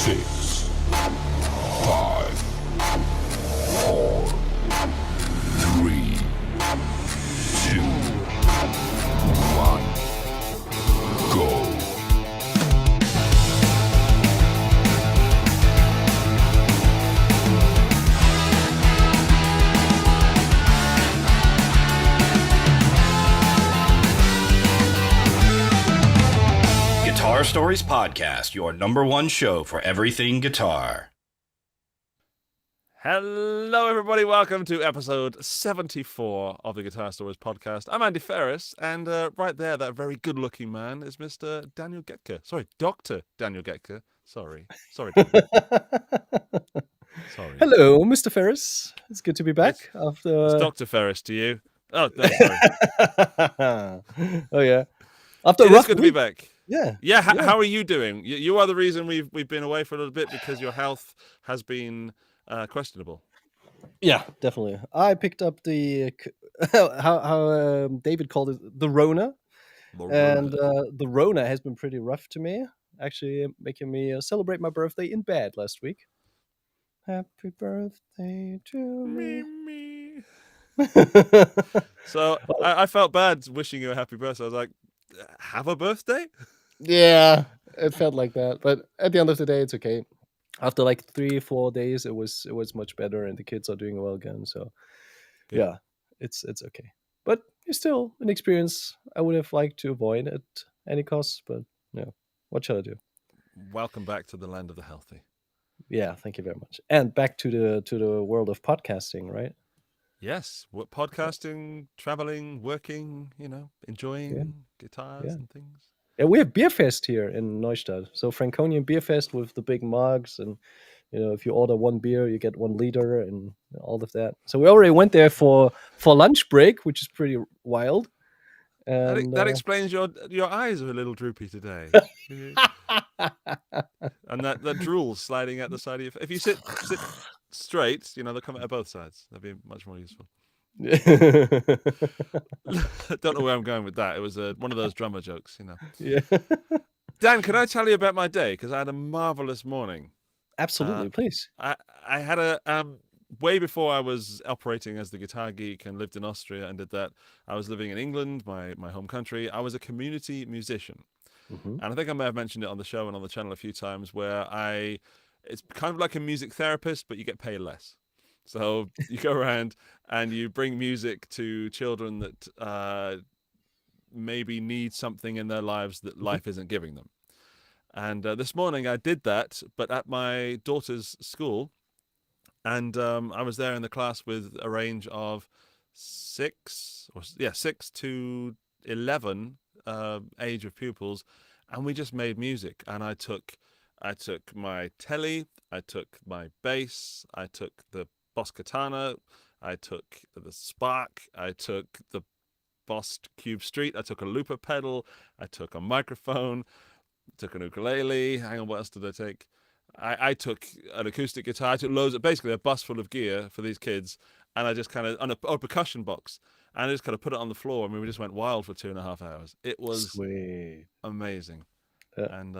6, 5, 4, 3, 2, 1, go. Guitar Stories Podcast, your number one show for everything guitar. Hello, everybody. Welcome to episode 74 of the Guitar Stories Podcast. I'm Andy Ferris, and right there, that very good-looking man is Mr. Daniel Getka. Sorry, Dr. Daniel Getka. Sorry, Daniel. Sorry. Hello, Mr. Ferris. It's good to be back after. It's Dr. Ferris to you. Oh, no, sorry. Oh yeah. After It a is rough good to be week. back. Yeah. How are you doing? You are the reason we've been away for a little bit because your health has been questionable. Yeah, definitely. I picked up the how David called it the Rona, and the Rona has been pretty rough to me. Actually, making me celebrate my birthday in bed last week. Happy birthday to me. So I felt bad wishing you a happy birthday. I was like, have a birthday? Yeah, it felt like that, but at the end of the day, it's okay. After like 3-4 days, it was much better, and the kids are doing well again. So, Good. yeah, it's okay. But it's still an experience I would have liked to avoid at any cost. But yeah, what shall I do? Welcome back to the land of the healthy. Yeah, thank you very much. And back to the world of podcasting, right? Yes, podcasting, traveling, working, enjoying guitars Yeah. and things. Yeah, we have Beer Fest here in Neustadt. So Franconian Beer Fest with the big mugs, and if you order one beer, you get 1 liter and all of that. So we already went there for lunch break, which is pretty wild. And That explains your eyes are a little droopy today. And that drool sliding out the side of your face. If you sit straight, they'll come out both sides. That'd be much more useful. Don't know where I'm going with that. It was one of those drummer jokes, Yeah. Dan, can I tell you about my day? Because I had a marvelous morning. Absolutely, please. I had a way before I was operating as the guitar geek and lived in Austria and did that. I was living in England, my home country. I was a community musician, Mm-hmm. and I think I may have mentioned it on the show and on the channel a few times. Where it's kind of like a music therapist, but you get paid less. So you go around and you bring music to children that maybe need something in their lives that life isn't giving them. And this morning I did that, but at my daughter's school. And I was there in the class with a range of 6 to 11 age of pupils. And we just made music. And I took my telly, I took my bass, I took the Boss Katana, I took the Spark, I took the Boss Cube Street, I took a looper pedal, I took a microphone, took an ukulele. Hang on, what else did I take? I took an acoustic guitar. I took basically a bus full of gear for these kids, and I just kind of a percussion box, and I just kind of put it on the floor, and we just went wild for 2.5 hours. It was Sweet. amazing, Yeah. and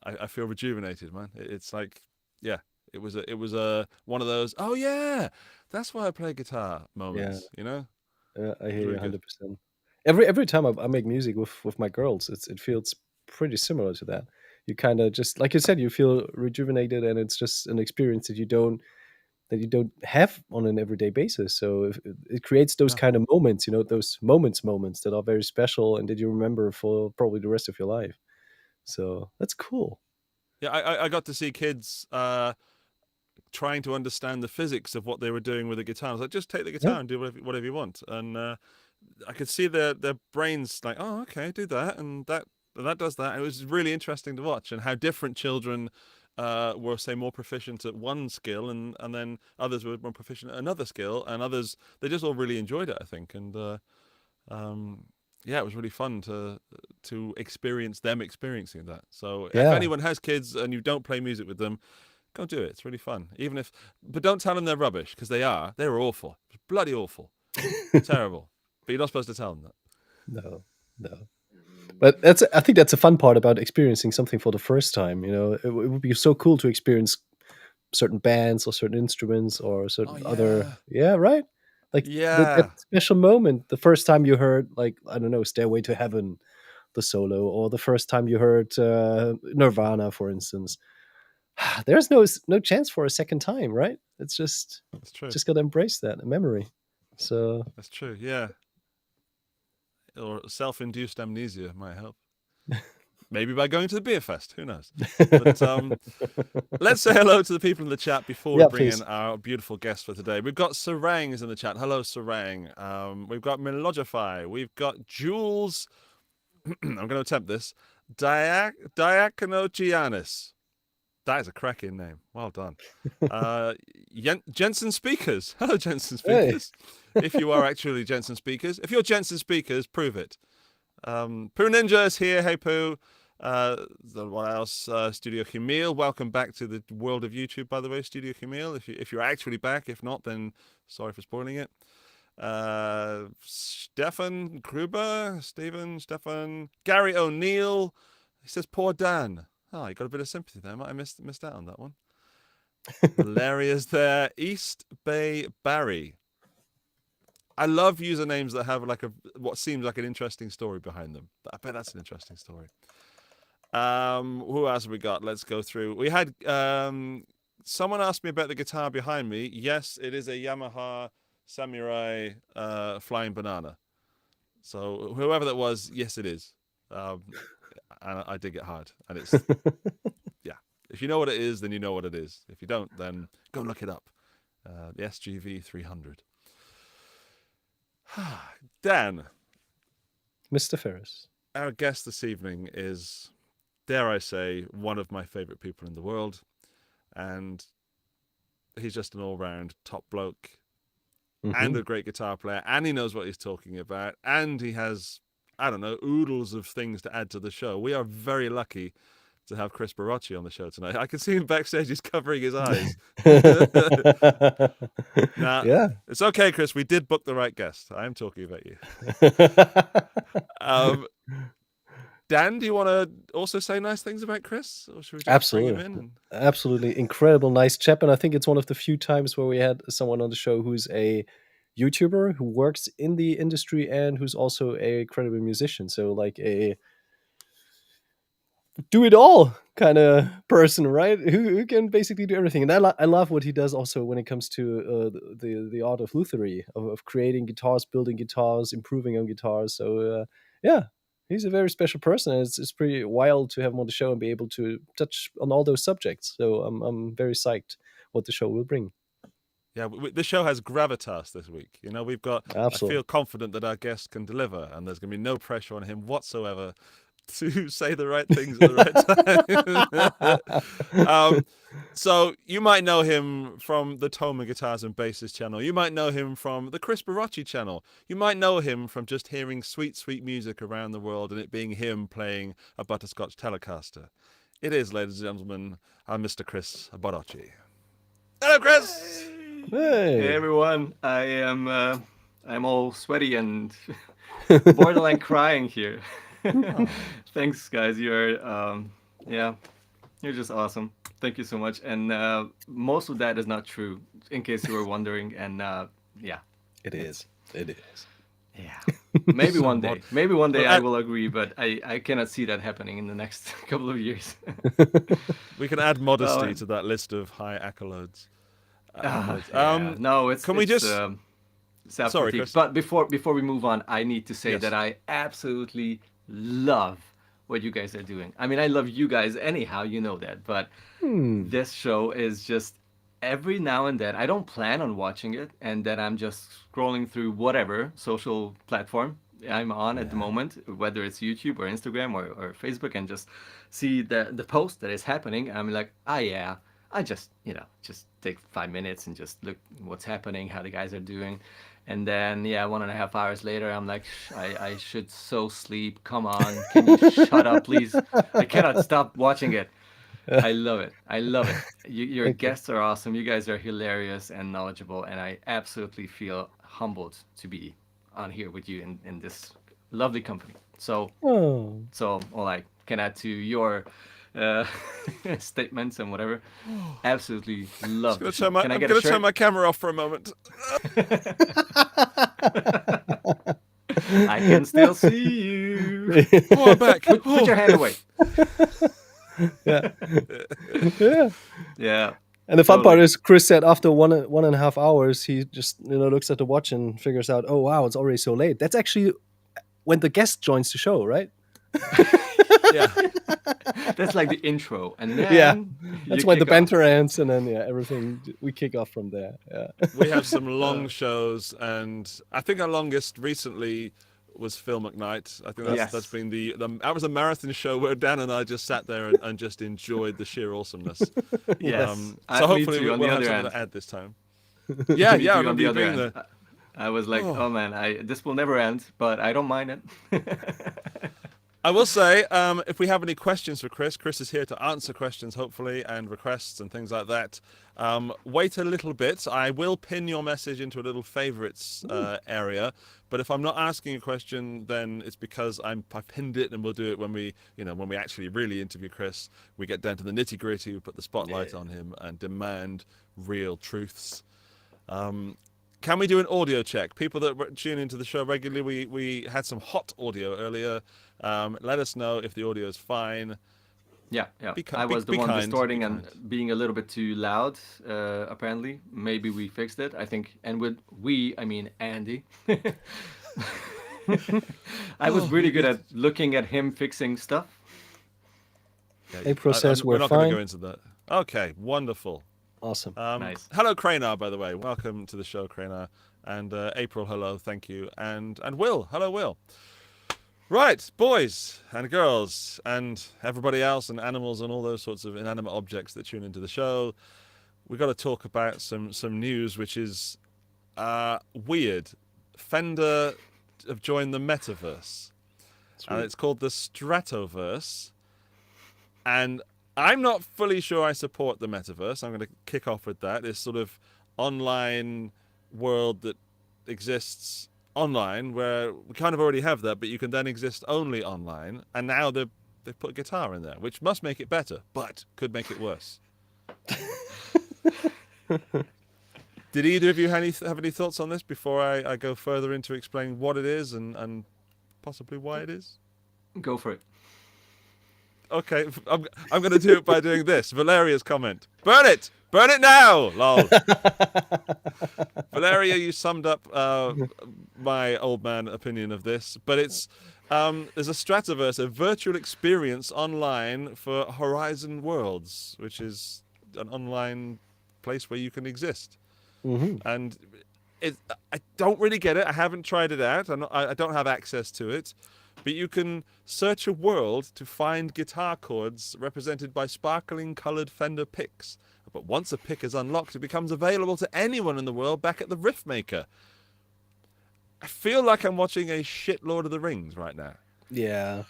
I feel rejuvenated, man. It's like, yeah. It was one of those, oh yeah, that's why I play guitar moments, Yeah, I hear you Really 100%. Every time I make music with my girls, it feels pretty similar to that. You kind of just, like you said, you feel rejuvenated, and it's just an experience that you don't have on an everyday basis. So it creates those Yeah. kind of moments, those moments that are very special and that you remember for probably the rest of your life. So that's cool. Yeah, I got to see kids trying to understand the physics of what they were doing with the guitar. I was like, just take the guitar and do whatever you want. And I could see their brains like, oh, okay, do that, and that does that. And it was really interesting to watch, and how different children were, say, more proficient at one skill, and then others were more proficient at another skill, and others, they just all really enjoyed it, I think. And yeah, it was really fun to experience them experiencing that. So if anyone has kids and you don't play music with them, go do it. It's really fun. But don't tell them they're rubbish, because they are. They were awful. Bloody awful. Terrible. But you're not supposed to tell them that. No. But I think that's a fun part about experiencing something for the first time. It would be so cool to experience certain bands or certain instruments or certain other. Yeah, right. Like that Yeah. special moment, the first time you heard, like, I don't know, "Stairway to Heaven," the solo, or the first time you heard Nirvana, for instance. There's no chance for a second time, right? It's That's true. just gotta embrace that memory. So That's true. Yeah. Or self-induced amnesia might help. Maybe by going to the beer fest. Who knows? But let's say hello to the people in the chat before we Yeah, bring please. in our beautiful guest for today. We've got Sarang is in the chat. Hello, Sarang. We've got Melogify. We've got Jules. I'm going to attempt this. Diakonogiannis. That is a cracking name. Well done. Jensen Speakers. Hello, Jensen Speakers. If you are actually Jensen Speakers. If you're Jensen Speakers, prove it. Poo Ninja is here. Hey, Poo. What else? Studio Humil. Welcome back to the world of YouTube, by the way, Studio Humil. If you're actually back. If not, then sorry for spoiling it. Stefan Gruber. Stefan. Gary O'Neill. He says, poor Dan. Oh, you got a bit of sympathy there. Might have missed out on that one. Valeria's there. East Bay Barry. I love usernames that have like what seems like an interesting story behind them. I bet that's an interesting story. Who else have we got? Let's go through. We had someone asked me about the guitar behind me. Yes, it is a Yamaha Samurai Flying Banana. So whoever that was, yes, it is. And I dig it hard. And it's yeah. If you know what it is, then you know what it is. If you don't, then go look it up. The SGV 300. Dan, Mr. Ferris. our guest this evening is, dare I say, one of my favorite people in the world, and he's just an all-round top bloke and a great guitar player, and he knows what he's talking about, and he has, I don't know, oodles of things to add to the show. We are very lucky to have Kris Barocsi on the show tonight. I can see him backstage, he's covering his eyes. Now, Yeah. it's okay, Kris. We did book the right guest. I am talking about you. Dan, do you want to also say nice things about Kris? Or should we just bring him in? Absolutely incredible, nice chap. And I think it's one of the few times where we had someone on the show who's a YouTuber who works in the industry and who's also a credible musician. So like a do it all kind of person, right? Who can basically do everything. And I love what he does also when it comes to the art of lutherie, of creating guitars, building guitars, improving on guitars. So yeah, he's a very special person. It's pretty wild to have him on the show and be able to touch on all those subjects. So I'm very psyched what the show will bring. Yeah, the show has gravitas this week. You know, we've got. Absolutely. I feel confident that our guest can deliver, and there's going to be no pressure on him whatsoever to say the right things at the right time. So you might know him from the Toma Guitars and Basses channel. You might know him from the Kris Barocsi channel. You might know him from just hearing sweet, sweet music around the world and it being him playing a Butterscotch Telecaster. It is, ladies and gentlemen, our Mr. Kris Barocsi. Hello, Kris! Hey everyone, I'm all sweaty and borderline crying here. Thanks, guys. You're just awesome. Thank you so much. And most of that is not true, in case you were wondering. And yeah, It is. yeah. Maybe one day. Maybe one day Well, I will agree, but I cannot see that happening in the next couple of years. We can add modesty to that list of high accolades. Yeah. No, it's can we just self-critique. Sorry, Kris. But before we move on, I need to say Yes. that I absolutely love what you guys are doing. I mean, I love you guys anyhow, you know that. But this show is just every now and then. I don't plan on watching it, and then I'm just scrolling through whatever social platform I'm on at the moment, whether it's YouTube or Instagram or Facebook, and just see the post that is happening. I'm like, yeah. I just take 5 minutes and just look what's happening, how the guys are doing. And then, 1.5 hours later, I'm like, I should so sleep. Come on. Can you shut up, please? I cannot stop watching it. I love it. Your guests are awesome. You guys are hilarious and knowledgeable. And I absolutely feel humbled to be on here with you in this lovely company. So Oh, all I can add to your uh, statements and whatever. Absolutely love the show. Can I I'm get a gonna turn shirt? my camera off for a moment. I can still see you. Oh, I'm back. Put your hand away. yeah, yeah. Yeah. And the fun part Totally. is, Chris said after 1.5 hours, he just looks at the watch and figures out, oh wow, it's already so late. That's actually when the guest joins the show, right? Yeah. That's like the intro, and Yeah, then that's you when the kick off. banter ends, and then everything we kick off from there. Yeah. We have some long shows, and I think our longest recently was Phil McKnight. I think that's Yes. been that was a marathon show where Dan and I just sat there and just enjoyed the sheer awesomeness. Yes. So Me hopefully too, on we'll the have other something end. to add this time. Yeah, Me yeah, I too, on remember the you other being end. there. I was like, oh man, this will never end, but I don't mind it. I will say, if we have any questions for Kris is here to answer questions, hopefully, and requests and things like that. Wait a little bit. I will pin your message into a little favorites area. But if I'm not asking a question, then it's because I've pinned it, and we'll do it when we actually really interview Kris. We get down to the nitty gritty, we put the spotlight on him, and demand real truths. Can we do an audio check? People that tune into the show regularly, we had some hot audio earlier. Let us know if the audio is fine. Yeah. Be I was the be one kind, distorting be and kind. being a little bit too loud, apparently. Maybe we fixed it, I think. And with we, I mean Andy. I was really good at looking at him fixing stuff. April says we're we're not going to fine. go into that. Okay, wonderful. Awesome. Nice. Hello, Cranar, by the way. Welcome to the show, Cranar. And April, hello, thank you. And Will, hello, Will. Right, boys and girls and everybody else and animals and all those sorts of inanimate objects that tune into the show. We've got to talk about some news which is weird. Fender have joined the Metaverse. And it's called the Stratoverse. And I'm not fully sure I support the Metaverse. I'm going to kick off with that. This sort of online world that exists online, where we kind of already have that, but you can then exist only online. And now they've put a guitar in there, which must make it better, but could make it worse. Did either of you have any thoughts on this before I go further into explaining what it is and possibly why it is? Go for it. Okay, I'm going to do it by doing this. Valeria's comment. Burn it! Burn it now! Lol. Valeria, you summed up my old man opinion of this, but it's there's a Stratoverse, a virtual experience online for Horizon Worlds, which is an online place where you can exist. Mm-hmm. And I don't really get it. I haven't tried it out. I don't have access to it. But you can search a world to find guitar chords represented by sparkling coloured Fender picks. But once a pick is unlocked, it becomes available to anyone in the world back at the Riff Maker. I feel like I'm watching a shit Lord of the Rings right now. Yeah.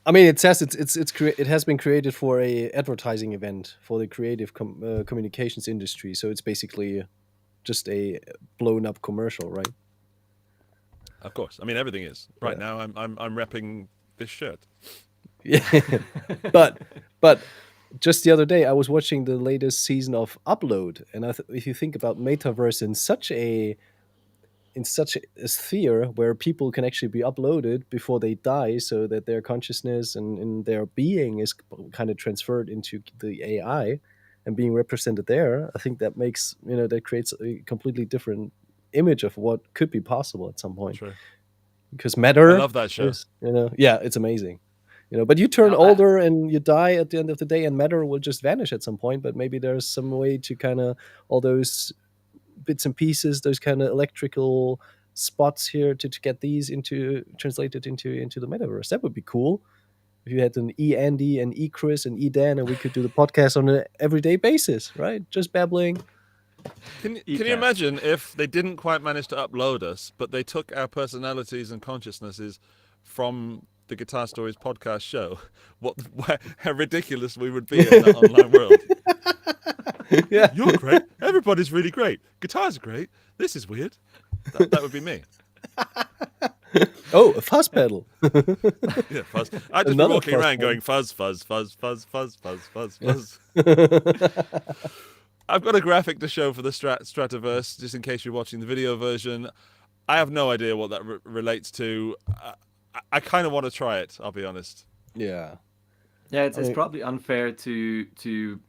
I mean, it says it has been created for a advertising event for the creative communications industry. So it's basically just a blown up commercial, right? Of course. I mean, everything is. Right now, I'm repping this shirt. Yeah. but just the other day, I was watching the latest season of Upload, and if you think about Metaverse in such a sphere where people can actually be uploaded before they die, so that their consciousness and their being is kind of transferred into the AI and being represented there, I think that makes that creates a completely different image of what could be possible at some point. Sure. Because matter, I love that show. is, it's amazing. But you turn older and you die at the end of the day, and matter will just vanish at some point. But maybe there's some way to kind of all those bits and pieces, those kind of electrical spots here to get these translated into the metaverse. That would be cool. If you had an Andy and Kris and Dan, and we could do the podcast on an everyday basis, right? Just babbling. Can you imagine if they didn't quite manage to upload us, but they took our personalities and consciousnesses from the Guitar Stories podcast show? How ridiculous we would be in that online world. Yeah. You're great. Everybody's really great. Guitars are great. This is weird. That would be me. Oh, a fuzz pedal. Yeah, fuzz. I just be Another walking fuzz around pedal. going fuzz, fuzz, fuzz, fuzz, fuzz, fuzz, fuzz, fuzz. I've got a graphic to show for the Stratoverse, just in case you're watching the video version. I have no idea what that relates to. I kind of want to try it, I'll be honest. Yeah. Yeah, it's mean- probably unfair to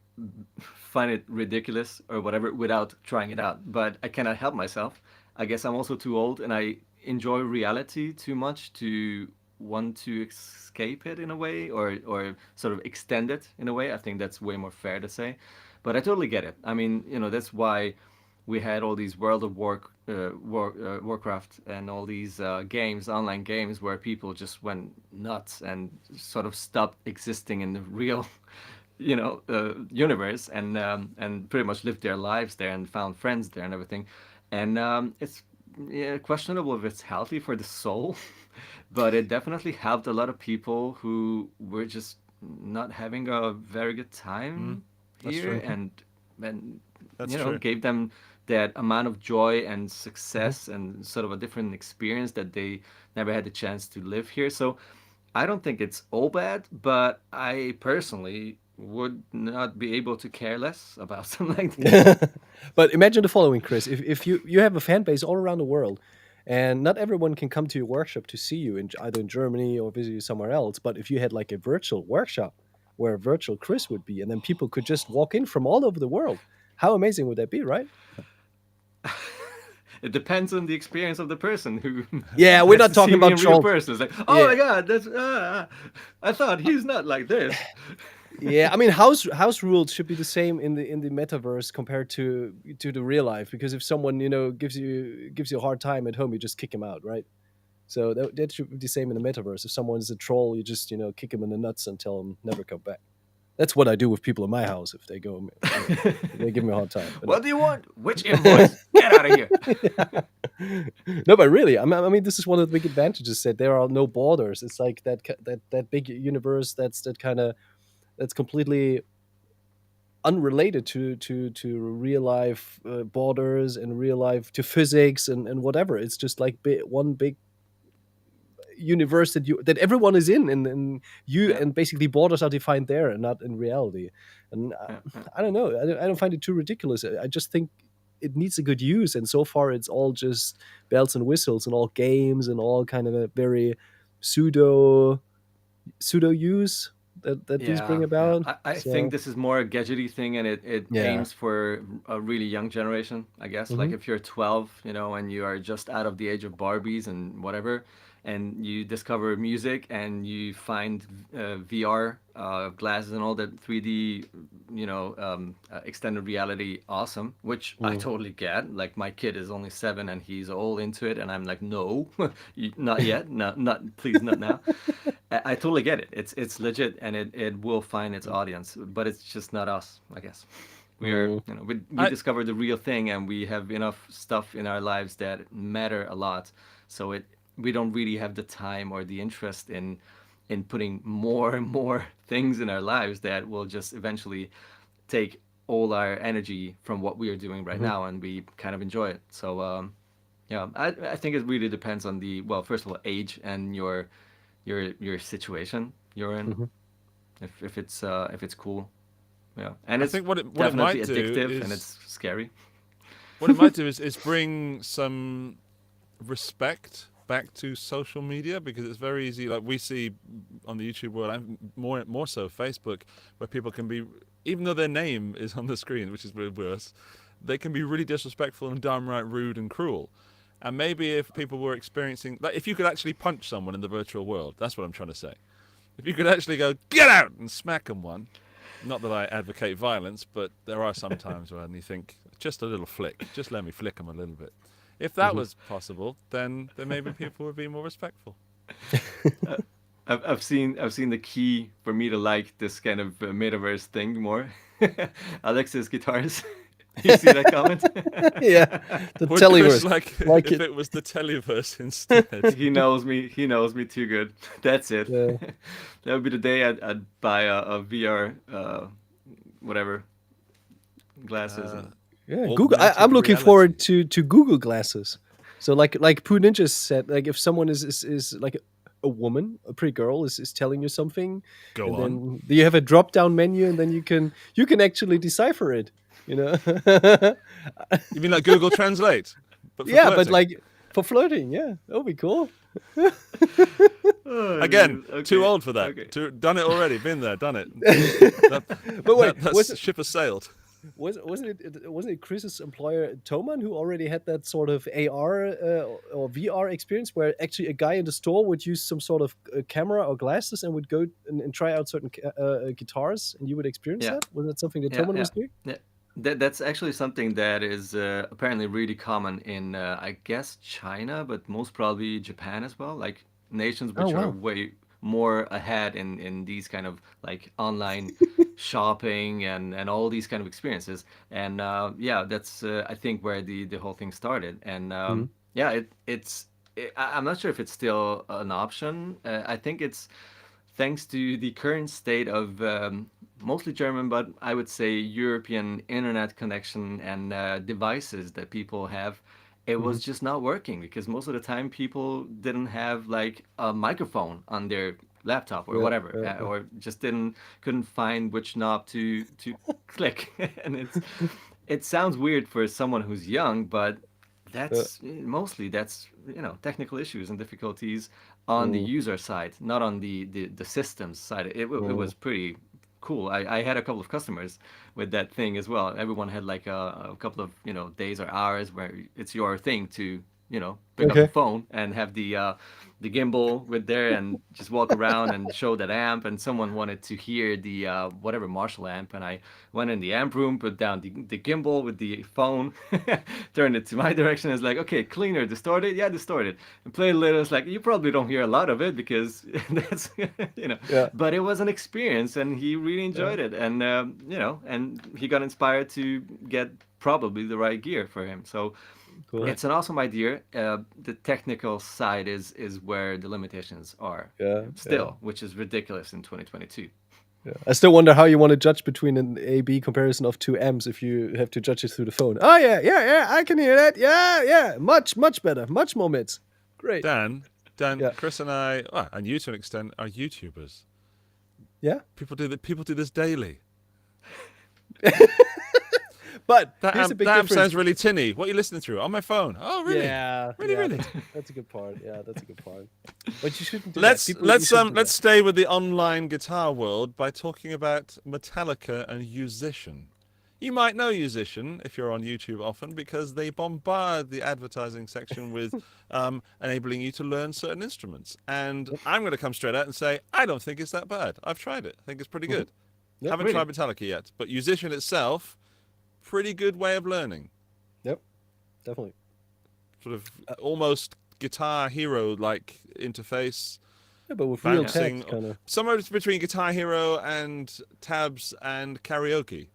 find it ridiculous or whatever without trying it out. But I cannot help myself. I guess I'm also too old, and I enjoy reality too much to want to escape it in a way, or sort of extend it in a way. I think that's way more fair to say. But I totally get it. I mean, that's why we had all these World of Warcraft and all these games, online games, where people just went nuts and sort of stopped existing in the real, universe, and pretty much lived their lives there and found friends there and everything. And it's questionable if it's healthy for the soul, but it definitely helped a lot of people who were just not having a very good time that's here, true. and That's true. gave them that amount of joy and success and sort of a different experience that they never had the chance to live here. So I don't think it's all bad, but I personally would not be able to care less about something like this. But imagine the following, Chris. If you have a fan base all around the world, and not everyone can come to your workshop to see you either in Germany or visit you somewhere else, but if you had like a virtual workshop where a virtual Chris would be, and then people could just walk in from all over the world, how amazing would that be, right? It depends on the experience of the person who. Yeah, we're gets not to talking see me about in real troll. person. It's like, oh Yeah. my god, that's. I thought he's not like this. Yeah, I mean, house rules should be the same in the metaverse compared to the real life. Because if someone gives you a hard time at home, you just kick him out, right? So that should be the same in the metaverse. If someone's a troll, you just kick him in the nuts and tell him never come back. That's what I do with people in my house if they go, they give me a hard time. But What do you want? Which invoice? Get out of here. no, but really, I mean, this is one of the big advantages that there are no borders. It's like that big universe that's completely unrelated to real life borders and real life to physics and whatever. It's just like one big universe that everyone is in, and you and basically borders are defined there and not in reality. And I don't know. I don't find it too ridiculous. I just think it needs a good use, and so far it's all just bells and whistles and all games and all kind of a very pseudo use that these bring about. I So, think this is more a gadgety thing, and it Yeah. aims for a really young generation, I guess. Like if you're 12, and you are just out of the age of Barbies and whatever, and you discover music and you find VR glasses and all that 3D, extended reality awesome, which I totally get. Like my kid is only 7 and he's all into it, and I'm like, no, not yet, not please, not now. I totally get it. It's legit, and it will find its audience, but it's just not us, I guess. We are, we discovered the real thing, and we have enough stuff in our lives that matter a lot. So we don't really have the time or the interest in putting more and more things in our lives that will just eventually take all our energy from what we are doing right now, and we kind of enjoy it. So I think it really depends on first of all, age and your situation you're in. If it's cool, and I it's think what it definitely might do addictive, and is- it's scary. What it might do is bring some respect back to social media, because it's very easy, like we see on the YouTube world, and more so Facebook, where people can be, even though their name is on the screen, which is worse, they can be really disrespectful and downright rude and cruel. And maybe if people were experiencing, like if you could actually punch someone in the virtual world, that's what I'm trying to say. If you could actually go, get out, and smack them one. Not that I advocate violence, but there are some times when you think, just a little flick, just let me flick them a little bit. If that was possible, then maybe people would be more respectful. I've seen the key for me to like this kind of metaverse thing more. Alex's guitars. You see that comment? yeah, the Would televerse. Chris like like if it. it was the televerse instead? He knows me. He knows me too good. That's it. Yeah. That would be the day I'd buy a VR, whatever, glasses. Yeah, Augmented Google. I'm looking reality. forward to Google glasses. So like Pooh Ninja said, like if someone is like a woman, a pretty girl is telling you something, Go and on. then you have a drop down menu, and then you can actually decipher it. You know. You mean like Google Translate, but for Yeah, but flirting? like for flirting, yeah, that would be cool. Again, Okay, too old for that. okay. Done it already. Been there, done it. But wait, That ship has sailed. wasn't it Chris's employer Toman who already had that sort of AR or VR experience where actually a guy in the store would use some sort of camera or glasses and would go and try out certain guitars, and you would experience Yeah. that? Was that something that Yeah, Toman yeah, was doing? yeah. That's actually something that is apparently really common in, I guess, China, but most probably Japan as well. Like nations Oh which are wow. way more ahead in these kind of like online shopping and all these kind of experiences. And yeah, that's I think where the whole thing started. And Mhm. yeah, I'm not sure if it's still an option. I think it's thanks to the current state of mostly German, but I would say European internet connection and devices that people have, it Mhm. was just not working because most of the time people didn't have like a microphone on their laptop or Yeah, whatever, yeah, or just couldn't find which knob to click, and it sounds weird for someone who's young, but yeah. that's technical issues and difficulties on the Mm, user side, not on the systems side. It mm, was pretty cool. I had a couple of customers with that thing as well. Everyone had like a couple of days or hours where it's your thing to pick up the okay. phone and have the gimbal with there and just walk around and show that amp. And someone wanted to hear the whatever Marshall amp, and I went in the amp room, put down the gimbal with the phone, turned it to my direction. It's like, okay, cleaner, distorted, yeah, distorted, and play a little. It's like you probably don't hear a lot of it because that's Yeah, but it was an experience, and he really yeah, enjoyed it, and and he got inspired to get probably the right gear for him. So cool. it's an awesome idea. The technical side is where the limitations are Yeah, yeah, still, which is ridiculous in 2022. yeah. I still wonder how you want to judge between an A/B comparison of two amps if you have to judge it through the phone. Oh yeah, yeah, yeah. I can hear that. Yeah, yeah. Much better. Much more mids. Great. Dan, Yeah, Chris and I, and you to an extent, are YouTubers. yeah. People do this daily. But That here's the amp, big that amp difference. sounds really tinny. What are you listening through? On my phone. Oh, really? Yeah, Really, yeah. really? That's a good part. Yeah, that's a good part. But you shouldn't do that. Let's People, you shouldn't do let's stay with the online guitar world by talking about Metallica and Yousician. You might know Yousician if you're on YouTube often because they bombard the advertising section with enabling you to learn certain instruments. And I'm going to come straight out and say I don't think it's that bad. I've tried it. I think it's pretty that. good. Yep. Haven't Really? tried Metallica yet, but Yousician itself, pretty good way of learning. Yep, definitely. Sort of almost Guitar Hero like interface. Yeah, but with real Bouncing, text, kind of. somewhere between Guitar Hero and tabs and karaoke.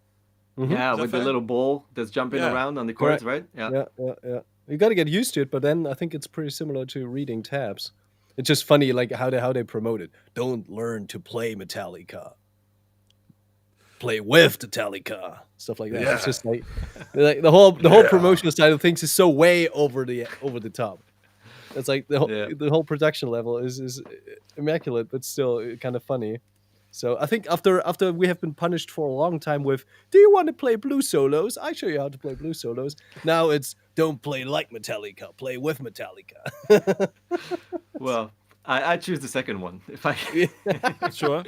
Yeah, Is that with the fair? little ball that's jumping Yeah. around on the chords, Correct. right? Yeah. Yeah, yeah, yeah. You got to get used to it, but then I think it's pretty similar to reading tabs. It's just funny, like how they promote it. Don't learn to play Metallica. Play with Metallica, stuff like that. Yeah. It's just like the whole promotional side of things is so way over the top. It's like Yeah. the whole production level is immaculate, but still kind of funny. So I think after we have been punished for a long time with, do you want to play blues solos? I show you how to play blues solos. Now it's don't play like Metallica, play with Metallica. Well, I choose the second one if I. Sure.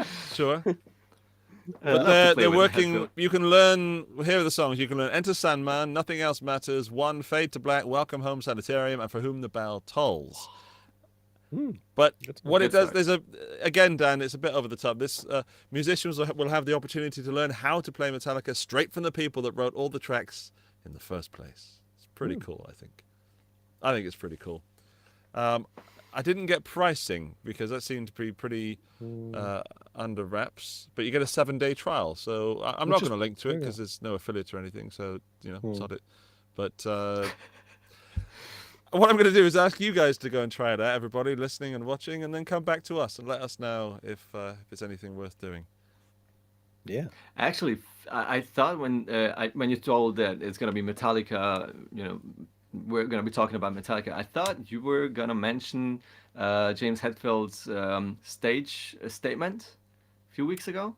I But love to play they're with that, working. so- You can learn. Here are the songs. You can learn "Enter Sandman," "Nothing Else Matters," "One," "Fade to Black," "Welcome Home Sanitarium," and "For Whom the Bell Tolls." But what it good does, start. again, Dan, it's a bit over the top. This musicians will have the opportunity to learn how to play Metallica straight from the people that wrote all the tracks in the first place. It's pretty cool, I think. I think it's pretty cool. I didn't get pricing because that seemed to be pretty under wraps. But you get a 7-day trial, so I'm not Which is- going to link to it there you because there's no affiliate or anything. So sod it. But what I'm going to do is ask you guys to go and try it out, everybody listening and watching, and then come back to us and let us know if it's anything worth doing. Yeah. Actually, I thought when you told that it's gonna be Metallica, we're gonna be talking about Metallica. I thought you were gonna mention James Hetfield's stage statement a few weeks ago,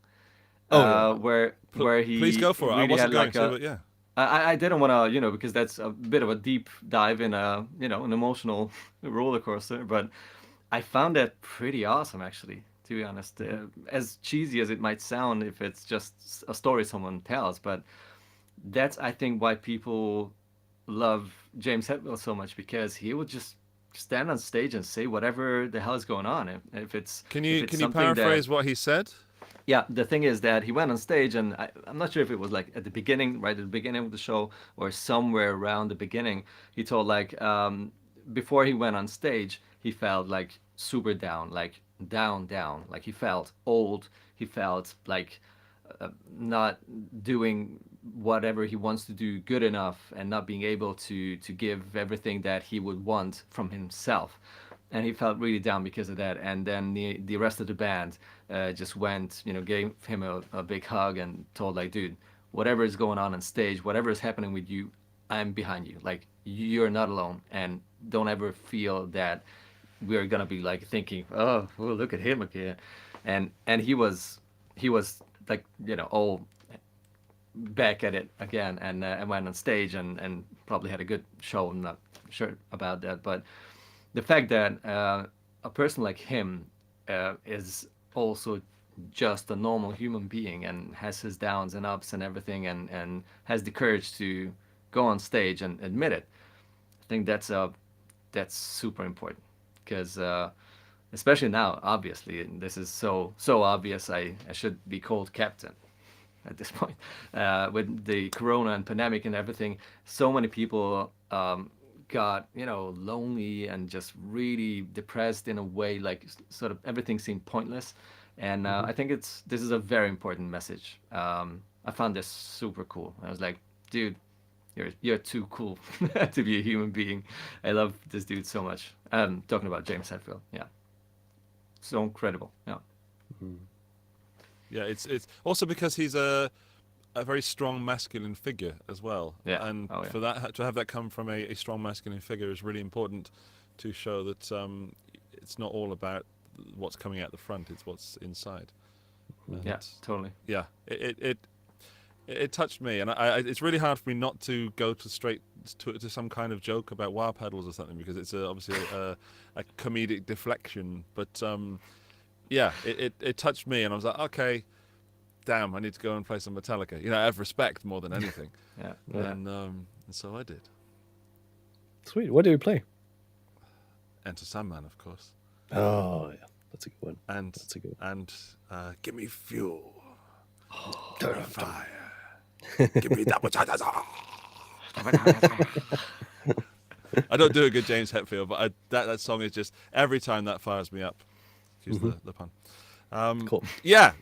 Oh yeah. where Please he go for it. I really wasn't had going like to, a. but yeah. I didn't want to, because that's a bit of a deep dive in an emotional roller coaster, but I found that pretty awesome, actually, to be honest. As cheesy as it might sound if it's just a story someone tells, but that's, I think, why people love James Hetfield so much, because he would just stand on stage and say whatever the hell is going on. If it's Can if you it's can you something that paraphrase what he said? yeah, the thing is that he went on stage, and I'm not sure if it was like at the beginning, right at the beginning of the show, or somewhere around the beginning. He told like before he went on stage, he felt like super down, like down, like he felt old. He felt like not doing whatever he wants to do good enough, and not being able to give everything that he would want from himself, and he felt really down because of that. And then the rest of the band just went, gave him a big hug and told like, dude, whatever is going on stage, whatever is happening with you, I'm behind you. Like, you're not alone, and don't ever feel that we're gonna be like thinking, oh, well, look at him again. And he was like, all back at it again, and went on stage and probably had a good show. I'm not sure about that, but the fact that a person like him is also just a normal human being and has his downs and ups and everything, and has the courage to go on stage and admit it. I think that's super important, because especially now, obviously, and this is so obvious. I should be called captain at this point. With the corona and pandemic and everything, so many people got lonely and just really depressed in a way, like sort of everything seemed pointless. And I think this is a very important message. I found this super cool. I was like, dude, you're too cool to be a human being. I love this dude so much. Talking about James Hetfield, yeah, so incredible. Yeah. Yeah, it's also because he's a very strong masculine figure as well. Yeah. And Oh, yeah. for that to have that come from a strong masculine figure is really important to show that it's not all about what's coming out the front; it's what's inside. And Yeah, totally. yeah, it touched me, and it's really hard for me not to go straight to some kind of joke about wah pedals or something, because it's obviously a comedic deflection. But yeah, it touched me, and I was like, okay, damn, I need to go and play some Metallica. I have respect more than anything. Yeah. And so I did. Sweet. What do you play? Enter Sandman, of course, Oh yeah, that's a good one. and That's a good give me fuel, one. fire, give me that much. I don't do a good James Hetfield, but that song is just, every time that fires me up. Excuse the pun. Cool. Yeah.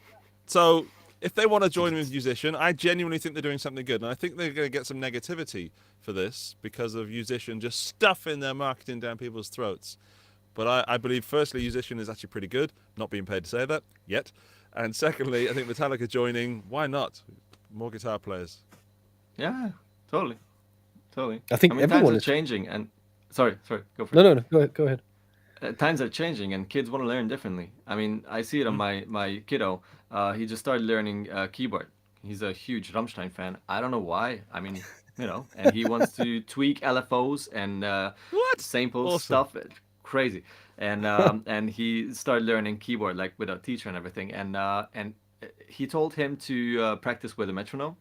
So if they want to join with Yousician, I genuinely think they're doing something good. And I think they're going to get some negativity for this because of Yousician just stuffing their marketing down people's throats. But I believe, firstly, Yousician is actually pretty good. Not being paid to say that yet. And secondly, I think Metallica joining, why not? More guitar players. Yeah, totally. I think mean, everyone times are is changing, and sorry, go for it. No. Go ahead. Times are changing, and kids want to learn differently. I mean, I see it on my kiddo. He just started learning keyboard. He's a huge Rammstein fan. I don't know why. I mean, and he wants to tweak LFOs and sample Awesome. stuff. Crazy. And and he started learning keyboard, like with a teacher and everything. And he told him to practice with a metronome.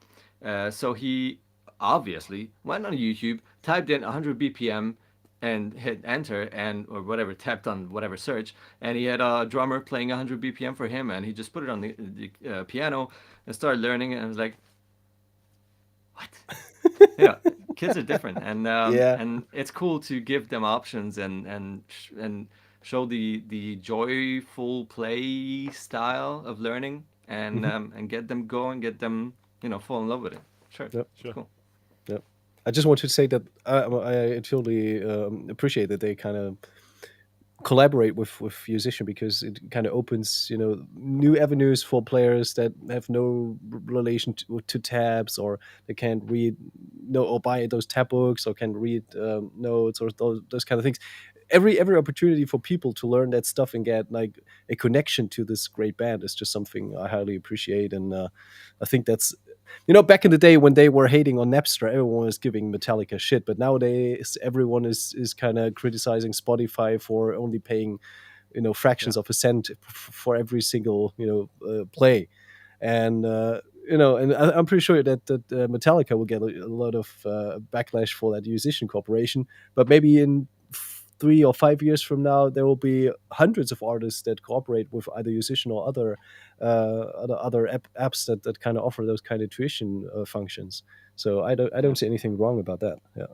So he obviously went on YouTube, typed in 100 BPM, and hit enter, or whatever, tapped on whatever search, and he had a drummer playing 100 BPM for him, and he just put it on the piano and started learning, and I was like, what? Yeah, kids are different, and Yeah. and it's cool to give them options and show the joyful play style of learning, and get them going, get them fall in love with it. Sure, Yep. Sure. Cool. Yep. I just want to say that I totally appreciate that they kind of collaborate with Yousician, because it kind of opens, new avenues for players that have no relation to tabs, or they can't read or buy those tab books, or can read notes, or those kind of things. Every opportunity for people to learn that stuff and get like a connection to this great band is just something I highly appreciate. And I think that's, back in the day when they were hating on Napster, everyone was giving Metallica shit. But nowadays, everyone is kind of criticizing Spotify for only paying, fractions of a cent for every single, play. And and I'm pretty sure that Metallica will get a lot of backlash for that Yousician corporation. But maybe in 3 or 5 years from now, there will be hundreds of artists that cooperate with either Yousician or other apps that kind of offer those kind of tuition functions. So I don't see anything wrong about that. Yeah,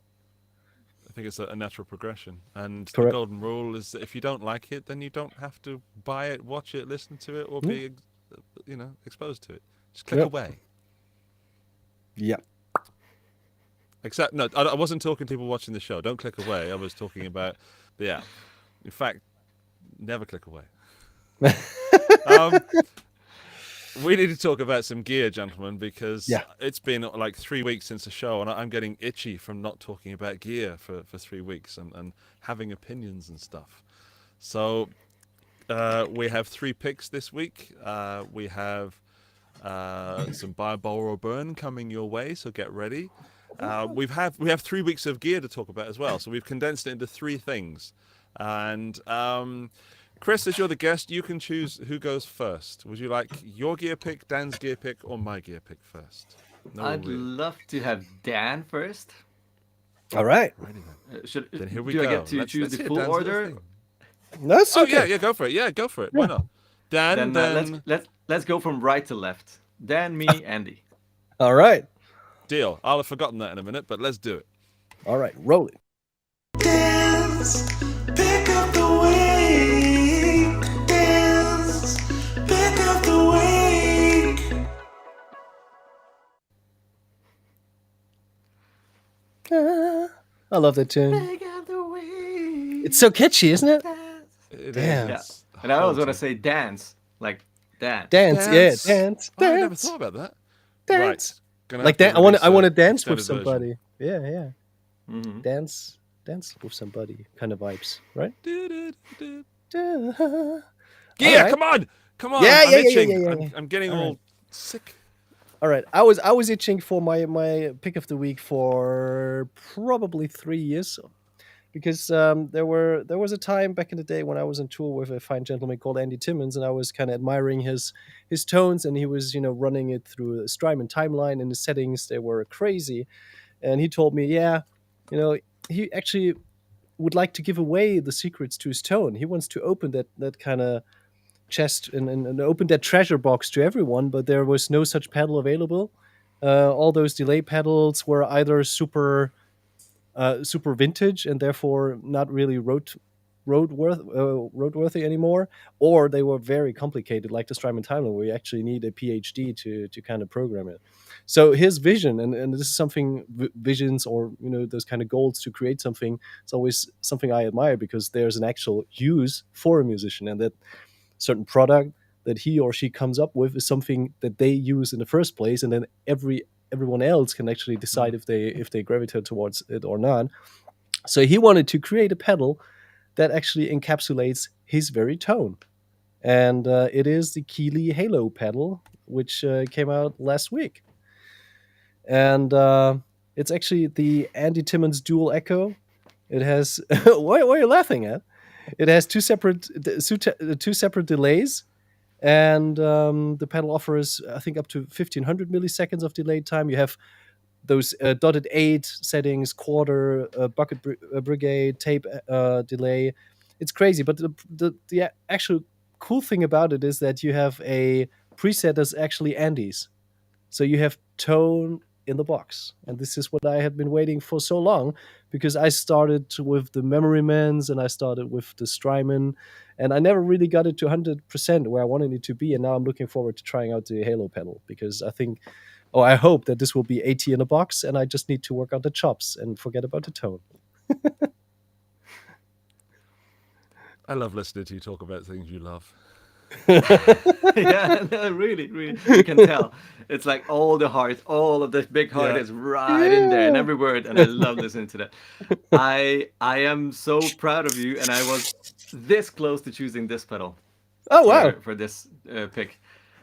I think it's a natural progression. And the correct. golden rule is that if you don't like it, then you don't have to buy it, watch it, listen to it, or be exposed to it. Just click away. Yeah. Except, no, I wasn't talking to people watching the show. Don't click away. I was talking about the app. In fact, never click away. We need to talk about some gear, gentlemen, because it's been like 3 weeks since the show, and I'm getting itchy from not talking about gear for 3 weeks and having opinions and stuff. So we have 3 picks this week. We have some buy, borrow, or burn coming your way, so get ready. We have 3 weeks of gear to talk about as well, so we've condensed it into 3 things. And Kris, as you're the guest, you can choose who goes first. Would you like your gear pick, Dan's gear pick, or my gear pick first? No, I'd love to have Dan first. All right. Then here we do go. I get to choose the full Dan's order? That's okay. Yeah, go for it. Yeah, go for it. Why not? Dan, then let's go from right to left. Dan, me, Andy. All right. Deal. I'll have forgotten that in a minute, but let's do it. All right, roll it. Dance, pick up the week. Dance, pick up the week. I love that tune. Pick up the week. It's so catchy, isn't it? Damn. Yeah. And I was gonna say dance, like dance. Dance, Dance. yeah, dance. Oh, I never Dance. thought about that. Dance. Right. Gonna Like have that. I want to release a dance with extended somebody. version. Yeah. Mm-hmm. Dance with somebody kind of vibes, right? Do-do-do-do. All Gear, right. come on. Yeah, I'm yeah, itching. yeah. I'm getting all sick. All right. I was itching for my pick of the week for probably 3 years, because there was a time back in the day when I was on tour with a fine gentleman called Andy Timmons, and I was kind of admiring his tones, and he was running it through a Strymon timeline, and the settings, they were crazy. And he told me, he actually would like to give away the secrets to his tone. He wants to open that kind of chest and open that treasure box to everyone, but there was no such pedal available. All those delay pedals were either super vintage and therefore not really roadworthy anymore, or they were very complicated, like the Strymon timeline, where you actually need a PhD to kind of program it. So his vision, and this is something, visions, or those kind of goals to create something, it's always something I admire, because there's an actual use for a musician, and that certain product that he or she comes up with is something that they use in the first place, and then everyone else can actually decide if they gravitate towards it or not. So he wanted to create a pedal that actually encapsulates his very tone, and it is the Keeley Halo pedal, which came out last week. And it's actually the Andy Timmons Dual Echo. It has what are you laughing at? It has two separate delays, and the pedal offers, I think, up to 1500 milliseconds of delay time. You have those dotted 8 settings, quarter, bucket brigade, tape delay. It's crazy, but the actual cool thing about it is that you have a preset that's actually Andy's. So you have tone in the box, and this is what I had been waiting for so long, because I started with the Memory Mans and I started with the Strymon, and I never really got it to 100% where I wanted it to be. And now I'm looking forward to trying out the Halo pedal, because I hope that this will be 80 in a box, and I just need to work out the chops and forget about the tone. I love listening to you talk about things you love. Yeah, no, really, really, you can tell. It's like all the heart, all of the big heart Yeah. is right in there, and Yeah. every word, and I love listening to that. I am so proud of you, and I was this close to choosing this pedal Oh wow. for this pick.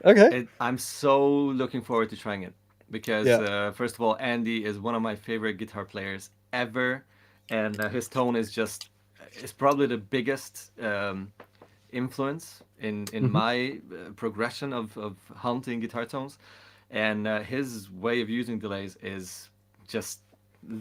Okay. I'm so looking forward to trying it because Yeah. first of all, Andy is one of my favorite guitar players ever, and his tone is probably the biggest influence in Hmm. my progression of hunting guitar tones, and his way of using delays is just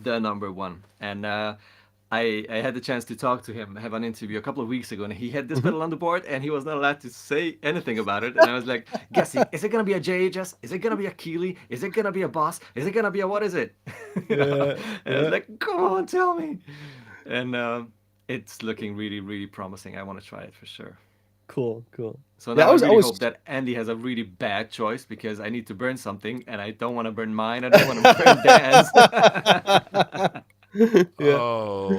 the number one. And I had the chance to talk to him, have an interview a couple of weeks ago, and he had this Hmm. pedal on the board, and he was not allowed to say anything about it. And I was like, guessing, is it gonna be a JHS? Is it gonna be a Keeley? Is it gonna be a Boss? Is it gonna be a what is it? You know? Yeah. And I was Yeah. like, come on, tell me. And it's looking really, really promising. I want to try it for sure. Cool. Cool. So Yeah. now I I really was. hope that Andy has a really bad choice because I need to burn something, and I don't want to burn mine. I don't want to burn Dan's. Yeah. Oh,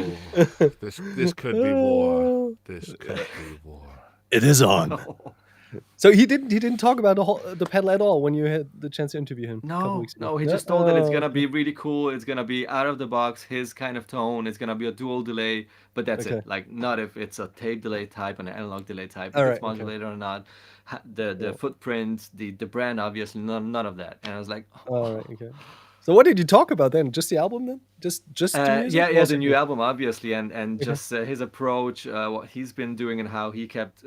this could be war. This could be war. It is on. No. So he didn't talk about the pedal at all when you had the chance to interview him a couple No, weeks ago. no, he Yeah? just told that it's Oh, gonna okay. be really cool. It's gonna be out of the box, his kind of tone. It's gonna be a dual delay, but that's Okay. it. Like, not if it's a tape delay type and an analog delay type, All if right, it's okay. modulated or not. The Yeah. footprint, the brand, obviously, none of that. And I was like, All right. Okay. So what did you talk about then? Just the album then? Just the music? yeah, Or yeah, also the new album, obviously, and Okay. just his approach, what he's been doing, and how he kept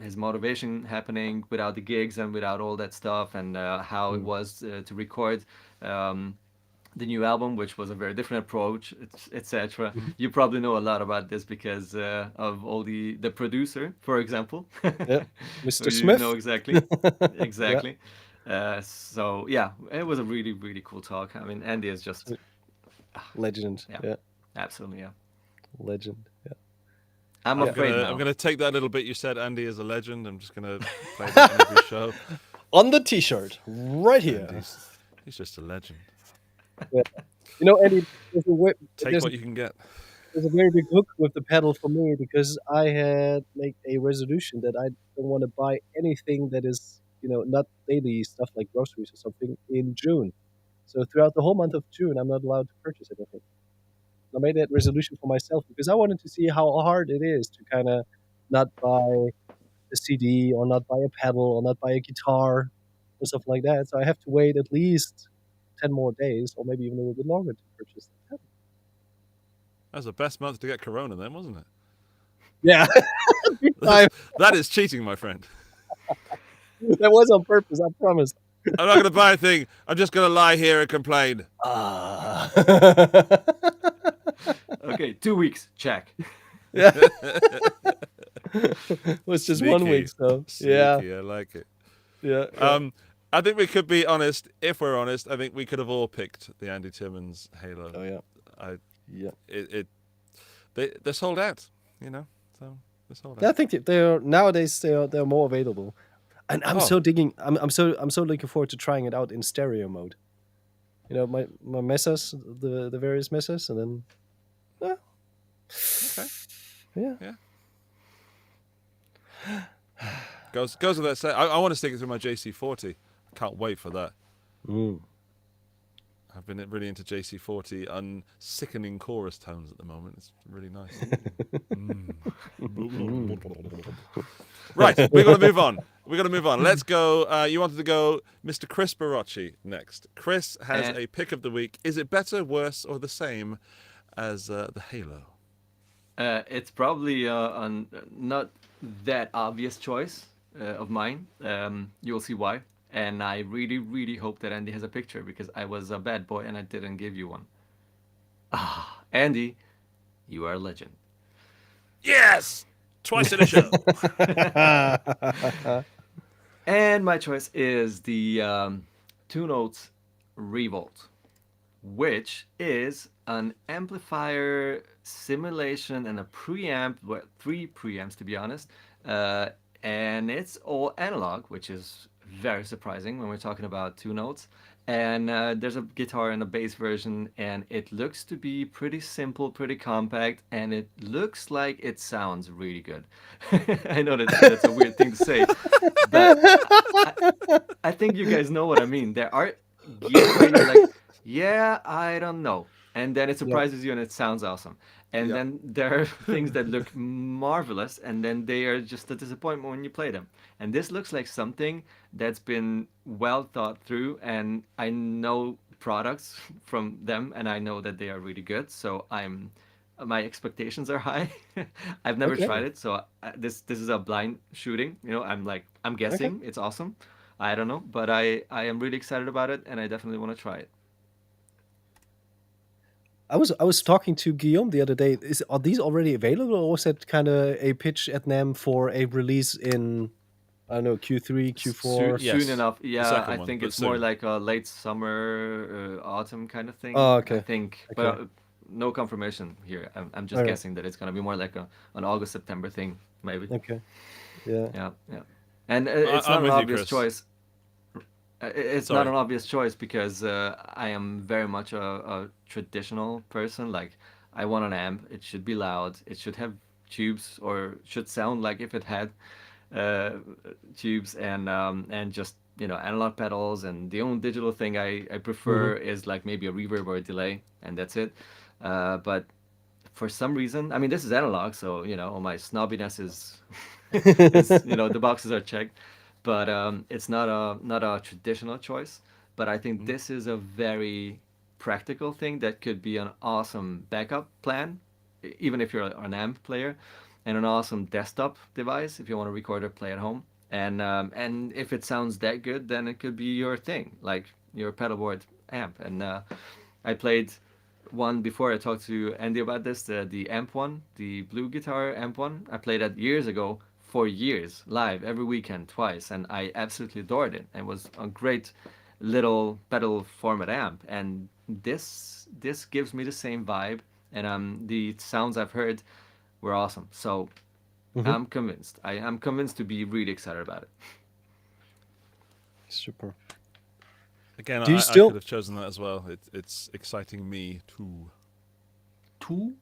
his motivation happening without the gigs and without all that stuff, and how it was to record the new album, which was a very different approach, etc. Mhm. You probably know a lot about this because of all the producer, for example, Yeah. who Mr. you Smith. know exactly, Yeah. exactly. So yeah, it was a really, really cool talk. I mean, Andy is just Legend. yeah. Yeah. Absolutely, yeah. Legend. Yeah. I'm Yeah. afraid now. I'm gonna take that little bit you said. Andy is a legend. I'm just gonna play that in every show. On the T-shirt, right here. He's just a legend. Yeah. You know, Eddie, Take there's, what you can get. there's a very big hook with the pedal for me because I had made a resolution that I don't want to buy anything that is, not daily stuff like groceries or something in June. So throughout the whole month of June, I'm not allowed to purchase anything. I made that resolution for myself because I wanted to see how hard it is to kind of not buy a CD or not buy a pedal or not buy a guitar or something like that. So I have to wait at least 10 more days or maybe even a little bit longer to purchase the pedal. That was the best month to get Corona, then, wasn't it? Yeah. I- That is cheating, my friend. that was on purpose, I promise. I'm not going to buy a thing. I'm just going to lie here and complain. Okay, 2 weeks, check. Yeah. It was just 1 week, so yeah. Sneaky, I like it. Yeah. I think we could be honest. If we're honest, I think we could have all picked the Andy Timmons Halo. Oh yeah. Yeah. They're sold out, so they're sold out. I think that they're more available. And I'm so digging. I'm so looking forward to trying it out in stereo mode. My mesas, the various mesas, and then Okay. yeah. Goes with that. Say, I want to stick it through my JC40. Can't wait for that. Mm. I've been really into JC40 and sickening chorus tones at the moment. It's really nice. Right, we're going to move on. Let's go. You wanted to go Mr. Kris Barocsi next. Kris has a pick of the week. Is it better, worse, or the same as the Halo? It's probably not that obvious choice of mine. You'll see why. And I really, really hope that Andy has a picture because I was a bad boy and I didn't give you one. Andy, you are a legend. Yes! Twice in a show. And my choice is the 2-Notes Revolt, which is an amplifier simulation and a preamp, well, 3 preamps to be honest, and it's all analog, which is very surprising when we're talking about 2-Notes, and there's a guitar and a bass version, and it looks to be pretty simple, pretty compact, and it looks like it sounds really good. I know that's a weird thing to say, but I think you guys know what I mean. There are gears where you're like, yeah, I don't know. And then it Yeah. surprises you and it sounds awesome. And then there are things that look marvelous and then they are just a disappointment when you play them. And this looks like something that's been well thought through, and I know products from them and I know that they are really good. So my expectations are high. I've never Okay. tried it, so this is a blind shooting. I'm guessing it's awesome. I don't know, but I am really excited about it, and I definitely want to try it. I was talking to Guillaume the other day. Are these already available, or was that kind of a pitch at NAMM for a release in, I don't know, Q3, Q4? Yes, Soon enough, the yeah. second I one, think but it's more soon. like a late summer, autumn kind of thing. Oh, I okay. think, Okay. but no confirmation here. I'm just Alright. guessing that it's gonna be more like an August September thing, maybe. Okay. Yeah. Yeah, yeah. And it's I'm not an with you, obvious Kris. choice. It's not Sorry. an obvious choice because I am very much a traditional person. Like, I want an amp. It should be loud. It should have tubes, or should sound like if it had uh, tubes, and just analog pedals. And the only digital thing I prefer is like maybe a reverb or a delay, and that's it. But for some reason, I mean, this is analog, so my snobbiness is, the boxes are checked, but it's not a traditional choice. But I think this is a very practical thing that could be an awesome backup plan, even if you're an amp player, and an awesome desktop device if you want to record or play at home. And if it sounds that good, then it could be your thing, like your pedalboard amp. And I played one before. I talked to Andy about this, the amp one, the blue guitar amp one. I played that years ago for years, live, every weekend, twice, and I absolutely adored it. It was a great little pedal format amp, and this gives me the same vibe, and the sounds I've heard were awesome. So I'm convinced. I'm convinced to be really excited about it. Super. Again, Do you I still- could have chosen that as well. It's exciting me too. Two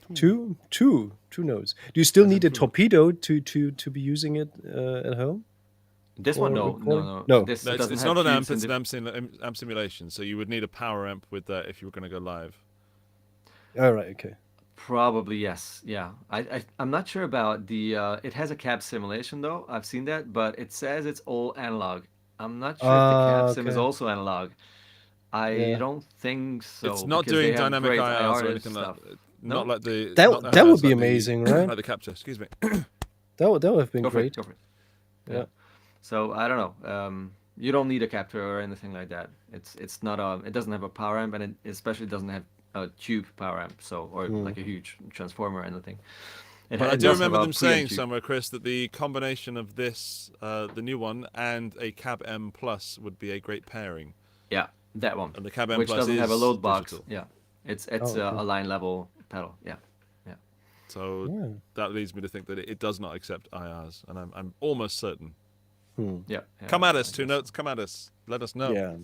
notes. Do you still As in need a two notes. torpedo to be using it at home? This one, Or no, recording? no, No. This No, doesn't it's have not an amp. tubes It's in an amp simulation. So you would need a power amp with that if you were going to go live. All right. Okay. Probably yes. Yeah. I'm not sure about the. It has a cab simulation though. I've seen that, but it says it's all analog. I'm not sure if the cab sim is Okay. also analog. I Yeah. don't think so. It's not because they doing have dynamic great IRs or IR anything stuff. like. No? Not like the. That- not the that would IRs, be like the- amazing, right? Like the capture. Excuse me. That would have been Go for it. great. Go for it. Yeah. So I don't know. You don't need a capture or anything like that. It's not a. It doesn't have a power amp, and it especially doesn't have a tube power amp. So or like a huge transformer or anything. But I it do does have remember a them preamp saying tube. somewhere, Kris, that the combination of this, the new one, and a Cab M Plus would be a great pairing. Yeah, that one. And the Cab M Which Plus doesn't have a is load box. digital. Yeah, it's okay. a line level pedal. Yeah. So Yeah. that leads me to think that it does not accept IRs, and I'm almost certain. Yeah. Come at us, I two guess. notes. Come at us. Let us know. Yeah.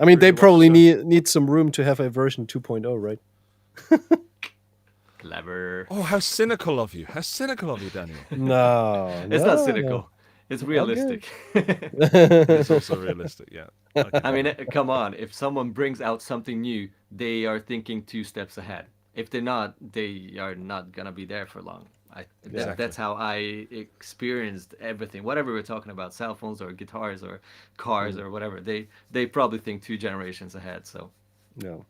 I mean, they watch probably the need some room to have a version 2.0, right? Clever. Oh, how cynical of you! How cynical of you, Daniel. No, It's not no, cynical. It's realistic. It's also realistic. Yeah. Okay. I mean, come on. If someone brings out something new, they are thinking 2 steps ahead. If they're not, they are not gonna be there for long. Exactly. That's how I experienced everything. Whatever we're talking about, cell phones or guitars or cars or whatever, they probably think 2 generations ahead. So No.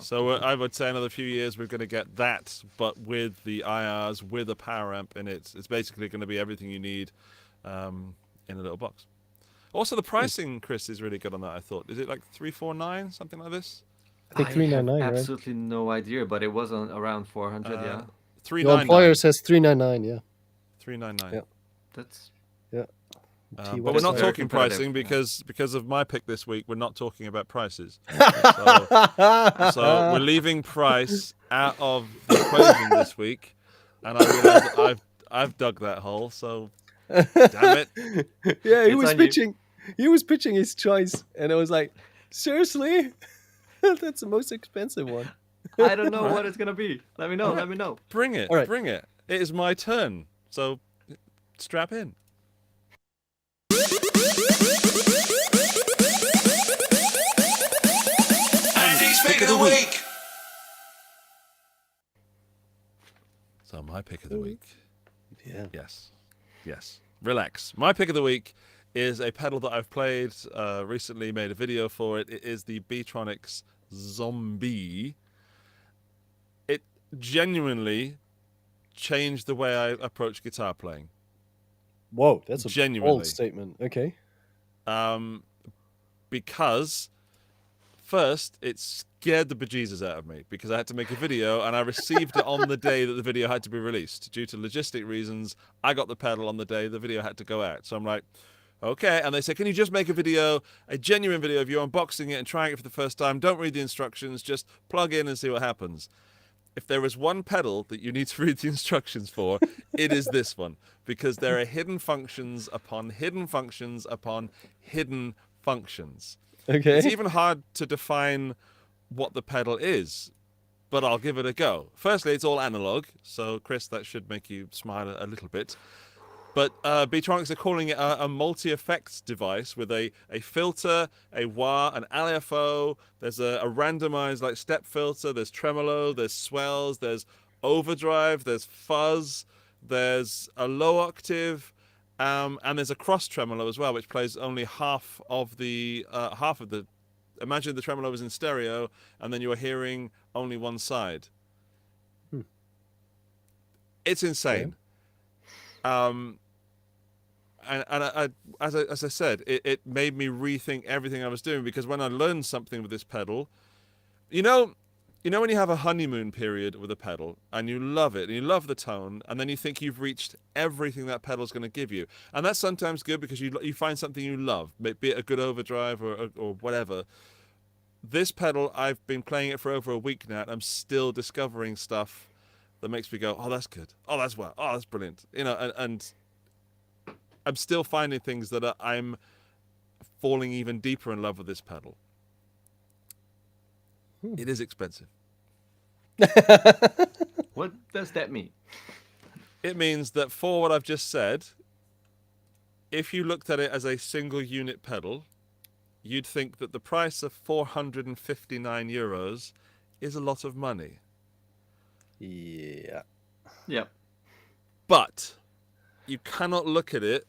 So I would say another few years we're going to get that, but with the IRs, with a power amp in it. It's basically going to be everything you need in a little box. Also, the pricing, Kris, is really good on that. I thought, is it like 349, something like this? I think 399, have right? absolutely no idea, but it was around 400. Yeah, Your 399. employer says 399. Yeah. 399. Yeah. that's Yeah. But we're not Very talking competitive, pricing yeah. because of my pick this week. We're not talking about prices. So we're leaving price out of the equation this week, and I realize that I've dug that hole. So damn it! Yeah, he It's was on you. pitching. He was pitching his choice, and I was like, Seriously? That's the most expensive one. I don't know what it's gonna be. Let me know. Let me know. Bring it. All right. Bring it. It is my turn. So strap in. Andy's pick of the week. So my pick of the week. Yeah. Yes. Yes. Relax. My pick of the week is a pedal that I've played recently, made a video for it. It is the Beatronics Zombie. It genuinely changed the way I approach guitar playing. Whoa, that's a Genuinely. bold statement. Okay. Because first, it scared the bejesus out of me because I had to make a video and I received it on the day that the video had to be released. Due to logistic reasons, I got the pedal on the day the video had to go out. So I'm like, okay. And they said, can you just make a video, a genuine video of you unboxing it and trying it for the first time? Don't read the instructions, just plug in and see what happens. If there is one pedal that you need to read the instructions for, it is this one. Because there are hidden functions upon hidden functions upon hidden functions. Okay. It's even hard to define what the pedal is, but I'll give it a go. Firstly, it's all analog, so Kris, that should make you smile a little bit. But Beatronics are calling it a multi-effects device with a filter, a wah, an LFO. There's a randomized like step filter. There's tremolo. There's swells. There's overdrive. There's fuzz. There's a low octave. And there's a cross tremolo as well, which plays only half of the. Imagine the tremolo was in stereo, and then you are hearing only one side. It's insane. As I said, it made me rethink everything I was doing, because when I learned something with this pedal, you know when you have a honeymoon period with a pedal and you love it and you love the tone, and then you think you've reached everything that pedal's going to give you, and that's sometimes good because you find something you love, be it a good overdrive or whatever. This pedal, I've been playing it for over a week now, and I'm still discovering stuff that makes me go, oh, that's good, oh, that's well, oh, that's brilliant, and I'm still finding things that I'm falling even deeper in love with this pedal. It is expensive. What does that mean? It means that for what I've just said, if you looked at it as a single unit pedal, you'd think that the price of 459 euros is a lot of money. Yeah. Yep. But you cannot look at it.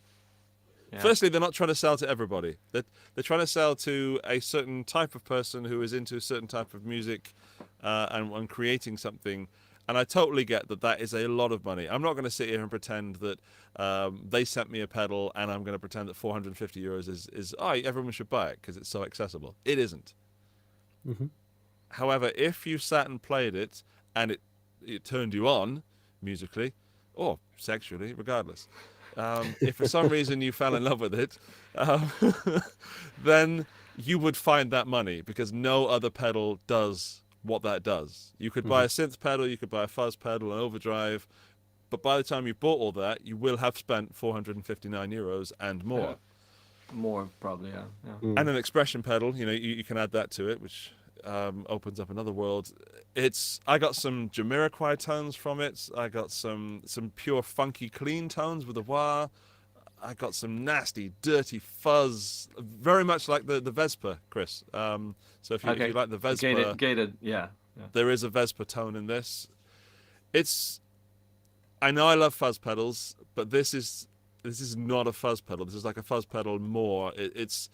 Yeah. Firstly, they're not trying to sell to everybody. They're trying to sell to a certain type of person who is into a certain type of music and creating something. And I totally get that is a lot of money. I'm not going to sit here and pretend that they sent me a pedal and I'm going to pretend that 450 euros is everyone should buy it because it's so accessible. It isn't. Mm-hmm. However, if you sat and played it and it turned you on musically or sexually, regardless, if for some reason you fell in love with it, then you would find that money, because no other pedal does what that does. You could buy a synth pedal, you could buy a fuzz pedal, an overdrive, but by the time you bought all that, you will have spent 459 euros and more. Yeah. More probably, yeah. And an expression pedal, you can add that to it, which opens up another world. I got some Jamiroquai tones from it. I got some pure funky clean tones with a wah. I got some nasty dirty fuzz, very much like the Vespa, Kris. So if you like the Vespa, gated, yeah. There is a Vespa tone in this. I know I love fuzz pedals, but this is not a fuzz pedal. This is like a fuzz pedal more. It's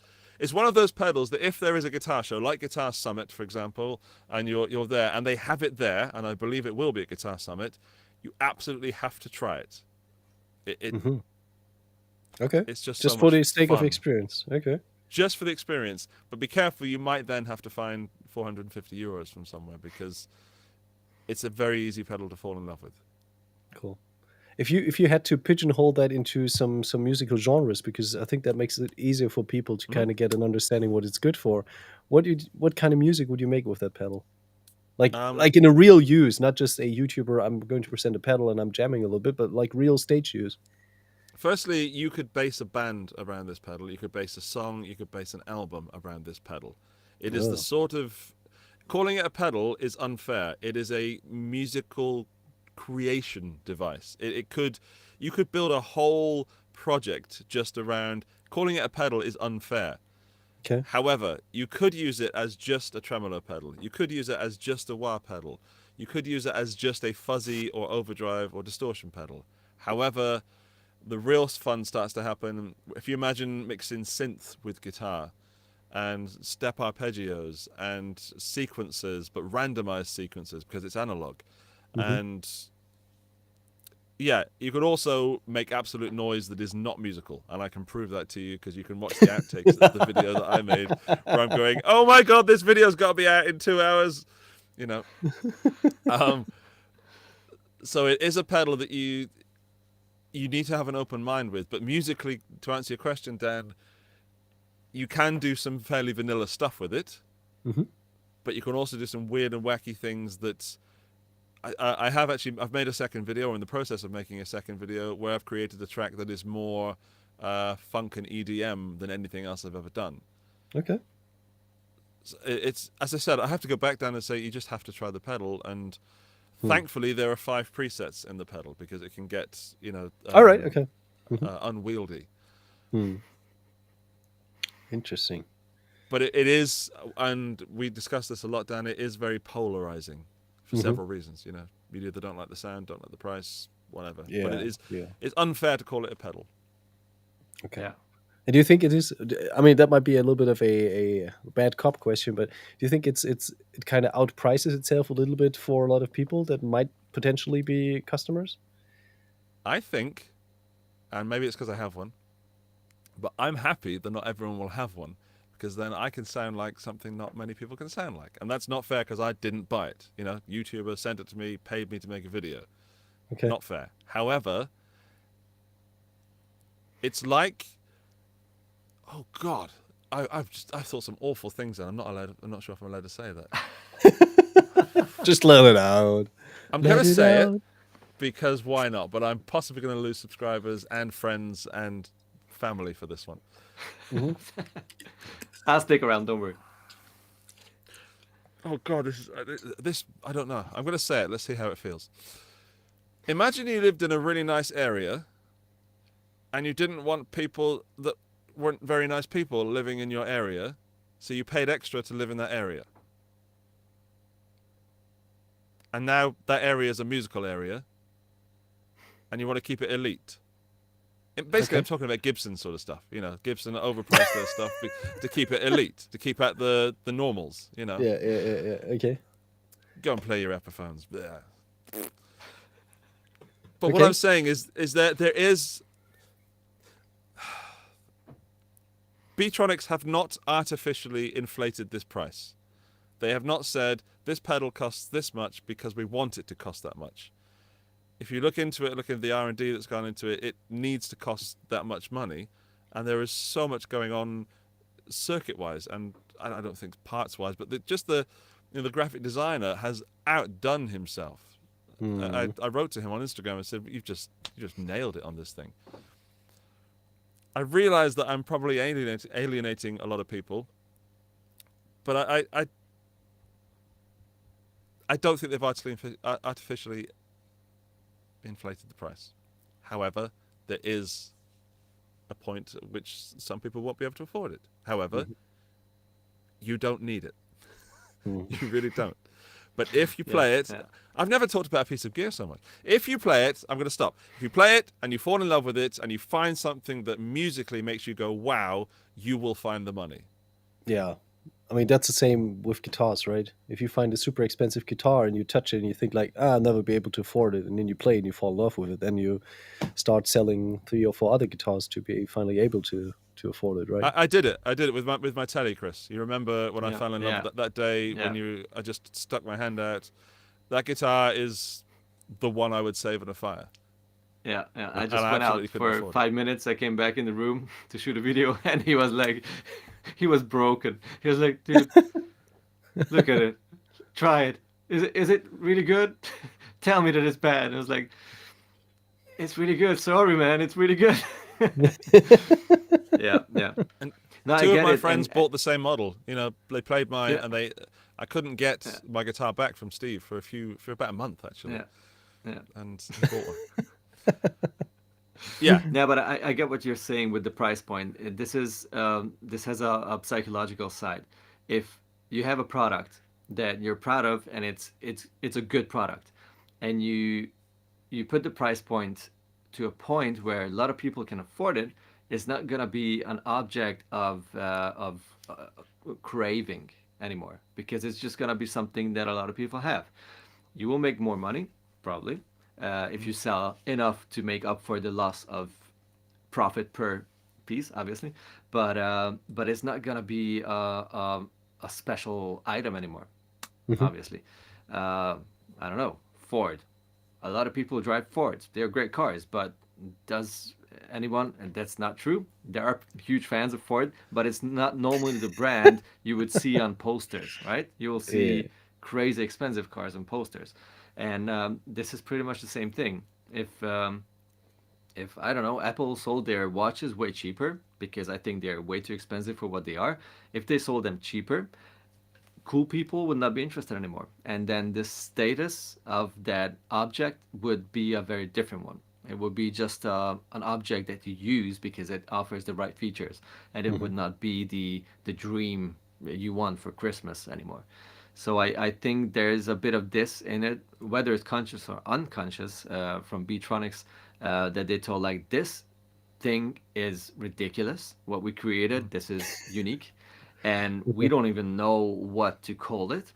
one of those pedals that if there is a guitar show, like Guitar Summit, for example, and you're there, and they have it there, and I believe it will be at Guitar Summit, you absolutely have to try it. Okay. It's just for the sake of experience. Okay. Just for the experience, but be careful. You might then have to find 450 euros from somewhere, because it's a very easy pedal to fall in love with. Cool. If you had to pigeonhole that into some musical genres, because I think that makes it easier for people to kind of get an understanding what it's good for, what kind of music would you make with that pedal? Like in a real use, not just a YouTuber, I'm going to present a pedal and I'm jamming a little bit, but like real stage use. Firstly, you could base a band around this pedal. You could base a song. You could base an album around this pedal. It is the sort of calling it a pedal is unfair. It is a musical creation device. You could build a whole project just around calling it a pedal is unfair. Okay. However, you could use it as just a tremolo pedal. You could use it as just a wah pedal. You could use it as just a fuzzy or overdrive or distortion pedal. However, the real fun starts to happen if you imagine mixing synth with guitar and step arpeggios and sequences, but randomized sequences because it's analog. And yeah, you could also make absolute noise that is not musical, and I can prove that to you because you can watch the outtakes of the video that I made, where I'm going, "Oh my god, this video's got to be out in 2 hours," you know. So it is a pedal that you need to have an open mind with, but musically, to answer your question, Dan, you can do some fairly vanilla stuff with it, but you can also do some weird and wacky things that. I've made a second video, or in the process of making a second video, where I've created a track that is more funk and EDM than anything else I've ever done. Okay. So it's, as I said, I have to go back down and say you just have to try the pedal, and thankfully there are 5 presets in the pedal because it can get, All right. Okay. unwieldy. Interesting. But it is, and we discussed this a lot, Dan, it is very polarizing. For several reasons, you either don't like the sound, don't like the price, whatever. Yeah, but it's unfair to call it a pedal. Okay. Yeah. And do you think it is? I mean, that might be a little bit of a bad cop question, but do you think it kind of outprices itself a little bit for a lot of people that might potentially be customers? I think, and maybe it's because I have one, but I'm happy that not everyone will have one, because then I can sound like something not many people can sound like. And that's not fair because I didn't buy it. YouTuber sent it to me, paid me to make a video. Okay. Not fair. However, it's like, oh God, I've thought some awful things, and I'm not sure if I'm allowed to say that. Just let it out. I'm going to say it because why not? But I'm possibly going to lose subscribers and friends and family for this one. I'll stick around, don't worry. Oh God, this I don't know. I'm going to say it. Let's see how it feels. Imagine you lived in a really nice area, and you didn't want people that weren't very nice people living in your area, so you paid extra to live in that area. And now that area is a musical area, and you want to keep it elite. Basically, I'm talking about Gibson sort of stuff. Gibson overpriced their stuff to keep it elite, to keep out the normals. Yeah. Okay. Go and play your Epiphones. But what I'm saying is that there is. Beatronics have not artificially inflated this price. They have not said this pedal costs this much because we want it to cost that much. If you look into it, look at the R&D that's gone into it, it needs to cost that much money, and there is so much going on circuit-wise, and I don't think parts-wise, but the graphic designer has outdone himself. I wrote to him on Instagram and said, "You just nailed it on this thing." I realize that I'm probably alienating a lot of people, but I don't think they've artificially inflated the price. However, there is a point at which some people won't be able to afford it. However, you don't need it. You really don't. But if you play it, I've never talked about a piece of gear so much. If you play it, I'm going to stop. If you play it and you fall in love with it and you find something that musically makes you go, wow, you will find the money. Yeah. I mean, that's the same with guitars, right? If you find a super expensive guitar and you touch it and you think like, I'll never be able to afford it, and then you play and you fall in love with it, then you start selling 3 or 4 other guitars to be finally able to afford it, right? I did it with my telly, Kris. You remember when I fell in love that day when I just stuck my hand out. That guitar is the one I would save in a fire. Yeah. I just went out for 5 minutes. I came back in the room to shoot a video, and he was like, he was broken. He was like, dude, look at it. Try it. Is it really good? Tell me that it's bad. And I was like, it's really good. Sorry, man. It's really good. Yeah. And No, I Two of get my it, friends and bought the same model. You know, they played mine, yeah, and I couldn't get yeah, my guitar back from Steve for about a month actually, yeah, yeah. and he bought one. Yeah. Yeah, but I get what you're saying with the price point. This has a psychological side. If you have a product that you're proud of and it's a good product, and you put the price point to a point where a lot of people can afford it, it's not gonna be an object of craving anymore, because it's just gonna be something that a lot of people have. You will make more money probably if you sell enough to make up for the loss of profit per piece, obviously, but it's not gonna be a special item anymore. Hmm. Obviously, I don't know, Ford. A lot of people drive Fords. They're great cars, but does anyone? And that's not true. There are huge fans of Ford, but it's not normally the brand you would see on posters, right? You will Yeah. see crazy expensive cars on posters, and this is pretty much the same thing. If I don't know, Apple sold their watches way cheaper because I think they're way too expensive for what they are. If they sold them cheaper, cool people would not be interested anymore. And then the status of that object would be a very different one. It would be just an object that you use because it offers the right features, and it Hmm. would not be the dream you want for Christmas anymore. So I think there's a bit of this in it, whether it's conscious or unconscious, from Beatronics, that they told like this thing is ridiculous. What we created, this is unique, and we don't even know what to call it.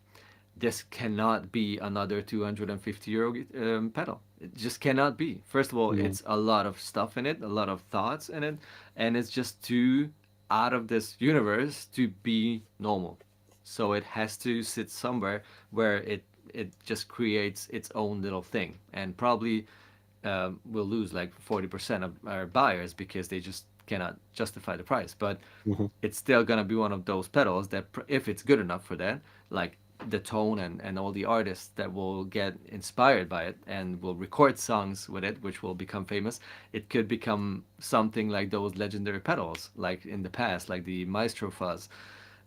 This cannot be another 250 euro pedal. It just cannot be. First of all, Hmm. it's a lot of stuff in it, a lot of thoughts in it, and it's just too out of this universe to be normal. So it has to sit somewhere where it just creates its own little thing, and probably will lose like 40% of our buyers because they just cannot justify the price. But Hmm. it's still gonna be one of those pedals that, if it's good enough for that, like the tone and all the artists that will get inspired by it and will record songs with it, which will become famous, it could become something like those legendary pedals, like in the past, like the Maestro Fuzz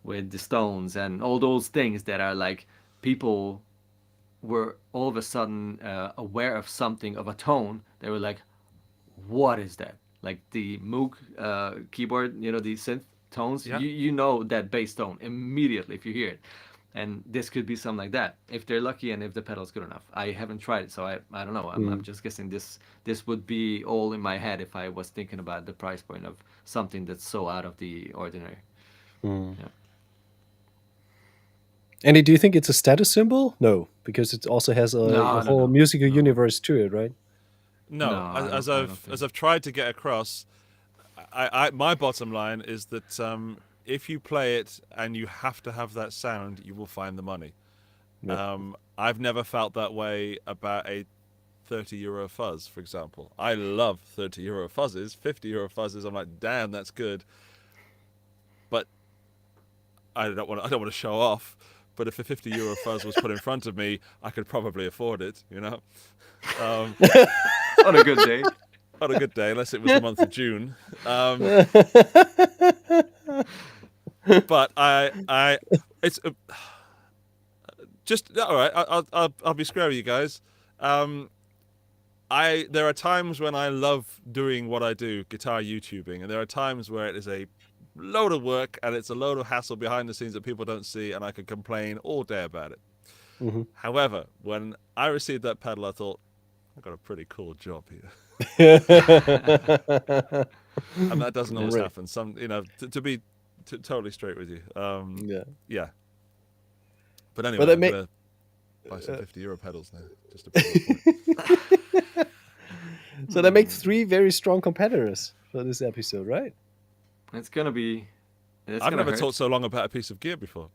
with the Stones and all those things that are like people were all of a sudden aware of something, of a tone. They were like, what is that? Like the Moog keyboard, the synth tones. Yeah. You know that bass tone immediately if you hear it. And this could be something like that if they're lucky and if the pedal's good enough. I haven't tried it, so I don't know. I'm just guessing this would be all in my head if I was thinking about the price point of something that's so out of the ordinary. Hmm. Yeah. Andy, do you think it's a status symbol? No, because it also has No, a no, whole no, musical no, universe to it, right? no. No, I don't think. as I've tried to get across, my bottom line is that if you play it and you have to have that sound, you will find the money. Yeah. I've never felt that way about a 30 euro fuzz, for example. I love 30 euro fuzzes, 50 euro fuzzes. I'm like, damn, that's good. But I don't want to show off. But if a 50 euro fuzz was put in front of me, I could probably afford it. Um, On a good day. on a good day, unless it was the month of June. But it's just all right. I'll be square with you guys. There are times when I love doing what I do, guitar YouTubing, and there are times where it is a load of work and it's a load of hassle behind the scenes that people don't see, and I could complain all day about it. Hmm. However, when I received that pedal, I thought, I've got a pretty cool job here. And that doesn't always Great. happen. To be totally straight with you. Yeah. Yeah. But anyway, But that I'm may- going to buy some 50 euro pedals now. Just to prove the point. So that makes 3 very strong competitors for this episode, right? It's gonna be. It's I've gonna never hurt. talked so long about a piece of gear before.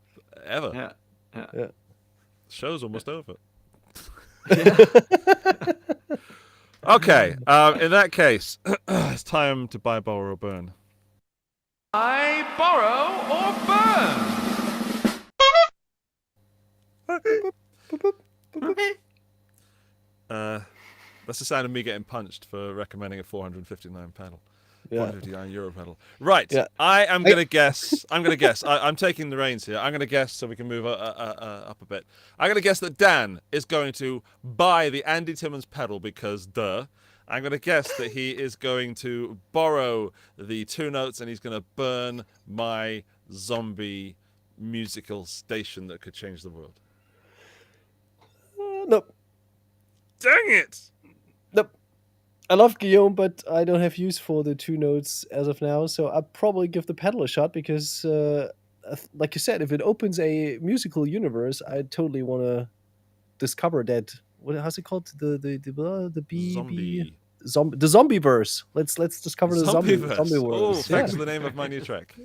Ever. Yeah. Yeah. Yeah. The show's almost over. Yeah. Okay. In that case, it's time to buy, borrow, or burn. I borrow or burn. That's the sound of me getting punched for recommending a 459 pedal. Yeah. 159 euro pedal. Right. Yeah. I am going to guess. I'm taking the reins here. I'm going to guess so we can move up a bit. I'm going to guess that Dan is going to buy the Andy Timmons pedal because duh. I'm going to guess that he is going to borrow the 2 notes and he's going to burn my zombie musical station that could change the world. Nope. Dang it! Nope. I love Guillaume, but I don't have use for the 2 notes as of now, so I'll probably give the pedal a shot because, like you said, if it opens a musical universe, I totally want to discover that. How's it called? The zombie verse. Let's discover the zombie Zombieverse. Oh, verse. thanks for the name of my new track.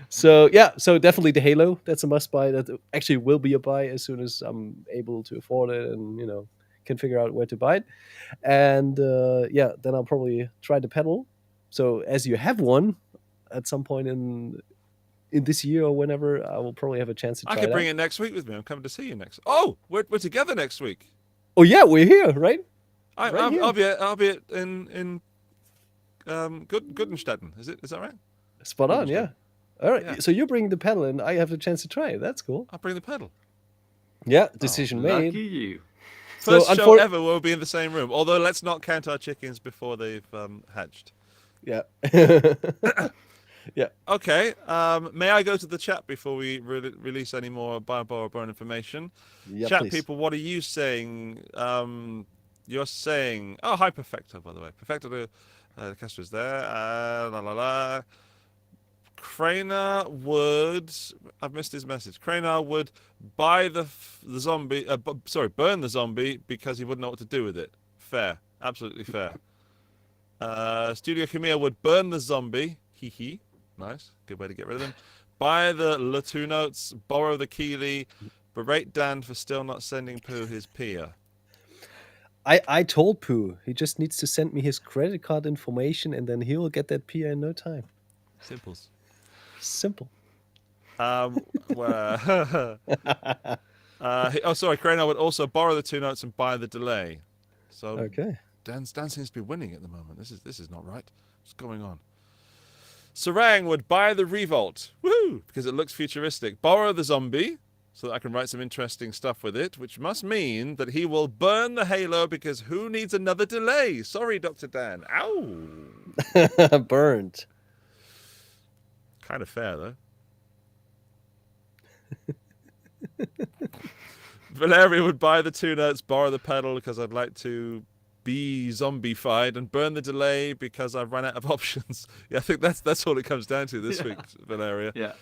So definitely the Halo. That's a must buy. That actually will be a buy as soon as I'm able to afford it and can figure out where to buy it. And then I'll probably try the pedal. So as you have one at some point in this year or whenever, I will probably have a chance to try I could bring it next week with me. I'm coming to see you next. Oh, we're together next week. Oh yeah, we're here, right? I'll be in Gutenstetten. Is that right? Spot on, yeah. All right. Yeah. So you bring the pedal and I have the chance to try it. That's cool. I'll bring the pedal. Yeah, decision made. Lucky you. First show ever we'll be in the same room. Although let's not count our chickens before they've hatched. Yeah. Okay. May I go to the chat before we release any more buy, borrow, burn information? Yeah, Chat please. people, what are you saying? You're saying, oh, hi Perfecto, by the way. Perfecto, the caster is there. La la la. Craner would, I've missed his message. Craner would buy the zombie, burn the zombie because he wouldn't know what to do with it. Fair, absolutely fair. Studio Camille would burn the zombie. Hee. Nice, good way to get rid of him. Buy the 2 notes, borrow the Keeley, berate Dan for still not sending Pooh his Pia. I told Pooh he just needs to send me his credit card information and then he will get that PA in no time. Simples. Simple. Sorry, Craner would also borrow the 2 notes and buy the delay. So Okay. Dan seems to be winning at the moment. This is not right. What's going on? Sarang would buy the Revolt. Woohoo! Because it looks futuristic. Borrow the zombie so that I can write some interesting stuff with it, which must mean that he will burn the Halo because who needs another delay? Sorry, Dr. Dan. Ow! Burned. Kind of fair, though. Valeria would buy the 2 notes, borrow the pedal because I'd like to be zombified, and burn the delay because I've run out of options. Yeah, I think that's all it comes down to this week, Valeria. Yeah.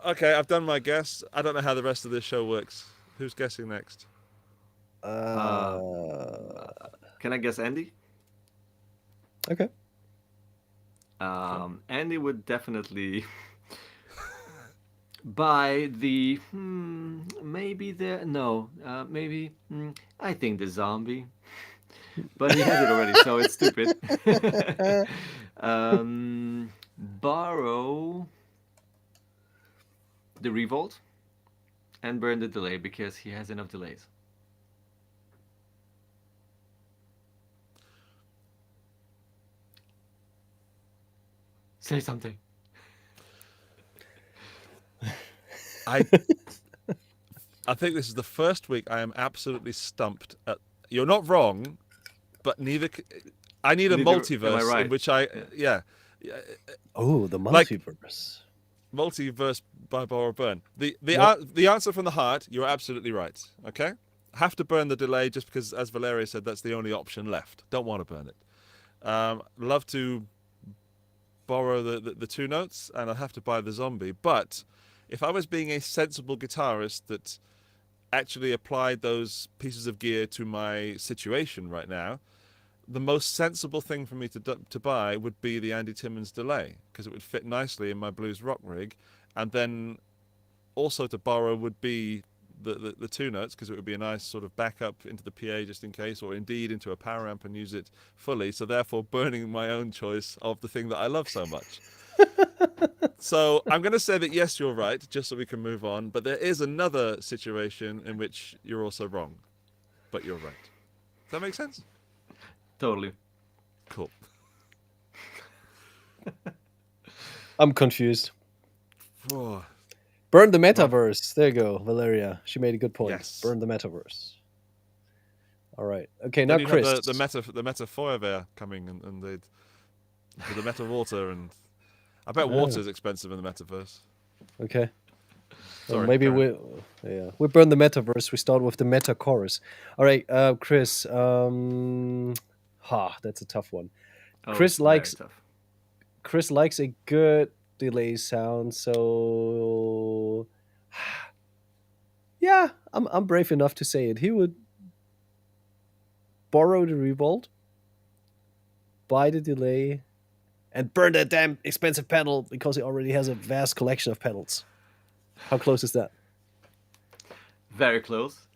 Okay, I've done my guess. I don't know how the rest of this show works. Who's guessing next? Can I guess Andy? Okay. Andy would definitely buy the maybe I think the zombie, but he has it already, so it's stupid. Borrow the Revolt and burn the delay because he has enough delays. Say something. I think this is the first week I am absolutely stumped. You're not wrong, but neither. I need a multiverse right? in which yeah. Oh, the multiverse. Multiverse by borrow burn. The answer from the heart. You're absolutely right. Okay, have to burn the delay just because, as Valeria said, that's the only option left. Don't want to burn it. Love to borrow the 2 notes, and I'll have to buy the zombie. But if I was being a sensible guitarist that actually applied those pieces of gear to my situation right now, the most sensible thing for me to buy would be the Andy Timmons delay, because it would fit nicely in my blues rock rig. And then also to borrow would be the 2 notes, because it would be a nice sort of backup into the PA just in case, or indeed into a power amp and use it fully. So therefore burning my own choice of the thing that I love so much. So I'm going to say that yes, you're right, just so we can move on. But there is another situation in which you're also wrong, but you're right. Does that make sense? Totally. Cool. I'm confused. Oh, Burn the metaverse. There you go, Valeria. She made a good point. Yes. Burn the metaverse. All right. Okay, then now you Kris. have the meta Feuerwehr coming and they'd with the meta water, and I bet water is expensive in the metaverse. Okay. Well, Sorry, maybe go ahead. we burn the metaverse. We start with the meta chorus. All right, Kris. That's a tough one. Oh, Kris it's very likes tough. Kris likes a good delay sound, so yeah, I'm brave enough to say it. He would borrow the Revolt, buy the delay, and burn that damn expensive pedal because he already has a vast collection of pedals. How close is that? Very close.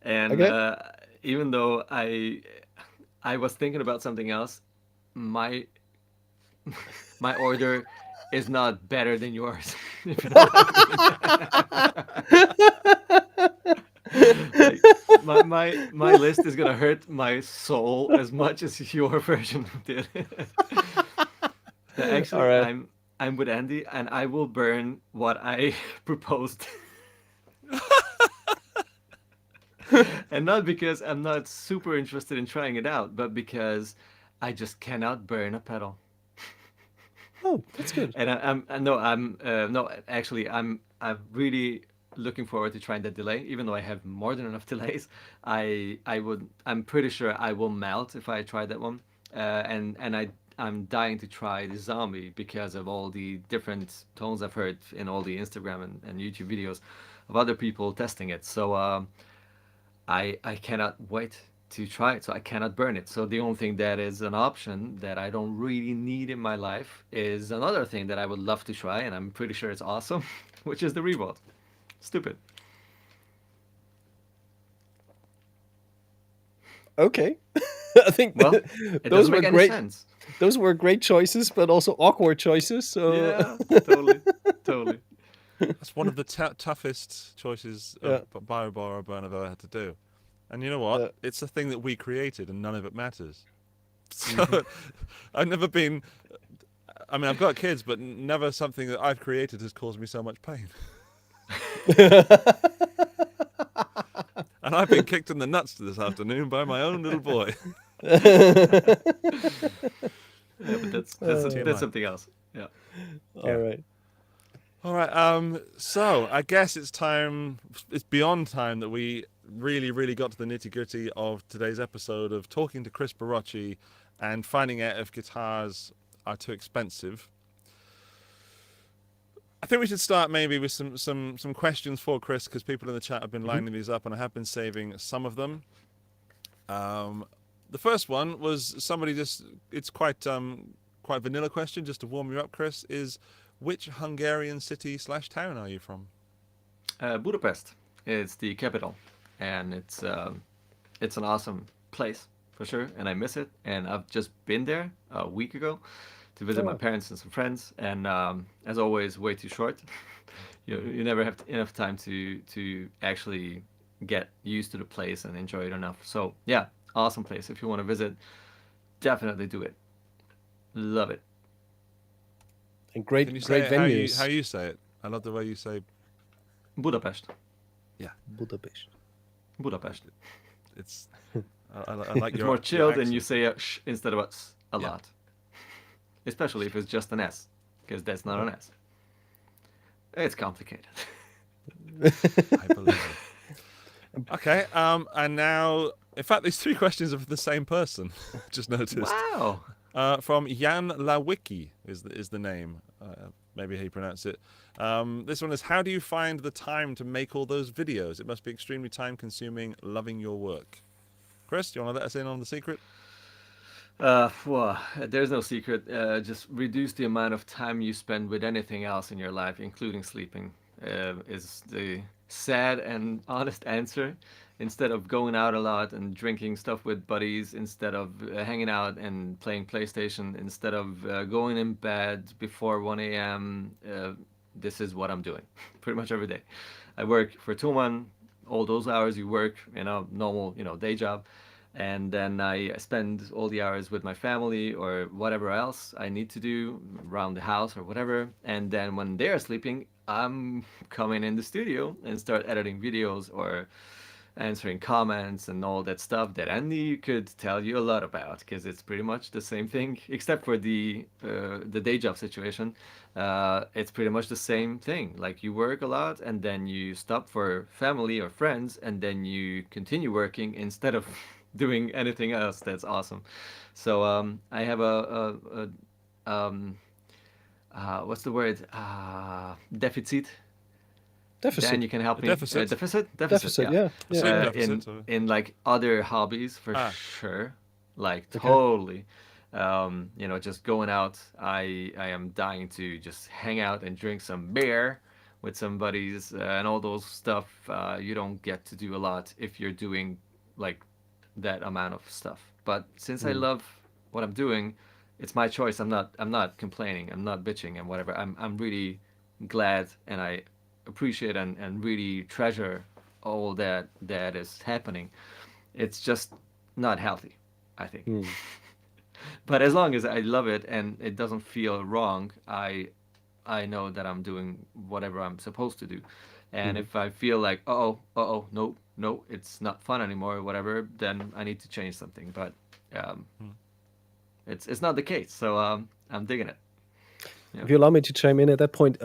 And Okay. even though I was thinking about something else, my my order is not better than yours. If you know what I mean. Like, my list is gonna hurt my soul as much as your version did. Actually, All right. I'm with Andy, and I will burn what I proposed. And not because I'm not super interested in trying it out, but because I just cannot burn a pedal. Oh, that's good. And no, actually, I'm really looking forward to trying that delay. Even though I have more than enough delays, I'm pretty sure I will melt if I try that one. I'm dying to try the zombie because of all the different tones I've heard in all the Instagram and YouTube videos of other people testing it. So I cannot wait to try it. So I cannot burn it. So the only thing that is an option that I don't really need in my life is another thing that I would love to try, and I'm pretty sure it's awesome, which is the Revolt. Stupid. Okay. I think Well, it those doesn't were make any great. sense. Those were great choices, but also awkward choices. So Yeah, totally, totally. That's one of the toughest choices Yeah. of buy or borrow or burn I've ever had to do. And you know what? Yeah. It's a thing that we created, and none of it matters. So I've never been. I mean, I've got kids, but never something that I've created has caused me so much pain. And I've been kicked in the nuts this afternoon by my own little boy. Yeah, but that's TMI. something else. Yeah. All right. All right. So I guess it's time. It's beyond time that we really got to the nitty gritty of today's episode of talking to Kris Barocsi and finding out if guitars are too expensive. I think we should start maybe with some questions for Kris, because people in the chat have been lining these up, and I have been saving some of them. The first one was somebody it's quite vanilla question, just to warm you up, Kris, is which Hungarian city / town are you from? Budapest. It's the capital, and it's an awesome place for sure, and I miss it. And I've just been there a week ago to visit my parents and some friends, and as always, way too short. You never have enough time to actually get used to the place and enjoy it enough. So yeah, awesome place. If you want to visit, definitely do it. Love it. And great Can you say venues. how you say it? I love the way you say. Budapest. Budapest. Budapest. It's. I like It's your more chilled, your and you accent. say a sh instead of a s a Yeah. lot. Especially if it's just an S, because that's not an S. It's complicated. I believe it. Okay. And now, in fact, these three questions are for the same person. Just noticed. Wow. From Jan Lawicki is the name. Maybe how you pronounce it. This one is: how do you find the time to make all those videos? It must be extremely time-consuming. Loving your work. Kris, do you want to let us in on the secret? Well, there's no secret. Just reduce the amount of time you spend with anything else in your life, including sleeping, is the sad and honest answer. Instead of going out a lot and drinking stuff with buddies, instead of hanging out and playing PlayStation, instead of going in bed before 1 a.m., this is what I'm doing pretty much every day. I work for Tuman, all those hours you work, normal, day job. and then I spend all the hours with my family or whatever else I need to do around the house or whatever. And then when they're sleeping, I'm coming in the studio and start editing videos or answering comments and all that stuff that Andy could tell you a lot about, because it's pretty much the same thing except for the day job situation. It's pretty much the same thing. Like, you work a lot and then you stop for family or friends and then you continue working instead of doing anything else. That's awesome. So I have what's the word? Deficit. Dan, Deficit. you can help me. Deficit? Deficit, Deficit. yeah. Yeah. Sleep Yeah. deficit. In like other hobbies for Ah. sure, like Okay. totally. You know, just going out. I am dying to just hang out and drink some beer with some buddies and all those stuff. You don't get to do a lot if you're doing like that amount of stuff. But since I love what I'm doing, it's my choice. I'm not complaining. I'm not bitching and whatever. I'm really glad, and I appreciate and really treasure all that is happening. It's just not healthy, I think. But as long as I love it and it doesn't feel wrong, I know that I'm doing whatever I'm supposed to do. And if I feel like, no, it's not fun anymore or whatever, then I need to change something. But um, it's not the case, so I'm digging it. If you allow me to chime in at that point,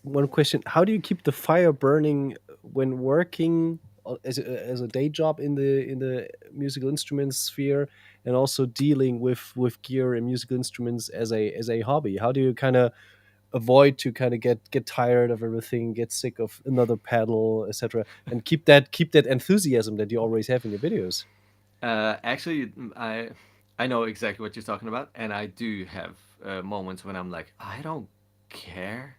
one question: how do you keep the fire burning when working as a day job in the musical instruments sphere, and also dealing with gear and musical instruments as a hobby? How do you kind of avoid to kind of get tired of everything, get sick of another pedal, etc., and keep that enthusiasm that you always have in your videos? Actually, I know exactly what you're talking about, and I do have moments when I'm like, I don't care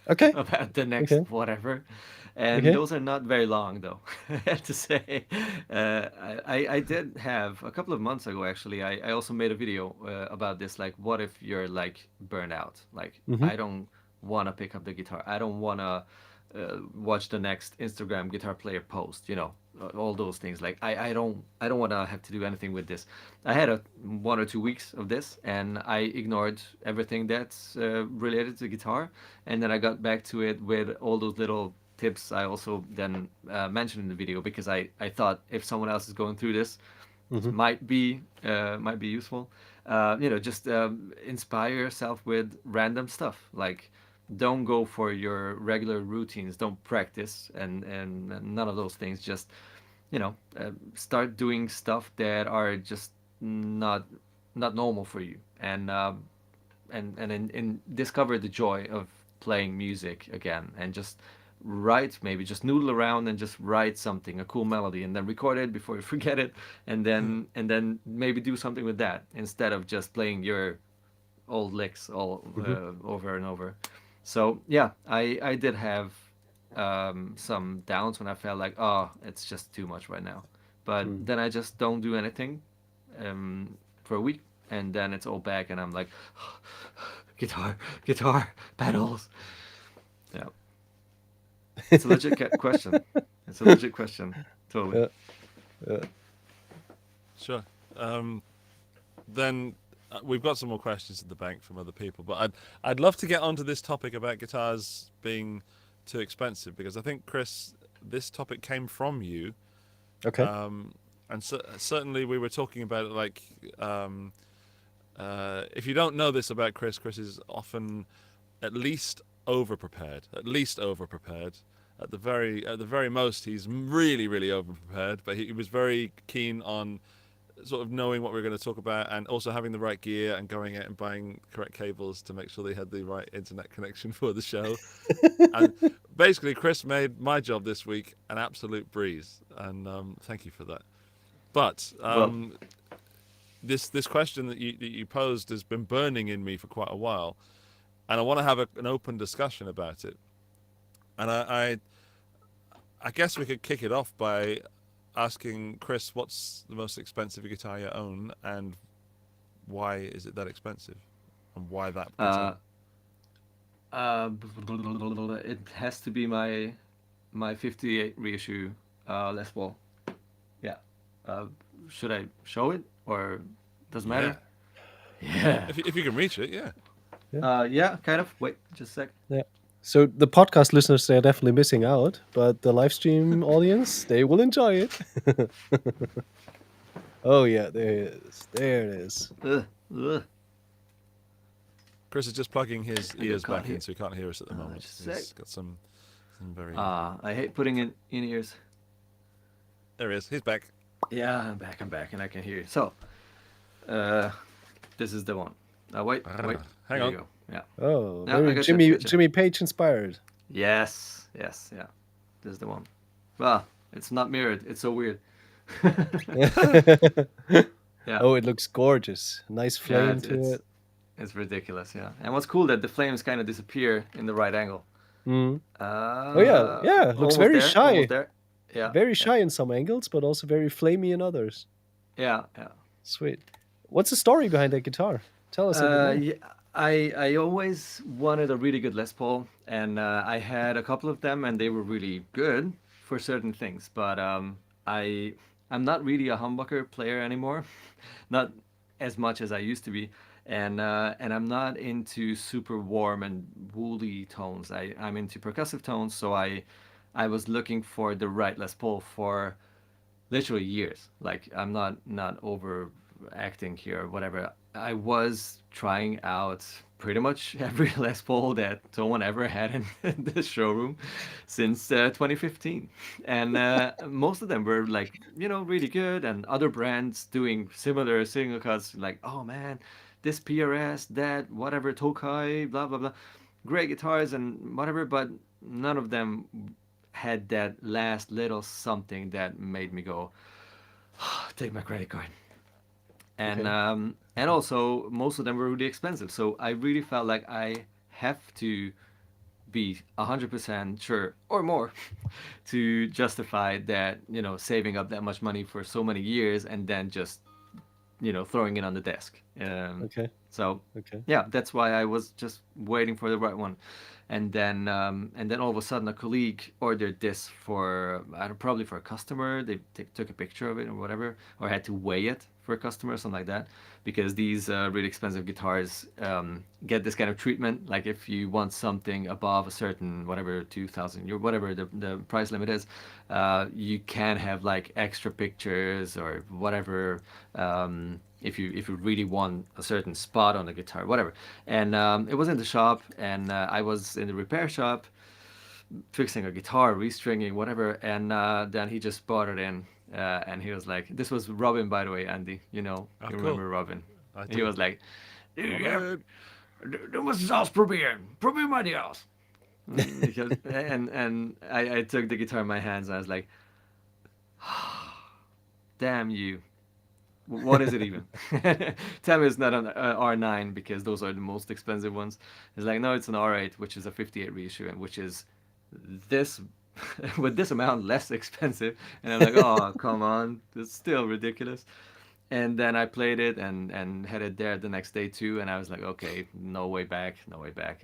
Okay. about the next Okay. whatever, and Okay. those are not very long though. I have to say, I did have a couple of months ago actually. I also made a video about this. Like, what if you're like burned out? Like, I don't want to pick up the guitar. I don't want to watch the next Instagram guitar player post. You know, all those things. Like, I don't want to have to do anything with this. I had 1 or 2 weeks of this, and I ignored everything that's related to guitar, and then I got back to it with all those little tips I also then mentioned in the video, because I thought if someone else is going through this, it might be useful. You know, just inspire yourself with random stuff. Like, don't go for your regular routines. Don't practice and none of those things. Just, you know, start doing stuff that are just not not normal for you, and discover the joy of playing music again, and just write, maybe just noodle around and just write something, a cool melody, and then record it before you forget it, and then maybe do something with that instead of just playing your old licks all over and over. So yeah, I did have some downs when I felt like, oh, it's just too much right now, but then I just don't do anything for a week, and then it's all back, and I'm like, guitar, pedals. Yeah, it's a legit question. It's a legit question. Totally. Sure. Then we've got some more questions in the bank from other people, but I'd love to get onto this topic about guitars being too expensive, because I think, Kris, this topic came from you. Okay. And certainly we were talking about it, like, if you don't know this about Kris, Kris is often at least over prepared. At the very most, he's really over prepared. But he was very keen on sort of knowing what we were going to talk about, and also having the right gear and going out and buying correct cables to make sure they had the right internet connection for the show. And basically, Kris made my job this week an absolute breeze, and thank you for that. But this question that you posed has been burning in me for quite a while, and I want to have an open discussion about it. And I guess we could kick it off by asking Kris, what's the most expensive guitar you own, and why is it that expensive, and why that guitar? It has to be my 58 reissue Les Paul. Yeah, should I show it or doesn't Yeah. matter? Yeah. If you can reach it, yeah. Yeah, kind of. Wait, just a sec. Yeah. So the podcast listeners, they're definitely missing out, but the live stream audience, they will enjoy it. Oh yeah, there it is. There it is. Ugh. Chris is just plugging his ears can't back hear. in, so he can't hear us at the moment. just a He's sec. got some very. I hate putting it in ears. There he is. He's back. Yeah, I'm back, and I can hear you. So, this is the one. Wait. Hang There on. you go. Yeah. Oh, Yeah, I very gotcha, gotcha. Jimmy Page inspired. Yes. Yeah. This is the one. Well, it's not mirrored. It's so weird. Yeah. Oh, it looks gorgeous. Nice flame to it. It's ridiculous. Yeah. And what's cool that the flames kind of disappear in the right angle. Mm. Oh yeah. It looks almost very there, shy. almost there. Yeah. Very shy in some angles, but also very flamey in others. Yeah. Sweet. What's the story behind that guitar? Tell us a bit more. Yeah, I always wanted a really good Les Paul, and I had a couple of them, and they were really good for certain things. But I'm not really a humbucker player anymore, not as much as I used to be, and I'm not into super warm and woolly tones. I'm into percussive tones, so I was looking for the right Les Paul for literally years. Like I'm not overacting here or whatever. I was trying out pretty much every Les Paul that someone ever had in the showroom since 2015, and most of them were like really good, and other brands doing similar single cuts. Like, oh man, this PRS, that whatever Tokai, blah blah blah, great guitars and whatever, but none of them had that last little something that made me go, take my credit card. And Okay. and also most of them were really expensive, so I really felt like I have to be 100% sure or more to justify that, saving up that much money for so many years and then just throwing it on the desk. Okay. So Okay. yeah, that's why I was just waiting for the right one, and then all of a sudden a colleague ordered this for probably for a customer. They took a picture of it or whatever, or had to weigh it for a customer or something like that, because these really expensive guitars get this kind of treatment. Like if you want something above a certain whatever 2,000 euro, whatever the price limit is, you can have like extra pictures or whatever. If you really want a certain spot on the guitar, whatever. And it was in the shop, and I was in the repair shop fixing a guitar, restringing, whatever. And then he just brought it in, and he was like, "This was Robin, by the way, Andy. You cool. remember Robin?" I He do. was like, Robin. "Du musst es ausprobieren. Probier mal die aus." And I took the guitar in my hands, and I was like, "Damn you. What is it even?" Tell me it's not an R9, because those are the most expensive ones. It's like, no, it's an R8, which is a 58 reissue, and which is this with this amount less expensive. And I'm like, oh, come on, it's still ridiculous. And then I played it and had it there the next day too, and I was like, okay, no way back.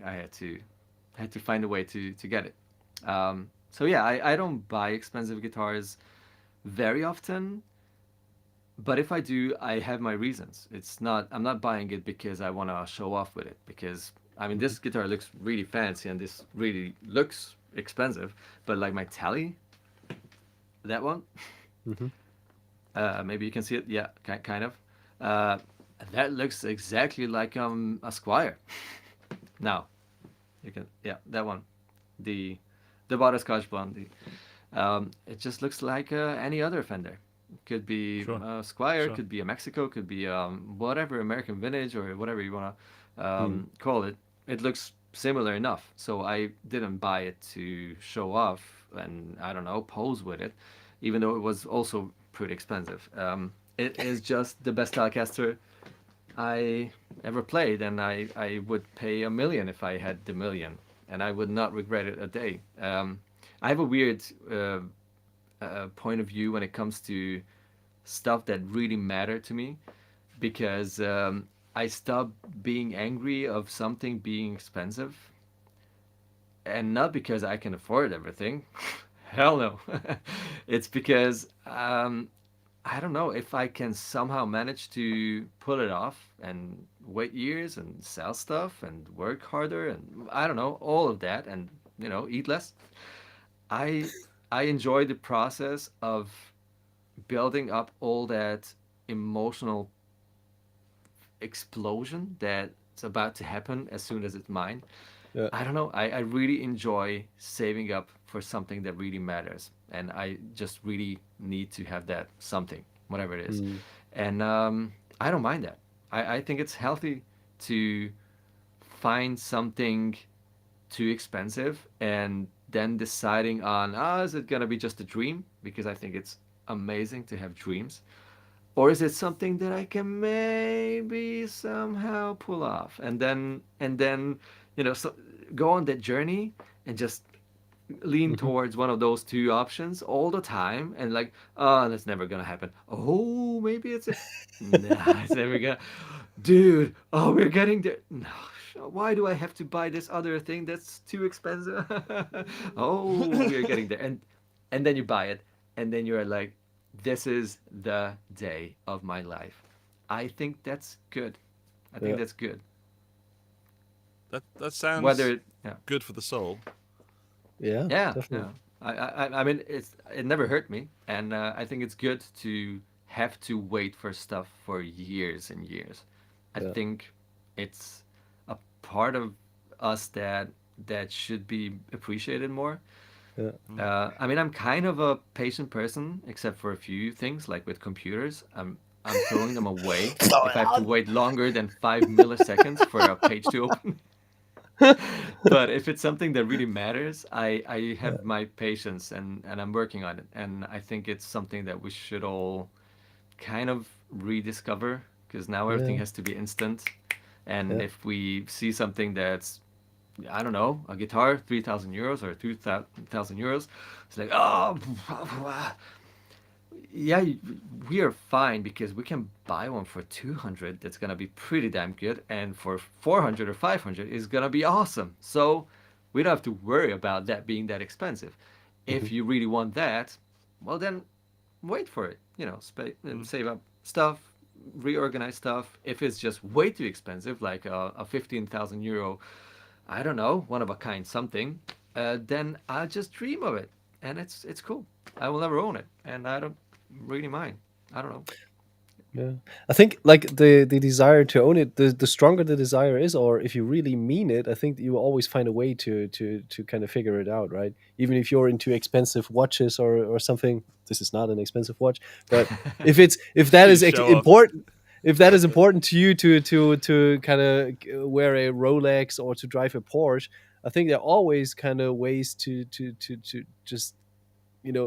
I had to find a way to get it. So yeah, I don't buy expensive guitars very often. But if I do, I have my reasons. I'm not buying it because I want to show off with it. Because, I mean, this guitar looks really fancy and this really looks expensive. But like my Tele, that one, maybe you can see it. Yeah, kind of. That looks exactly like a Squire. Now, you can, yeah, that one. The Butterscotch Blonde. It just looks like any other Fender. Could be Sure. Squire, Sure. could be a Mexico, could be whatever, American Vintage, or whatever you want to call it. It looks similar enough. So I didn't buy it to show off and, I don't know, pose with it, even though it was also pretty expensive. It is just the best Telecaster I ever played, and I would pay $1 million if I had the million, and I would not regret it a day. I have a weird point of view when it comes to stuff that really matter to me, because I stopped being angry of something being expensive, and not because I can afford everything. Hell no. It's because I I don't know if I can somehow manage to pull it off and wait years and sell stuff and work harder and I don't know all of that and eat less. I I enjoy the process of building up all that emotional explosion that's about to happen as soon as it's mine. Yeah. I don't know. I really enjoy saving up for something that really matters. And I just really need to have that something, whatever it is. Mm. And I don't mind that. I think it's healthy to find something too expensive and then deciding on, is it going to be just a dream? Because I think it's amazing to have dreams. Or is it something that I can maybe somehow pull off? And then, so go on that journey and just lean Mhm. towards one of those two options all the time and like, oh, that's never gonna happen. Oh, maybe it's a nah, it's never gonna dude, oh, we're getting there. No, why do I have to buy this other thing that's too expensive? Oh, we're getting there. And then you buy it, and then you're like, this is the day of my life. I think that's good. I think Yeah. that's good. That sounds Whether yeah. good for the soul. Yeah, Yeah, definitely. yeah. I mean, it never hurt me, and I think it's good to have to wait for stuff for years and years. I Yeah. think it's a part of us that should be appreciated more. Yeah. I mean, I'm kind of a patient person, except for a few things, like with computers. I'm throwing them away if I have to wait longer than 5 milliseconds for a page to open. But if it's something that really matters, I have my patience and I'm working on it. And I think it's something that we should all kind of rediscover because now everything Yeah. has to be instant. And Yeah. if we see something that's, I don't know, a guitar, 3,000 euros or 2,000 euros, it's like, oh, yeah, we are fine because we can buy one for 200 that's gonna be pretty damn good, and for 400 or 500 is gonna be awesome. So we don't have to worry about that being that expensive. If Mhm. you really want that, well then wait for it. Save up stuff, reorganize stuff. If it's just way too expensive, like a 15,000 euro, I don't know, one of a kind something, then I'll just dream of it, and it's cool. I will never own it, and I don't really mind. I don't know. Yeah. I think like the desire to own it, the stronger the desire is, or if you really mean it, I think you will always find a way to kind of figure it out, right? Even if you're into expensive watches or something. This is not an expensive watch, but if that You is show off. important, if that is important to you to kind of wear a Rolex or to drive a Porsche, I think there are always kind of ways to just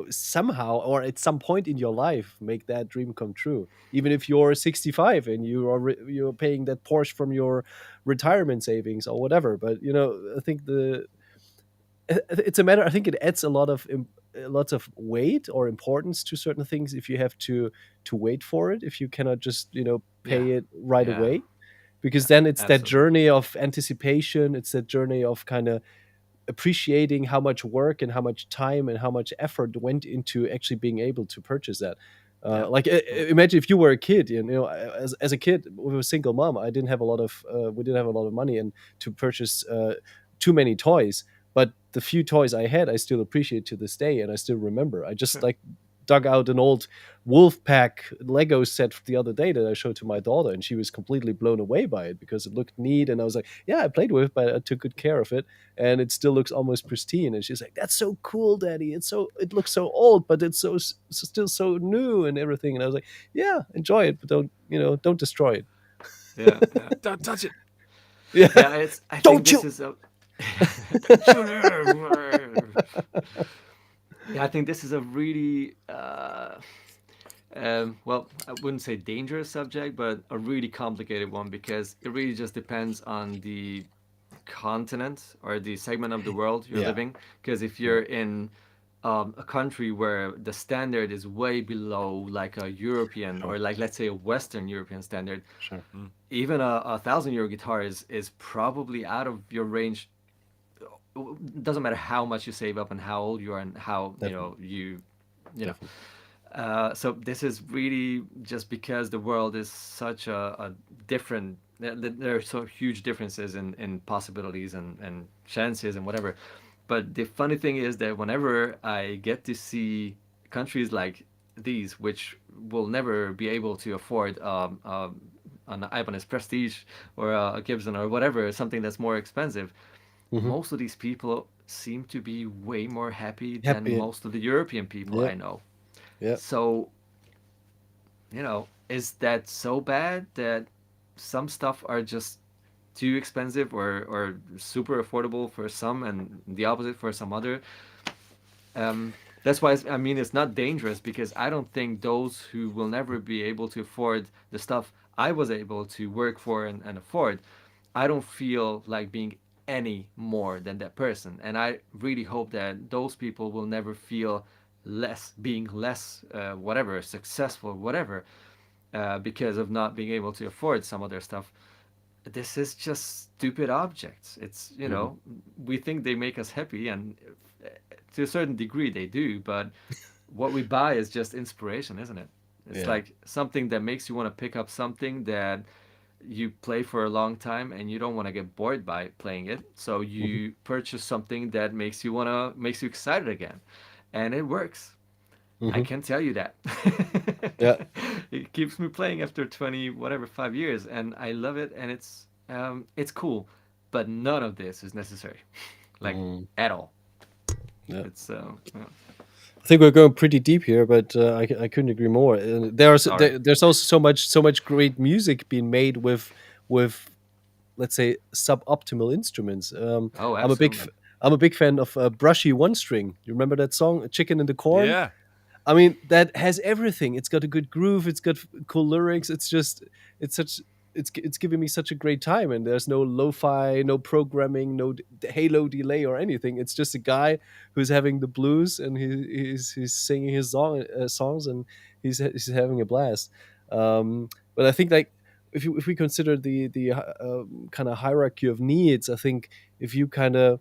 somehow or at some point in your life make that dream come true, even if you're 65 and you're paying that Porsche from your retirement savings or whatever. But I think it's a matter. I think it adds a lot of lots of weight or importance to certain things if you have to wait for it, if you cannot just Yeah, pay it right yeah, away, because yeah, then it's that absolutely. journey of anticipation, it's that journey of kind of appreciating how much work and how much time and how much effort went into actually being able to purchase that. Yeah, Like yeah, imagine if you were a kid, as a kid with a single mom, I didn't have a lot of we didn't have a lot of money and to purchase too many toys. But the few toys I had, I still appreciate to this day, and I still remember. I just sure. like dug out an old wolf pack Lego set the other day that I showed to my daughter, and she was completely blown away by it because it looked neat. And I was like, yeah, I played with it, but I took good care of it, and it still looks almost pristine. And she's like, that's so cool, Daddy. It looks so old, but it's still so new and everything. And I was like, yeah, enjoy it, but don't destroy it. Yeah, yeah, Don't touch it. Yeah, yeah. It's. I think don't this you? is a. Don't shoot him! Yeah, I think this is a really, well, I wouldn't say dangerous subject, but a really complicated one because it really just depends on the continent or the segment of the world you're Yeah, living. Because if yeah, you're in a country where the standard is way below like a European sure, or like let's say a Western European standard, sure. even a 1,000 euro guitar is probably out of your range. Doesn't matter how much you save up and how old you are and how Definitely, you know definitely. So this is really just because the world is such a different. There are so huge differences in possibilities and chances and whatever. But the funny thing is that whenever I get to see countries like these, which will never be able to afford an Ibanez Prestige or a Gibson or whatever, something that's more expensive, Hmm. most of these people seem to be way more happy than Happy. most of the European people Yeah. I know. Yeah. So, is that so bad that some stuff are just too expensive or super affordable for some and the opposite for some other? That's why I mean it's not dangerous because I don't think those who will never be able to afford the stuff I was able to work for and afford, I don't feel like being any more than that person. And I really hope that those people will never feel being less, whatever, successful, whatever, because of not being able to afford some of their stuff. This is just stupid objects. It's, Hmm. we think they make us happy, and to a certain degree they do, but what we buy is just inspiration, isn't it? It's Yeah. like something that makes you want to pick up something that you play for a long time and you don't want to get bored by playing it. So Hmm. you purchase something that makes you excited again. And it works. I Hmm. can tell you that. Yeah. It keeps me playing after 20 whatever 5 years and I love it and it's cool, but none of this is necessary. Like Mm. at all. Yeah. It's yeah. I think we're going pretty deep here, but I couldn't agree more. Sorry. There's also so much great music being made with let's say suboptimal instruments. Oh, I'm a big absolutely. I'm a big fan of brushy one string. You remember that song, "Chicken in the Corn"? Yeah. I mean, that has everything. It's got a good groove. It's got cool lyrics. It's such, it's giving me such a great time. And there's no lo-fi, no programming, no halo delay or anything. It's just a guy who's having the blues and he's singing his songs and he's having a blast. But I think like if we consider the kind of hierarchy of needs, I think if you kind of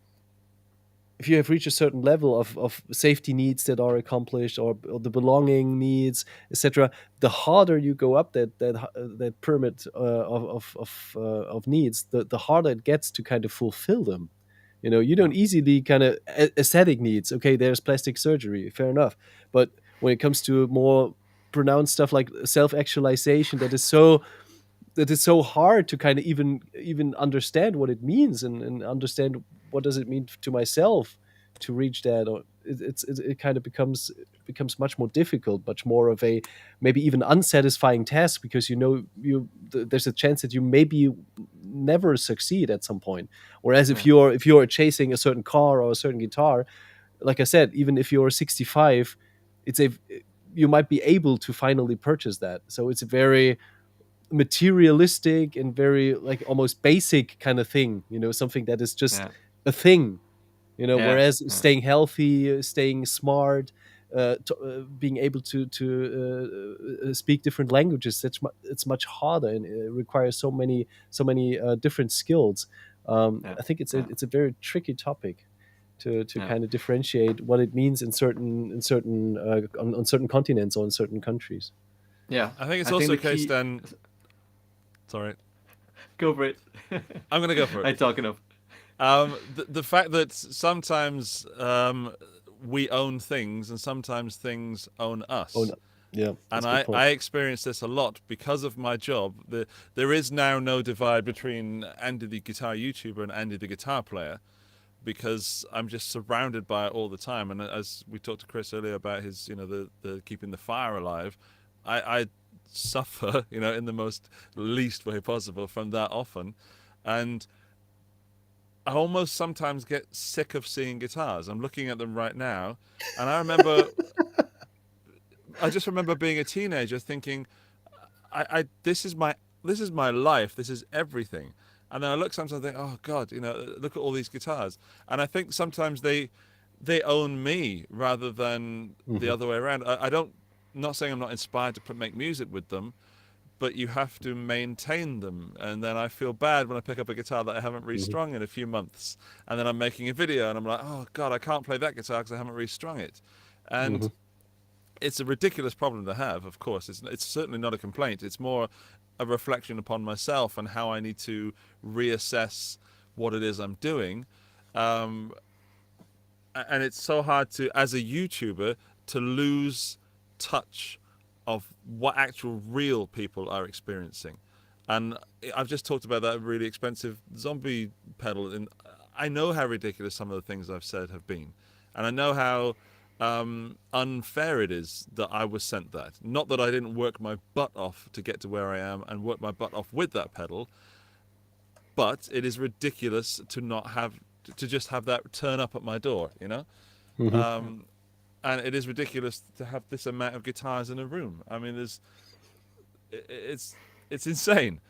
if you have reached a certain level of safety needs that are accomplished or the belonging needs, etc., the harder you go up that pyramid of needs, the harder it gets to kind of fulfill them. You Yeah. don't easily kind of aesthetic needs. Okay, there's plastic surgery, fair enough, but when it comes to more pronounced stuff like self-actualization, that is so hard to kind of even understand what it means and understand what does it mean to myself to reach that, or it kind of becomes much more difficult, much more of a maybe even unsatisfying task, because there's a chance that you maybe never succeed at some point. Whereas if Yeah. you're chasing a certain car or a certain guitar, like I said, even if you're 65, it's a you might be able to finally purchase that. So it's a very materialistic and very like almost basic kind of thing, something that is just Yeah. a thing, Yeah. whereas Yeah. staying healthy, staying smart, being able to speak different languages, it's much harder, and it requires so many different skills. Yeah. I think it's a Yeah. it's a very tricky topic to Yeah. kind of differentiate what it means on certain continents or in certain countries. Yeah. I think it's I think also the a case key. then. Sorry, Go for it. I'm gonna go for it. I talk enough. The fact that sometimes we own things and sometimes things own Oh us. no, yeah, And that's a good point. I experience this a lot because of my job. There is now no divide between Andy the guitar YouTuber and Andy the guitar player, because I'm just surrounded by it all the time. And as we talked to Kris earlier about his, the keeping the fire alive, I suffer, in the most least way possible from that often. And I almost sometimes get sick of seeing guitars. I'm looking at them right now, and I just remember being a teenager thinking, this is my life. This is everything. And then I look sometimes and think, oh God, look at all these guitars. And I think sometimes they own me rather than the Hmm. other way around. I don't, not saying I'm not inspired to make music with them, but you have to maintain them. And then I feel bad when I pick up a guitar that I haven't Hmm. restrung in a few months. And then I'm making a video and I'm like, oh God, I can't play that guitar because I haven't restrung it. Hmm. And it's a ridiculous problem to have. Of course, it's certainly not a complaint. It's more a reflection upon myself and how I need to reassess what it is I'm doing. And it's so hard to, as a YouTuber, to lose touch of what actual real people are experiencing. And I've just talked about that really expensive zombie pedal, and I know how ridiculous some of the things I've said have been, and I know how unfair it is that I was sent that. Not that I didn't work my butt off to get to where I am and work my butt off with that pedal, but it is ridiculous to not have to just have that turn up at my door, you know. And it is ridiculous to have this amount of guitars in a room. I mean, it's insane.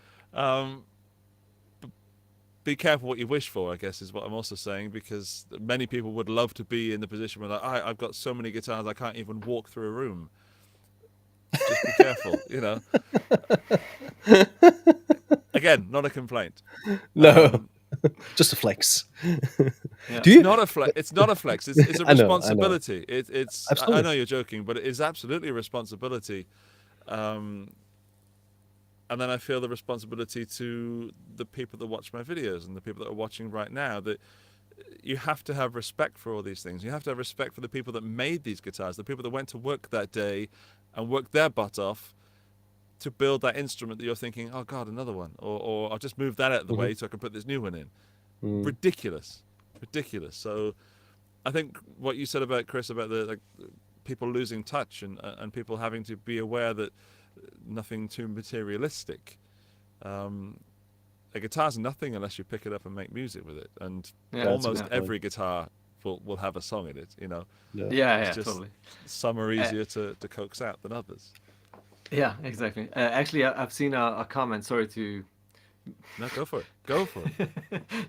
Be careful what you wish for, I guess, is what I'm also saying, because many people would love to be in the position where, like, I've got so many guitars I can't even walk through a room. Just be careful, you know. Again, not a complaint. No, just a flex. Yeah. Do you? It's not a flex. It's not a flex. It's a I know. responsibility. It's. Absolutely. I know you're joking, but it is absolutely a responsibility. And then I feel the responsibility to the people that watch my videos and the people that are watching right now, that you have to have respect for all these things. You have to have respect for the people that made these guitars, the people that went to work that day and worked their butt off to build that instrument that you're thinking, oh God, another one. Or I'll just move that out of the way so I can put this new one in. Ridiculous. So I think what you said about, Kris, about the people losing touch and people having to be aware that nothing too materialistic. A guitar's nothing unless you pick it up and make music with it, and Yeah, that's a almost good every guitar will have a song in it, you know. Yeah, It's just totally. some are easier to coax out than others. Yeah, exactly. Actually, I've seen a comment. Sorry to No, go for it.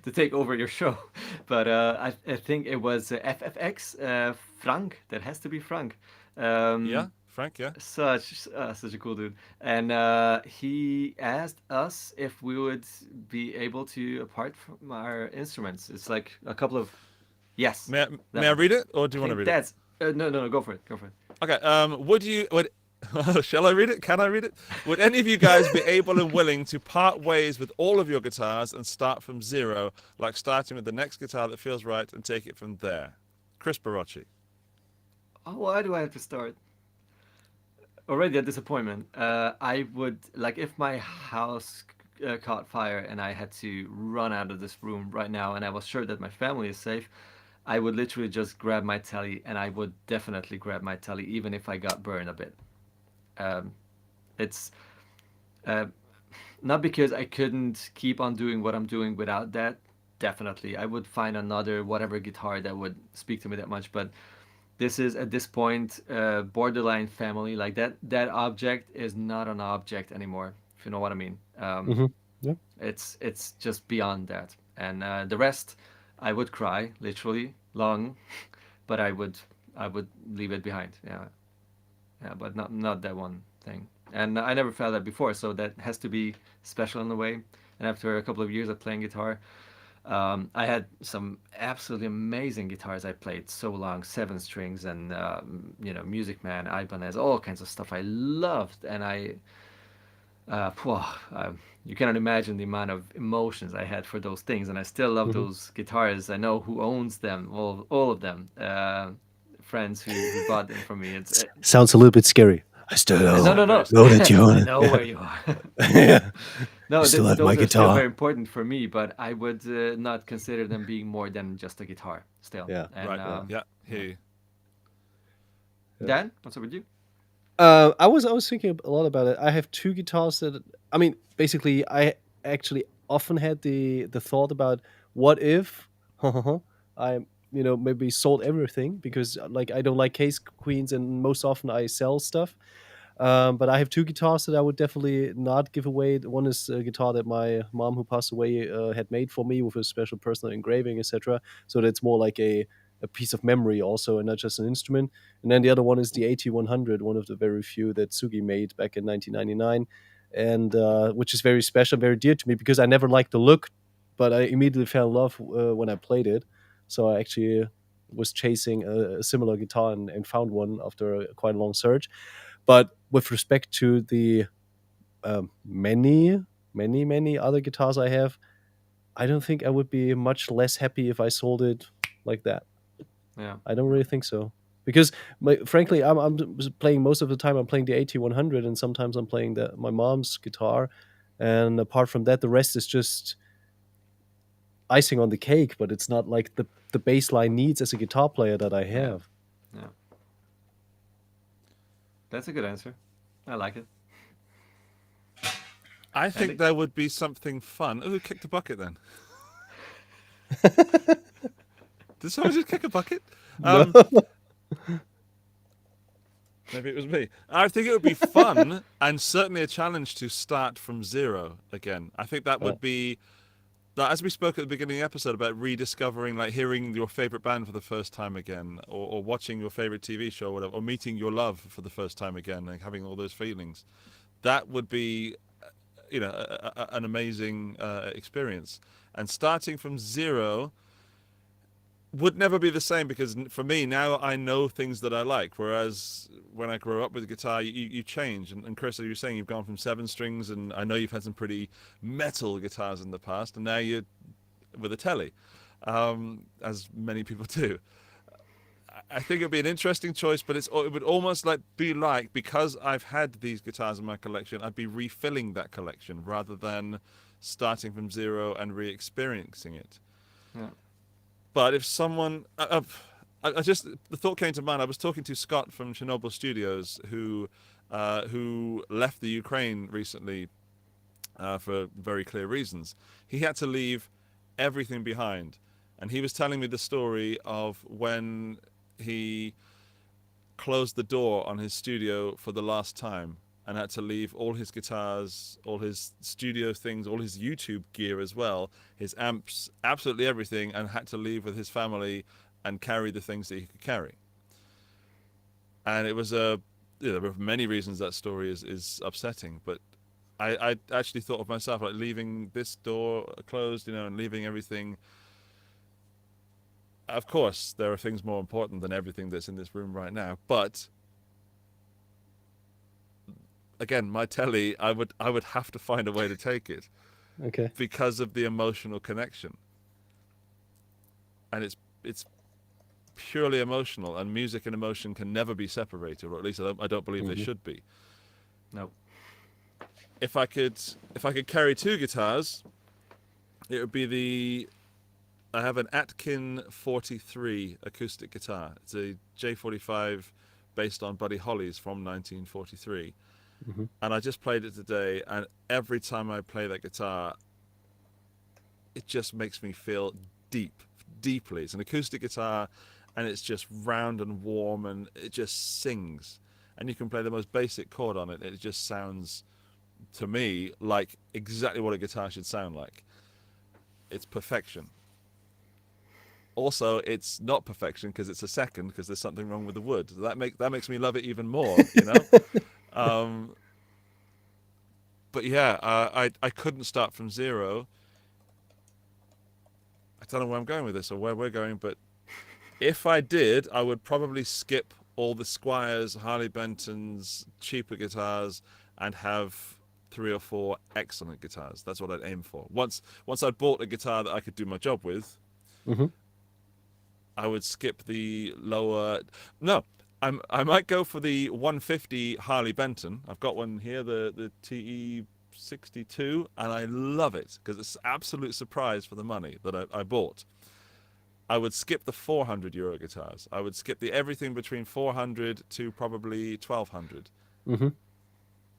to take over your show, but I think it was FFX Frank. That has to be Frank. Yeah, Frank, yeah. Such a cool dude, and he asked us if we would be able to apart from our instruments. It's like a couple of yes. May I read it, or do you want to read it? That's no, go for it. Okay. Shall I read it? Can I read it? Would any of you guys be able and willing to part ways with all of your guitars and start from zero, like starting with the next guitar that feels right and take it from there? Kris Barocsi. Oh, why do I have to start? Already a disappointment. I would like if my house caught fire and I had to run out of this room right now, and I was sure that my family is safe. I would literally just grab my telly, and I would definitely grab my telly, even if I got burned a bit. It's not because I couldn't keep on doing what I'm doing without that. Definitely, I would find another whatever guitar that would speak to me that much. But this is at this point borderline family. Like that object is not an object anymore, if you know what I mean. Yeah. It's just beyond that. And the rest, I would cry literally long, but I would leave it behind. Yeah, but not that one thing. And I never felt that before, so that has to be special in a way. And after a couple of years of playing guitar, I had some absolutely amazing guitars I played so long, 7 strings and Music Man, Ibanez, all kinds of stuff I loved, and you cannot imagine the amount of emotions I had for those things, and I still love those guitars. I know who owns them, all of them. Friends who bought them from me. Sounds a little bit scary. I still No. know that you own I it. know where you are. Yeah. No, Still have those my are still guitar. very important for me, but I would not consider them being more than just a guitar. Still. Yeah. And, Right. Yeah. Hear you. Dan, what's up with you? I was thinking a lot about it. I have 2 guitars that, I mean, basically, I actually often had the thought about what if I maybe sold everything, because like I don't like case queens, and most often I sell stuff. But I have 2 guitars that I would definitely not give away. One is a guitar that my mom, who passed away, had made for me with a special personal engraving, etc. So that's more like a piece of memory also, and not just an instrument. And then the other one is the AT100, one of the very few that Sugi made back in 1999, and which is very special, very dear to me, because I never liked the look, but I immediately fell in love when I played it. So I actually was chasing a similar guitar and found one after a quite long search. But with respect to the many other guitars I have, I don't think I would be much less happy if I sold it like that. Yeah. I don't really think so, because frankly, I'm playing most of the time. I'm playing the AT100, and sometimes I'm playing my mom's guitar, and apart from that, the rest is just icing on the cake. But it's not like the baseline needs as a guitar player that I have. Yeah. That's a good answer. I like it. I think there would be something fun. Oh, who kicked a bucket then? Did someone just kick a bucket? Maybe it was me. I think it would be fun and certainly a challenge to start from zero again. I think that would be, as we spoke at the beginning of the episode about rediscovering, like hearing your favorite band for the first time again, or watching your favorite TV show or whatever, or meeting your love for the first time again, and having all those feelings. That would be, an amazing experience. And starting from zero would never be the same, because for me now I know things that I like, whereas when I grew up with guitar you change. And Kris, as you were saying, you've gone from 7 strings, and I know you've had some pretty metal guitars in the past, and now you're with a telly, as many people do. I think it'd be an interesting choice, but it would almost be like, because I've had these guitars in my collection, I'd be refilling that collection rather than starting from zero and re-experiencing it. Yeah. But if someone, the thought came to mind. I was talking to Scott from Chernobyl Studios, who left the Ukraine recently for very clear reasons. He had to leave everything behind, and he was telling me the story of when he closed the door on his studio for the last time and had to leave all his guitars, all his studio things, all his YouTube gear as well, his amps, absolutely everything, and had to leave with his family and carry the things that he could carry. And it was there were many reasons that story is upsetting, but I actually thought of myself, like, leaving this door closed, and leaving everything. Of course, there are things more important than everything that's in this room right now, but again, my telly, I would have to find a way to take it. Okay. Because of the emotional connection. And it's purely emotional, and music and emotion can never be separated, or at least I don't believe they should be. No. If I could carry 2 guitars, it would be I have an Atkin 43 acoustic guitar. It's a J45 based on Buddy Holly's from 1943. And I just played it today, and every time I play that guitar, it just makes me feel deeply. It's an acoustic guitar, and it's just round and warm, and it just sings. And you can play the most basic chord on it. It just sounds, to me, like exactly what a guitar should sound like. It's perfection. Also, it's not perfection because it's a second, because there's something wrong with the wood. That makes me love it even more, But yeah, I couldn't start from zero. I don't know where I'm going with this or where we're going, but if I did, I would probably skip all the Squiers, Harley Bentons, cheaper guitars, and have 3 or 4 excellent guitars. That's what I'd aim for. Once I'd bought a guitar that I could do my job with, I would skip the lower. No, I might go for the 150 Harley Benton. I've got one here, the TE62, and I love it because it's an absolute surprise for the money that I bought. I would skip the 400 euro guitars. I would skip the everything between 400 to probably 1200,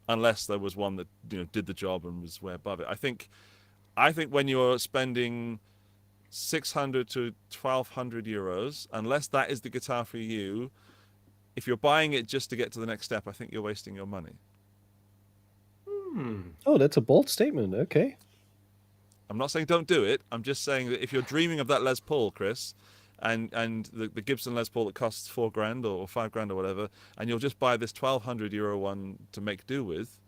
unless there was one that did the job and was way above it. I think when you're spending 600 to 1200 euros, unless that is the guitar for you, if you're buying it just to get to the next step, I think you're wasting your money. Oh, that's a bold statement. Okay. I'm not saying don't do it. I'm just saying that if you're dreaming of that Les Paul, Kris, and the Gibson Les Paul that costs $4,000 or $5,000 or whatever, and you'll just buy this 1200 euro one to make do with,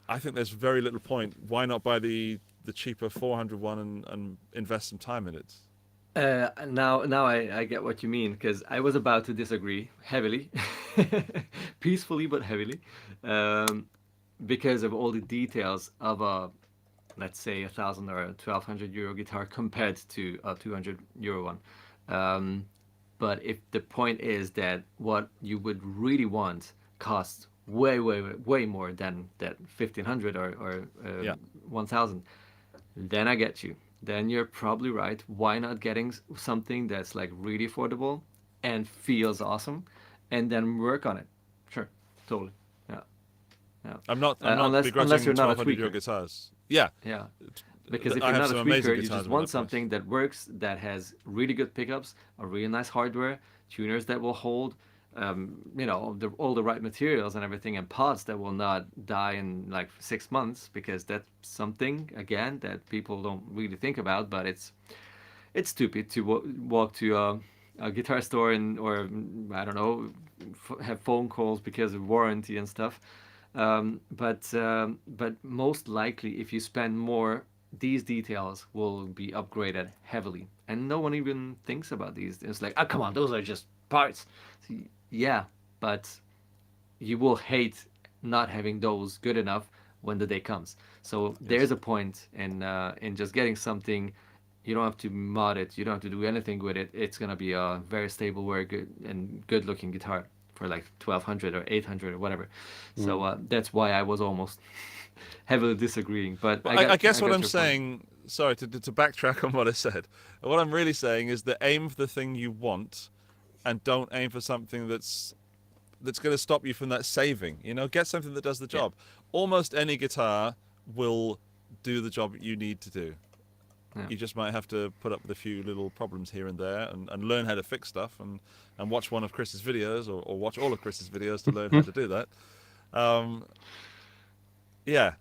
I think there's very little point. Why not buy the cheaper 400 one and invest some time in it? Now I get what you mean, because I was about to disagree heavily, peacefully but heavily, um, because of all the details of a, let's say, 1,000 or a 1,200 euro guitar compared to a 200 euro one. Um, but if the point is that what you would really want costs way more than that 1,500 or Yeah. 1,000, then I get you. Then you're probably right. Why not getting something that's like really affordable and feels awesome, and then work on it? Sure, totally. Yeah, yeah. I'm not Unless begrudging you're not a 1,200 euro tweaker. guitars. Yeah, Yeah, because if I you're have not a some amazing tweaker, you guitars just with want that price. something that works, that has really good pickups, a really nice hardware, tuners that will hold, all the right materials and everything, and pods that will not die in like 6 months, because that's something again that people don't really think about, but it's stupid to walk to a guitar store and or I don't know, have phone calls because of warranty and stuff. But most likely, if you spend more, these details will be upgraded heavily, and no one even thinks about these. It's like, oh come on, those are just parts. Yeah, but you will hate not having those good enough when the day comes. So Yes. there's a point in just getting something. You don't have to mod it. You don't have to do anything with it. It's gonna be a very stable, very good and good looking guitar for like 1,200 or 800 or whatever. So that's why I was almost heavily disagreeing. But But I got I guess I what got I'm your point. saying, sorry to backtrack on what I said. What I'm really saying is that aim for the thing you want, and don't aim for something that's going to stop you from that saving. Get something that does the Yeah. job. Almost any guitar will do the job you need to do. Yeah. You just might have to put up with a few little problems here and there, and learn how to fix stuff, and watch one of Chris's videos, or watch all of Chris's videos to learn how to do that. Um, yeah.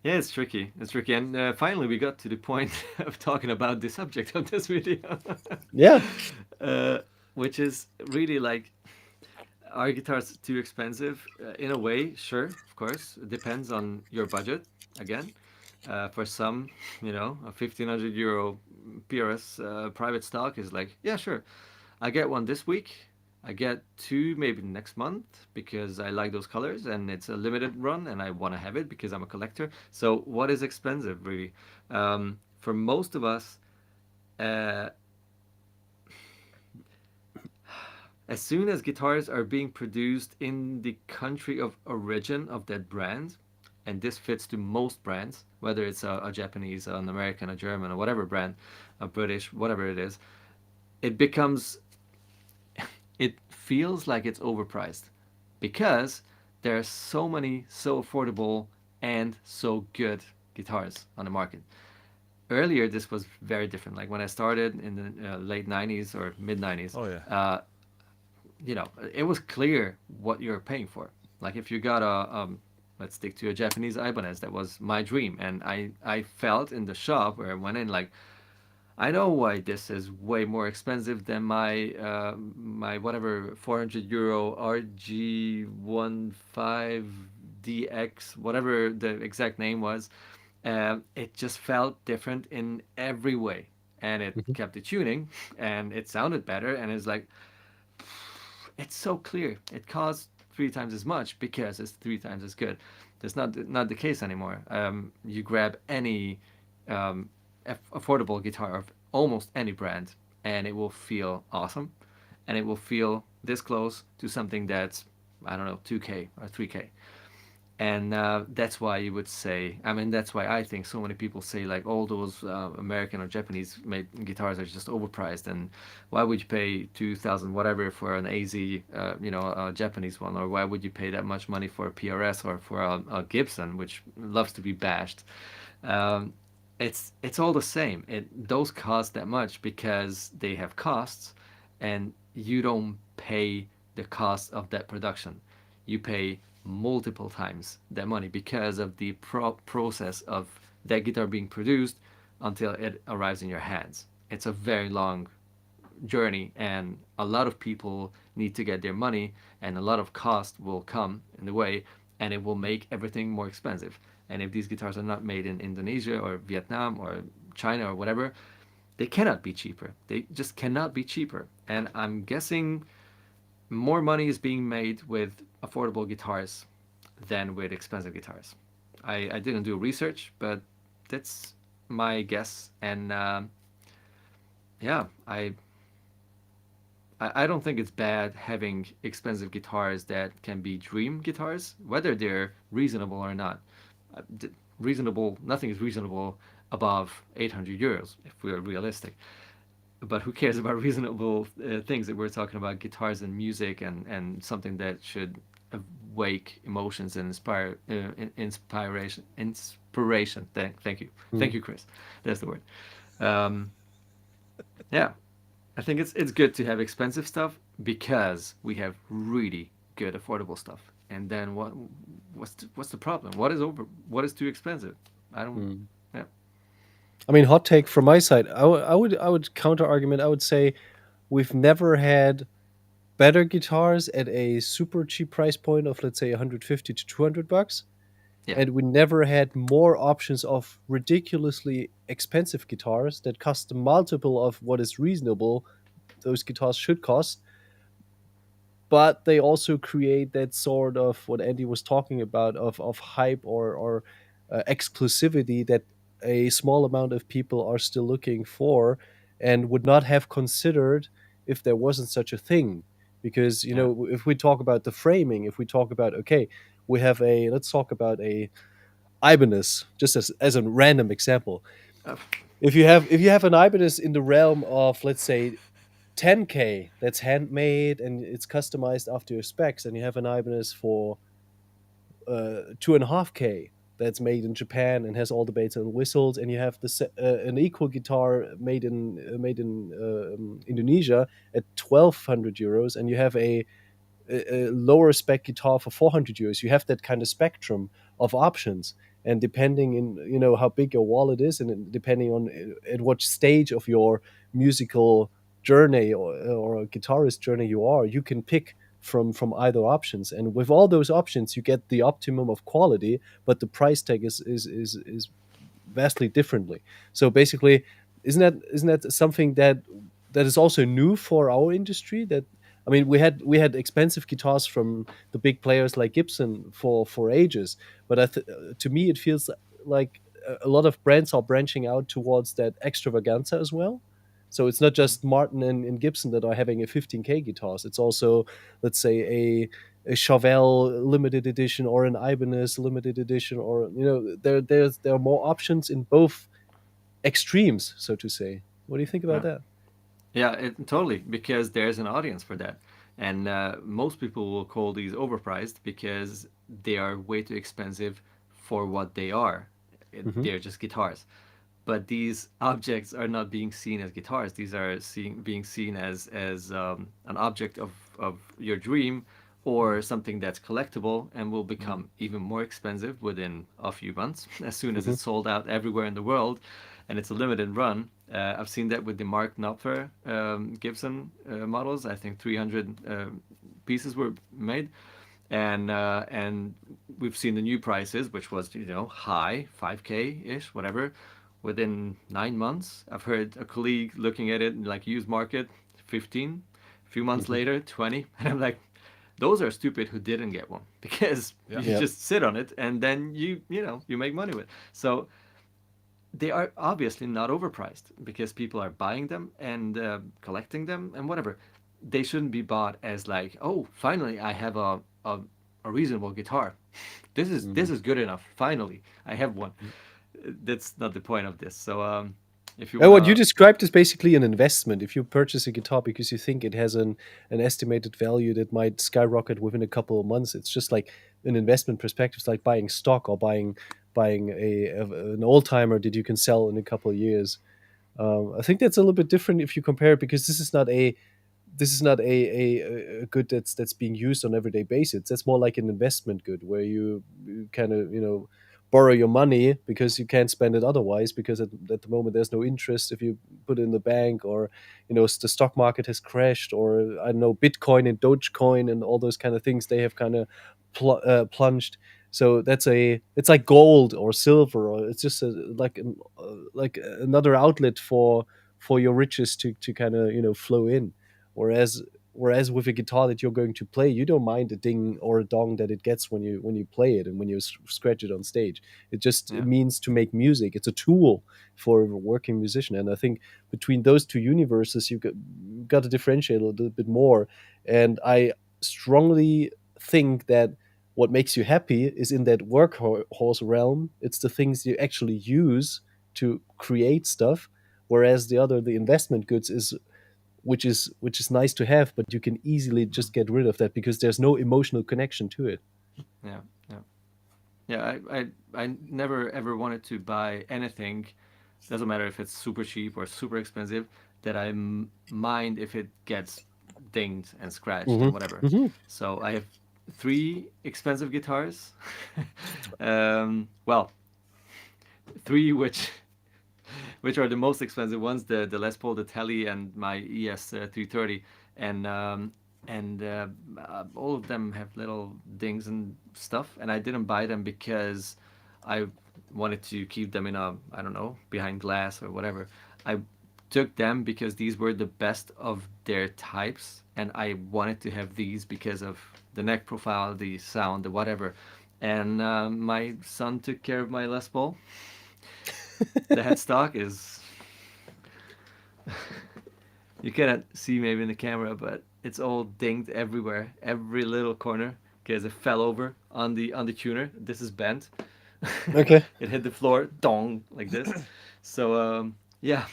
Yeah, it's tricky. It's tricky. And finally, we got to the point of talking about the subject of this video, Yeah. uh, which is really like, are guitars too expensive? In a way, sure, of course. It depends on your budget. Again, for some, a 1,500 euro PRS private stock is like, yeah, sure. I get one this week. I get two maybe next month because I like those colors and it's a limited run and I want to have it because I'm a collector. So what is expensive really? For most of us, uh, as soon as guitars are being produced in the country of origin of that brand, and this fits to most brands, whether it's a Japanese, an American, a German, or whatever brand, a British, whatever it is, it becomes, it feels like it's overpriced because there are so many so affordable and so good guitars on the market. Earlier, this was very different. Like when I started in the late 90s or mid 90s, Oh yeah. it was clear what you're paying for. Like if you got let's stick to a Japanese Ibanez, that was my dream. And I felt in the shop where I went in, like, I know why this is way more expensive than my whatever 400 euro RG15DX, whatever the exact name was. It just felt different in every way, and it Mhm. kept the tuning, and it sounded better, and it's like, it's so clear. It costs three times as much because it's three times as good. That's not the case anymore. You grab any um, affordable guitar of almost any brand, and it will feel awesome, and it will feel this close to something that's, I don't know, 2K or 3K. And that's why you would say, I mean, that's why I think so many people say like all those American or Japanese made guitars are just overpriced, and why would you pay 2,000 whatever for an AZ, a Japanese one, or why would you pay that much money for a PRS or for a Gibson, which loves to be bashed? Um, it's all the same. Those cost that much because they have costs, and you don't pay the cost of that production. You pay multiple times that money because of the process of that guitar being produced until it arrives in your hands. It's a very long journey, and a lot of people need to get their money, and a lot of cost will come in the way, and it will make everything more expensive. And if these guitars are not made in Indonesia or Vietnam or China or whatever, they cannot be cheaper. They just cannot be cheaper. And I'm guessing more money is being made with affordable guitars than with expensive guitars. I didn't do research, but that's my guess. And yeah, I don't think it's bad having expensive guitars that can be dream guitars, whether they're reasonable or not. Reasonable, nothing is reasonable above 800 euros if we're realistic. But who cares about reasonable things that we're talking about guitars and music and something that should awake emotions and inspiration. Thank you, thank you, Kris. That's the word. Um, yeah, I think it's good to have expensive stuff because we have really good affordable stuff. And then what's the problem? What is too expensive? I don't. Yeah. I mean, hot take from my side. I would counter argument. I would say we've never had better guitars at a super cheap price point of, let's say, 150 to 200 bucks, Yeah. and we never had more options of ridiculously expensive guitars that cost a multiple of what is reasonable those guitars should cost. But they also create that sort of what Andy was talking about of hype or exclusivity that a small amount of people are still looking for and would not have considered if there wasn't such a thing. Because Yeah. if we talk about the framing, if we talk about, okay, we have a, let's talk about a Ibanez, just as a random example. Uh, If you have an Ibanez in the realm of, let's say, 10K, that's handmade and it's customized after your specs, and you have an Ibanez for 2.5K that's made in Japan and has all the bells and whistles, and you have an equal guitar made in Indonesia at 1,200 euros, and you have a lower spec guitar for 400 euros. You have that kind of spectrum of options, and depending in how big your wallet is, and depending on at what stage of your musical journey or a guitarist journey you are, you can pick from either options. And with all those options, you get the optimum of quality, but the price tag is vastly differently. So basically, isn't that something that is also new for our industry? That, I mean, we had expensive guitars from the big players like Gibson for ages, but to me it feels like a lot of brands are branching out towards that extravaganza as well. So it's not just Martin and Gibson that are having a 15K guitars. It's also, let's say, a Chauvel limited edition or an Ibanez limited edition, or there are more options in both extremes, so to say. What do you think about yeah. that? Yeah, totally, because there's an audience for that. And most people will call these overpriced because they are way too expensive for what they are. Hmm. They're just guitars. But these objects are not being seen as guitars. These are being seen as an object of your dream, or something that's collectible and will become even more expensive within a few months as soon as Hmm. it's sold out everywhere in the world, and it's a limited run. I've seen that with the Mark Knopfler Gibson models. I think 300 pieces were made, and we've seen the new prices, which was high 5K ish, whatever, within 9 months. I've heard a colleague looking at it like used market, 15. A few months Hmm. later, 20, and I'm like, those are stupid who didn't get one, because Yeah. you Yeah. just sit on it and then you make money with it. So they are obviously not overpriced because people are buying them and collecting them and whatever. They shouldn't be bought as like, oh, finally I have a reasonable guitar. This is good enough. Finally, I have one. That's not the point of this. So if you And what you wanna, described is basically an investment. If you purchase a guitar because you think it has an estimated value that might skyrocket within a couple of months, it's just like an investment perspective. It's like buying stock or buying an old timer that you can sell in a couple of years. I think that's a little bit different if you compare it, because this is not a good that's being used on everyday basis. That's more like an investment good where you kind of borrow your money because you can't spend it otherwise, because at the moment there's no interest if you put it in the bank, or the stock market has crashed, or I don't know, Bitcoin and Dogecoin and all those kind of things, they have kind of plunged. So it's like gold or silver, or it's just like another outlet for your riches to kind of flow in. Whereas with a guitar that you're going to play, you don't mind a ding or a dong that it gets when you play it and when you scratch it on stage. It just Yeah. means to make music. It's a tool for a working musician, and I think between those two universes, you've got to differentiate a little bit more. And I strongly think that what makes you happy is in that workhorse realm. It's the things you actually use to create stuff, whereas the investment goods is which is nice to have, but you can easily just get rid of that because there's no emotional connection to it. Yeah, yeah, yeah. I never ever wanted to buy anything. Doesn't matter if it's super cheap or super expensive. That I mind if it gets dinged and scratched and whatever. So I have 3 expensive guitars. Well, 3 which are the most expensive ones: the Les Paul, the Tele, and my ES 330, and all of them have little dings and stuff. And I didn't buy them because I wanted to keep them in a, I don't know, behind glass or whatever. I took them because these were the best of their types, and I wanted to have these because of the neck profile, the sound, the whatever. And my son took care of my Les Paul. The headstock is, you cannot see maybe in the camera, but it's all dinged everywhere, every little corner, because it fell over on the tuner. This is bent. Okay. It hit the floor, dong, like this. So yeah,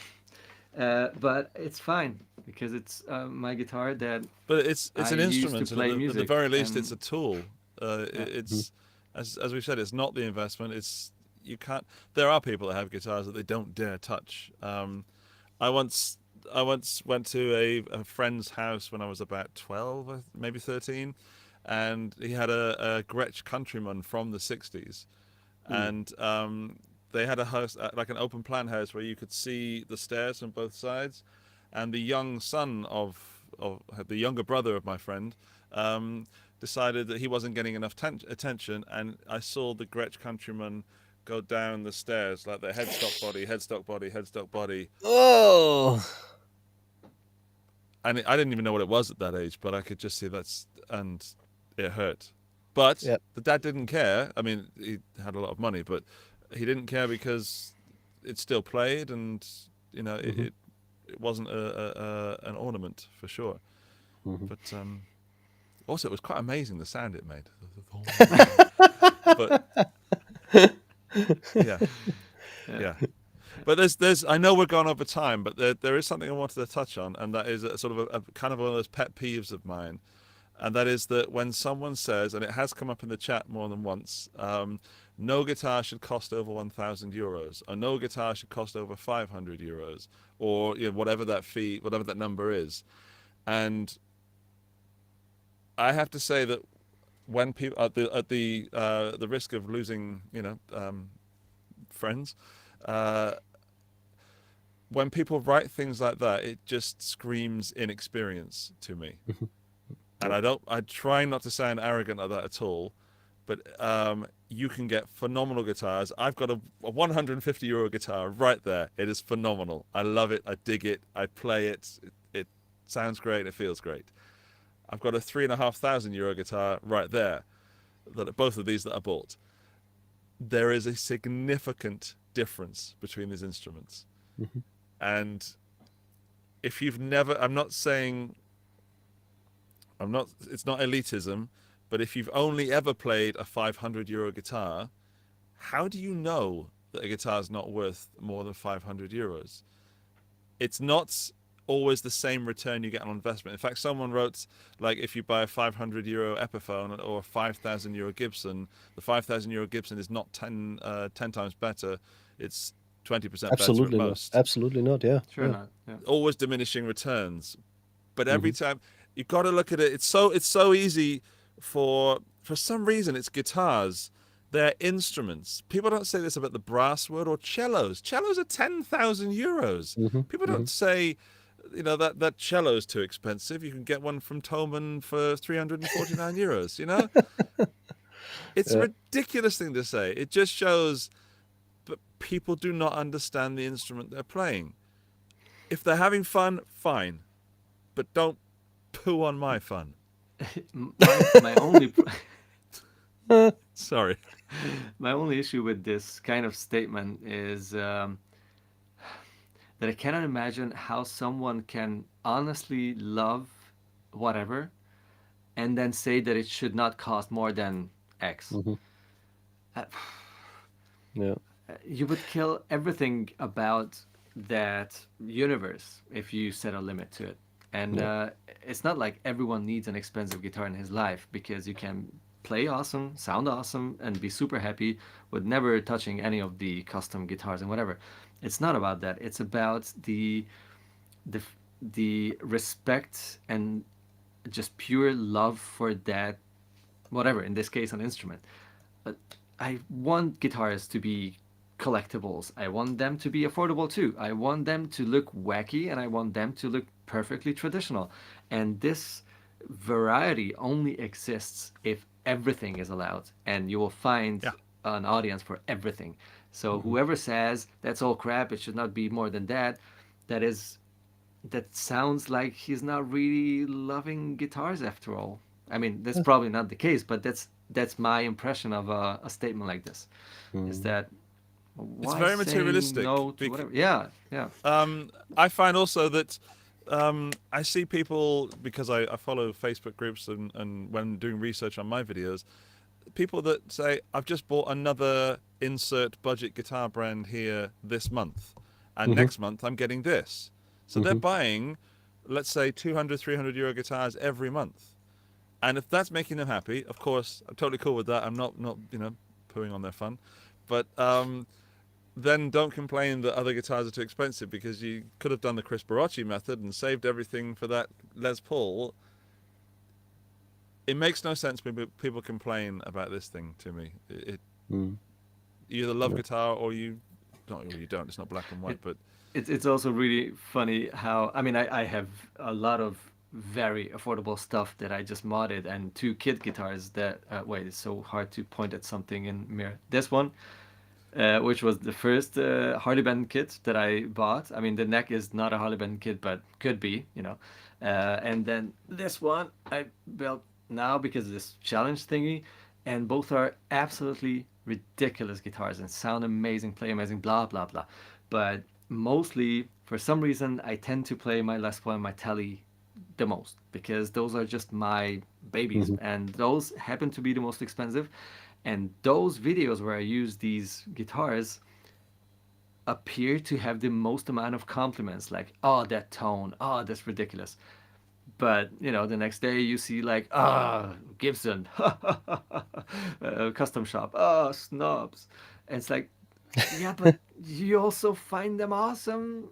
but it's fine because it's my guitar that. But it's I an used to instrument, play and at the music, very least, and- it's a tool. It's as we've said, it's not the investment. It's you can't. There are people that have guitars that they don't dare touch. I once went to a friend's house when I was about 12, maybe 13, and he had a Gretsch Countryman from the 60s, and they had a house, like an open plan house, where you could see the stairs from both sides, and the young son of the younger brother of my friend decided that he wasn't getting enough attention, and I saw the Gretsch Countryman go down the stairs like the headstock body, headstock body, headstock body. Oh. And I didn't even know what it was at that age, but I could just see and it hurt. But the dad didn't care. I mean, he had a lot of money, but he didn't care because it still played, and it wasn't an ornament for sure. But also, it was quite amazing the sound it made. But yeah. But there's I know we're gone over time, but there is something I wanted to touch on, and that is a sort of a kind of one of those pet peeves of mine, and that is that when someone says, and it has come up in the chat more than once, no guitar should cost over 1,000 euros, or no guitar should cost over 500 euros, or whatever that number is, and I have to say that when people at the risk of losing friends, when people write things like that, it just screams inexperience to me. And I try not to sound arrogant like that at all, but you can get phenomenal guitars. I've got a 150 euro guitar right there. It is phenomenal. I love it. I dig it. I play it. It sounds great. It feels great. I've got a 3,500 euro guitar right there. Both of these that I bought. There is a significant difference between these instruments. And if you've never, it's not elitism, but if you've only ever played a 500 euro guitar, how do you know that a guitar is not worth more than 500 euros? It's not always the same return you get on investment. In fact, someone wrote, like, if you buy a 500 euro Epiphone or a 5,000 euro Gibson, the 5,000 euro Gibson is not 10 times better. It's 20% better at most. Absolutely not. Yeah. Sure not. Yeah. Always diminishing returns. But every time you've got to look at it, it's so easy for some reason. It's guitars. They're instruments. People don't say this about the brass world or cellos. Cellos are 10,000 euros. People don't say, that cello's too expensive. You can get one from Thomann for 349 euros, It's a ridiculous thing to say. It just shows that people do not understand the instrument they're playing. if they're having fun, fine, but don't poo on my fun. My only Sorry. my only issue with this kind of statement is that I cannot imagine how someone can honestly love whatever and then say that it should not cost more than X. Uh, Yeah. you would kill everything about that universe if you set a limit to it. And it's not like everyone needs an expensive guitar in his life, because you can play awesome, sound awesome, and be super happy with never touching any of the custom guitars and whatever. It's not about that. It's about the the respect and just pure love for that, whatever, in this case an instrument. But I want guitars to be collectibles. I want them to be affordable too. I want them to look wacky, and I want them to look perfectly traditional. And this variety only exists if everything is allowed, and you will find Yeah. an audience for everything. So whoever says that's all crap, it should not be more than that, that is that sounds like he's not really loving guitars after all. I mean, that's probably not the case, but that's my impression of a statement like this. Is that It's why very say materialistic. no to whatever? Yeah, yeah. I find also that I see people, because I follow Facebook groups and when doing research on my videos, people that say, I've just bought another insert budget guitar brand here this month, and next month I'm getting this. So they're buying, let's say, 200, 300 euro guitars every month. And if that's making them happy, of course, I'm totally cool with that. I'm not pooing on their fun. But then don't complain that other guitars are too expensive, because you could have done the Kris Barocsi method and saved everything for that Les Paul. It makes no sense when people complain about this thing to me. You either love guitar or you don't. Or you don't. It's not black and white, but It's also really funny how, I mean, I have a lot of very affordable stuff that I just modded, and two kid guitars that wait, it's so hard to point at something in mirror. This one, which was the first Harley Benton kit that I bought. I mean, the neck is not a Harley Benton kit, but could be, you know. And then this one I built now because of this challenge thingy, and both are absolutely ridiculous guitars and sound amazing, play amazing, blah blah blah. But mostly, for some reason, I tend to play my Les Paul and my Telly the most, because those are just my babies, and those happen to be the most expensive. And those videos where I use these guitars appear to have the most amount of compliments, like, oh, that tone, oh, that's ridiculous. But you know, the next day you see like, Gibson, custom shop, snobs. And it's like, yeah, but you also find them awesome.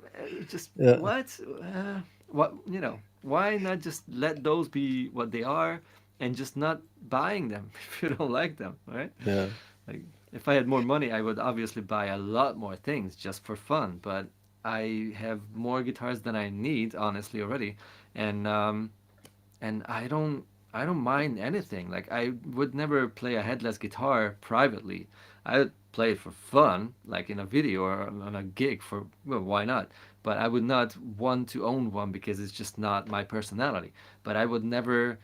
Just Yeah. what, you know, why not just let those be what they are, and just not buying them if you don't like them, right? Yeah. Like, if I had more money, I would obviously buy a lot more things just for fun. But I have more guitars than I need, honestly, already, and I don't mind anything. Like, I would never play a headless guitar privately. I would play it for fun, like in a video or on a gig for, well, why not? But I would not want to own one because it's just not my personality. But I would never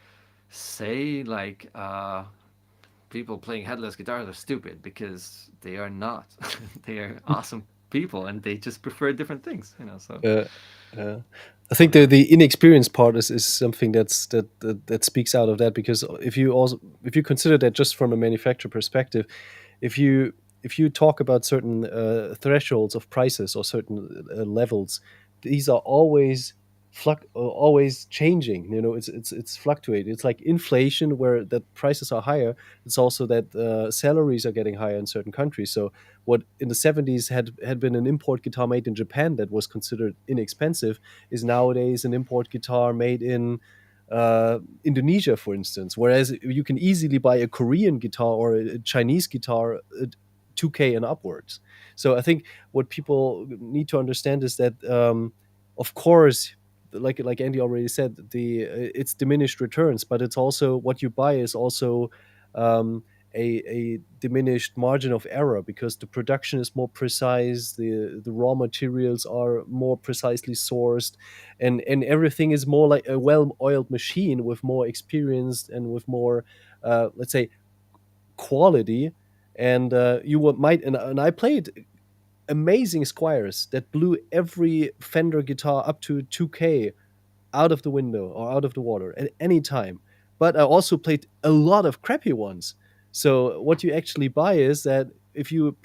say like people playing headless guitars are stupid, because they are not. They are awesome people, and they just prefer different things, you know. So Yeah. I think the inexperienced part is something that speaks out of that, because if you consider that just from a manufacturer perspective, if you talk about certain thresholds of prices or certain levels, these are always changing. You know, it's fluctuating. It's like inflation, where that prices are higher. It's also that salaries are getting higher in certain countries. So what in the 70s had been an import guitar made in Japan that was considered inexpensive is nowadays an import guitar made in Indonesia, for instance. Whereas you can easily buy a Korean guitar or a Chinese guitar 2K and upwards. So I think what people need to understand is that, of course, like Andy already said, the it's diminished returns, but it's also what you buy is also um, a diminished margin of error because the production is more precise, the raw materials are more precisely sourced, and everything is more like a well-oiled machine with more experience and with more, let's say, quality. And and I played amazing Squires that blew every Fender guitar up to 2K out of the window or out of the water at any time. But I also played a lot of crappy ones. So what you actually buy is that if you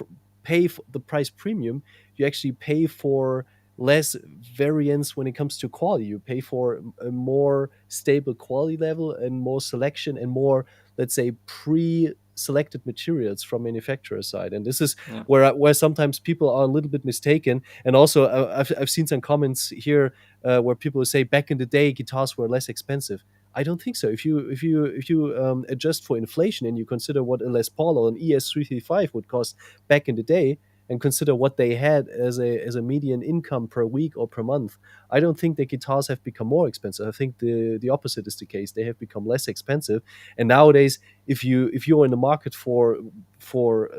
pay for the price premium, you actually pay for less variance when it comes to quality. You pay for a more stable quality level and more selection and more, let's say, pre-selected materials from manufacturer side. And this is where sometimes people are a little bit mistaken. And also, I've seen some comments here where people say back in the day guitars were less expensive. I don't think so. If you adjust for inflation and you consider what a Les Paul or an ES335 would cost back in the day, and consider what they had as a median income per week or per month, I don't think the guitars have become more expensive. I think the opposite is the case. They have become less expensive. And nowadays, if you're in the market for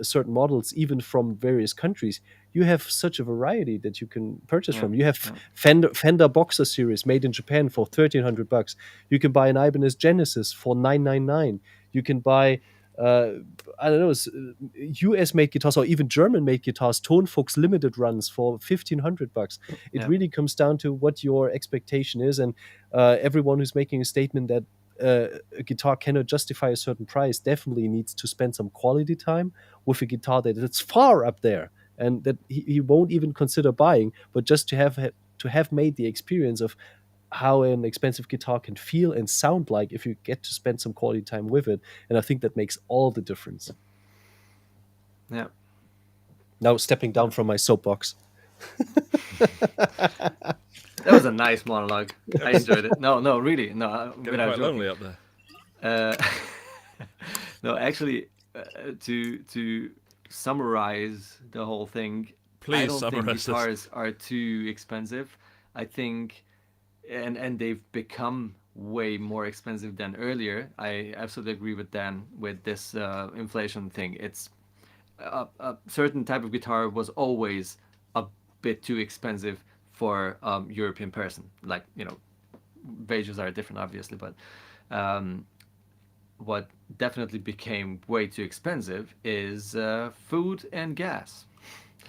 certain models, even from various countries, you have such a variety that you can purchase from. You have Fender Boxer series made in Japan for $1,300. You can buy an Ibanez Genesis for $999. You can buy I don't know, US made guitars or even German made guitars, Tonfuchs limited runs for $1,500. It really comes down to what your expectation is, and everyone who's making a statement that a guitar cannot justify a certain price definitely needs to spend some quality time with a guitar that's far up there and that he won't even consider buying, but just to have made the experience of how an expensive guitar can feel and sound like if you get to spend some quality time with it. And I think that makes all the difference. Yeah. Now stepping down from my soapbox. That was a nice monologue. I enjoyed it. No, really. No, Getting quite lonely up there. No, actually, to summarize the whole thing, Please I don't think summarize guitars are too expensive. I think, and they've become way more expensive than earlier. I absolutely agree with Dan with this inflation thing. It's a certain type of guitar was always a bit too expensive for European person. Like, wages are different, obviously, but what definitely became way too expensive is food and gas.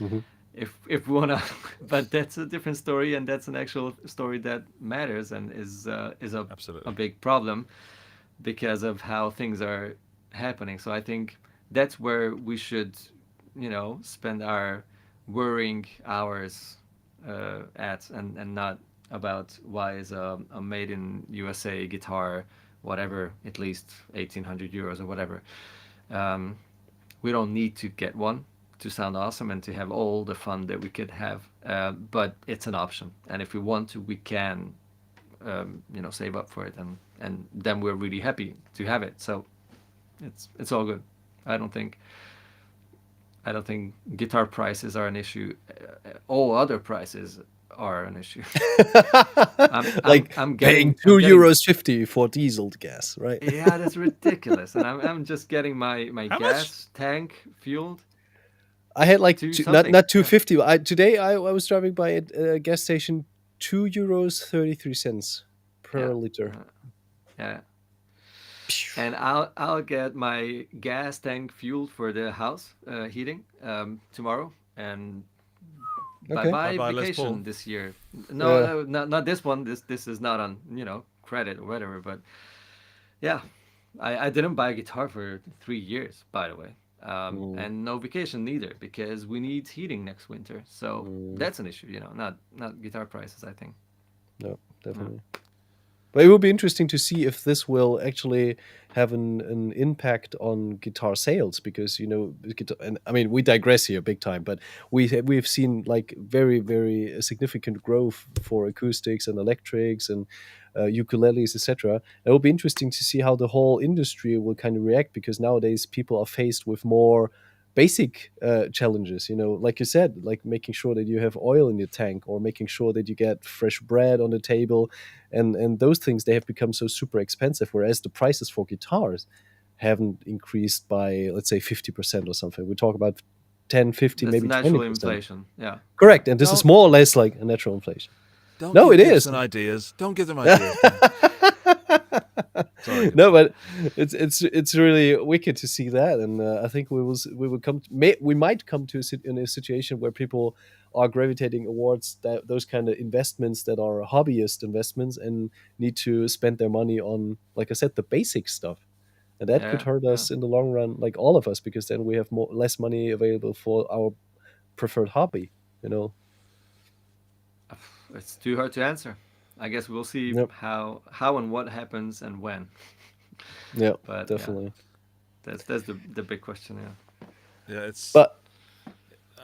Mm-hmm. If we wanna, but that's a different story, and that's an actual story that matters and is a big problem because of how things are happening. So I think that's where we should, spend our worrying hours at, and not about why is a made in USA guitar, whatever, at least 1,800 euros or whatever. We don't need to get one to sound awesome and to have all the fun that we could have, but it's an option, and if we want to, we can save up for it, and then we're really happy to have it. So it's all good. I don't think guitar prices are an issue. All other prices are an issue. I'm paying €2.50 for diesel gas, right? Yeah, that's ridiculous. And I'm just getting my gas tank fueled. I had like not 250. Today I was driving by a gas station, €2.33 per liter. Yeah. And I'll get my gas tank fueled for the house heating tomorrow, and bye vacation this year. No, not this one. This is not on credit or whatever. But yeah, I didn't buy a guitar for 3 years, by the way. And no vacation neither, because we need heating next winter. So that's an issue, not guitar prices, I think. No, definitely. But it will be interesting to see if this will actually have an impact on guitar sales, because and I mean, we digress here big time, but we've seen like very, very significant growth for acoustics and electrics and ukuleles, etc. It will be interesting to see how the whole industry will kind of react, because nowadays people are faced with more basic challenges, like you said, like making sure that you have oil in your tank, or making sure that you get fresh bread on the table, and those things, they have become so super expensive, whereas the prices for guitars, haven't increased by, let's say, 50% or something. We talk about 10, 50, That's maybe natural 20%. inflation. Yeah. Correct. And this is more or less like a natural inflation. Don't No, give it Gibson is. ideas. Don't give them ideas. Dan. Sorry, No, but it's really wicked to see that, and I think we might come to in a situation where people are gravitating towards those kind of investments that are hobbyist investments and need to spend their money on, like I said, the basic stuff, and that could hurt us in the long run, like all of us, because then we have less money available for our preferred hobby. It's too hard to answer. I guess we'll see Yep. how and what happens and when. Yeah, But definitely. That's the big question. Yeah. Yeah, it's But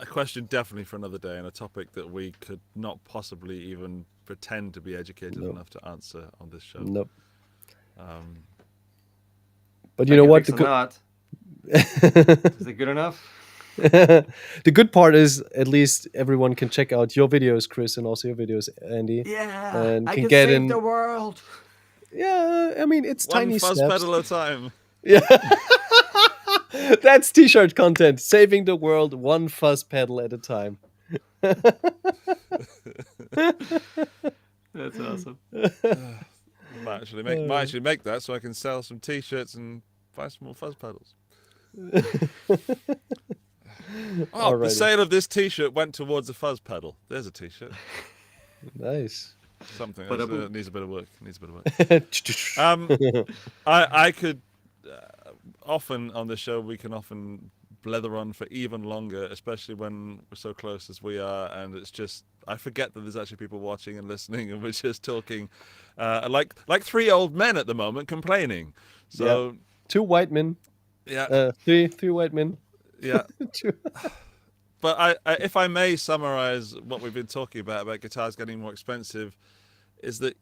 a question definitely for another day, and a topic that we could not possibly even pretend to be educated enough to answer on this show. nope. Um, But you know what? Or not? Is it good enough? The good part is at least everyone can check out your videos, Kris, and also your videos, Andy. Yeah, And I can can get save in. the world. Yeah, I mean it's one tiny fuzz steps. pedal at a time. Yeah, that's t-shirt content. Saving the world one fuzz pedal at a time. That's awesome. Might actually make that so I can sell some t-shirts and buy some more fuzz pedals. Oh, the Alrighty. sale of this t-shirt went towards a fuzz pedal. There's a t-shirt. Nice. Something But that needs a bit of work. I could often on the show we can often blether on for even longer, especially when we're so close as we are, and it's just I forget that there's actually people watching and listening, and we're just talking like three old men at the moment complaining. So 2 white men. yeah, Three white men. yeah. Two- But I, if I may summarize what we've been talking about guitars getting more expensive, is that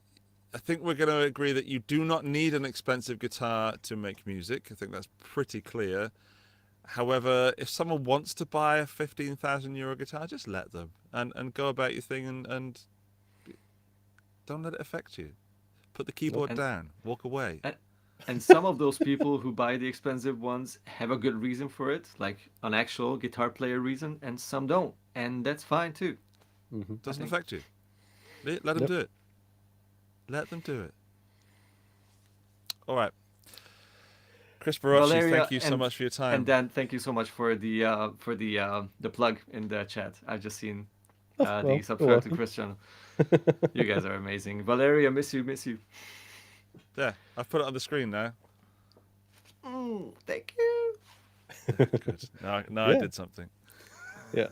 I think we're going to agree that you do not need an expensive guitar to make music. I think that's pretty clear. However, if someone wants to buy a €15,000 guitar, just let them and go about your thing and don't let it affect you. Put the keyboard down, walk away. And some of those people who buy the expensive ones have a good reason for it, like an actual guitar player reason, and some don't. And that's fine too. Doesn't affect you. Let them do it. Let them do it. All right. Kris Barocsi, Valeria, thank you so much for your time. And Dan, thank you so much for the plug in the chat. I've just seen well, the you're subscribe to welcome. Kris channel. You guys are amazing. Valeria, miss you. There, I've put it on the screen now. Thank you. Good. Now I did something. Yeah.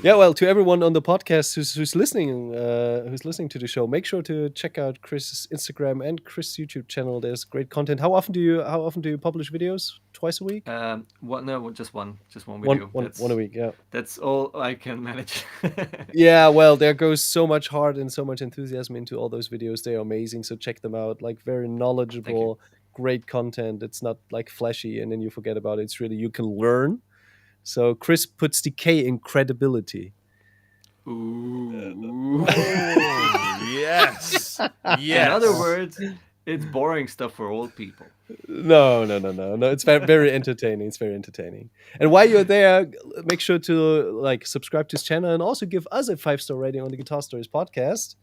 Yeah, well, to everyone on the podcast who's listening to the show, make sure to check out Kris's Instagram and Kris' YouTube channel. There's great content. How often do you publish videos? Twice a week? Just one video. One a week. Yeah. That's all I can manage. Yeah, well, there goes so much heart and so much enthusiasm into all those videos. They are amazing, so check them out. Like very knowledgeable, great content. It's not like flashy and then you forget about it. It's really you can learn. So Kris puts the K in credibility. Ooh. Yes. In other words, it's boring stuff for old people. No. It's very entertaining. It's very entertaining. And while you're there, make sure to subscribe to his channel and also give us a 5-star rating on the Guitar Stories podcast,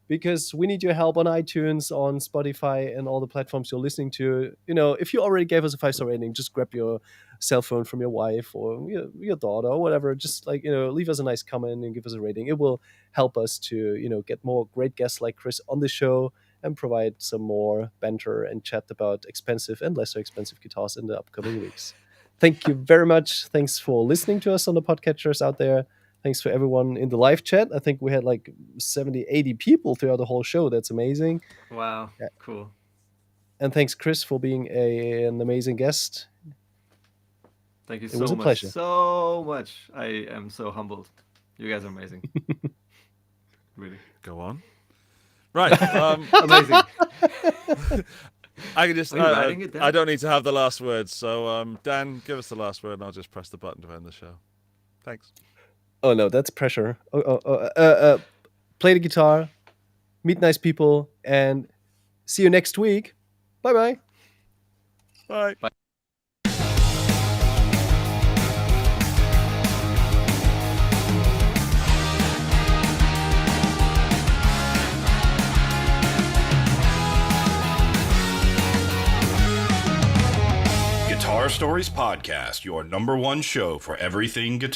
because we need your help on iTunes, on Spotify, and all the platforms you're listening to. If you already gave us a 5-star rating, just grab your cell phone from your wife or your daughter or whatever. Just leave us a nice comment and give us a rating. It will help us to get more great guests like Kris on the show and provide some more banter and chat about expensive and lesser expensive guitars in the upcoming weeks. Thank you very much. Thanks for listening to us on the podcatchers out there. Thanks for everyone in the live chat. I think we had 70, 80 people throughout the whole show. That's amazing. Wow. Yeah. Cool. And thanks, Kris, for being an amazing guest. Thank you so much. It was a pleasure. So much. I am so humbled. You guys are amazing. Really. Go on. Right. Amazing. I can just. Are you writing it down? I don't need to have the last word. So, Dan, give us the last word, and I'll just press the button to end the show. Thanks. Oh no, that's pressure. Play the guitar, meet nice people, and see you next week. Bye-bye. Bye. Bye. Guitar Stories Podcast, your number one show for everything guitar.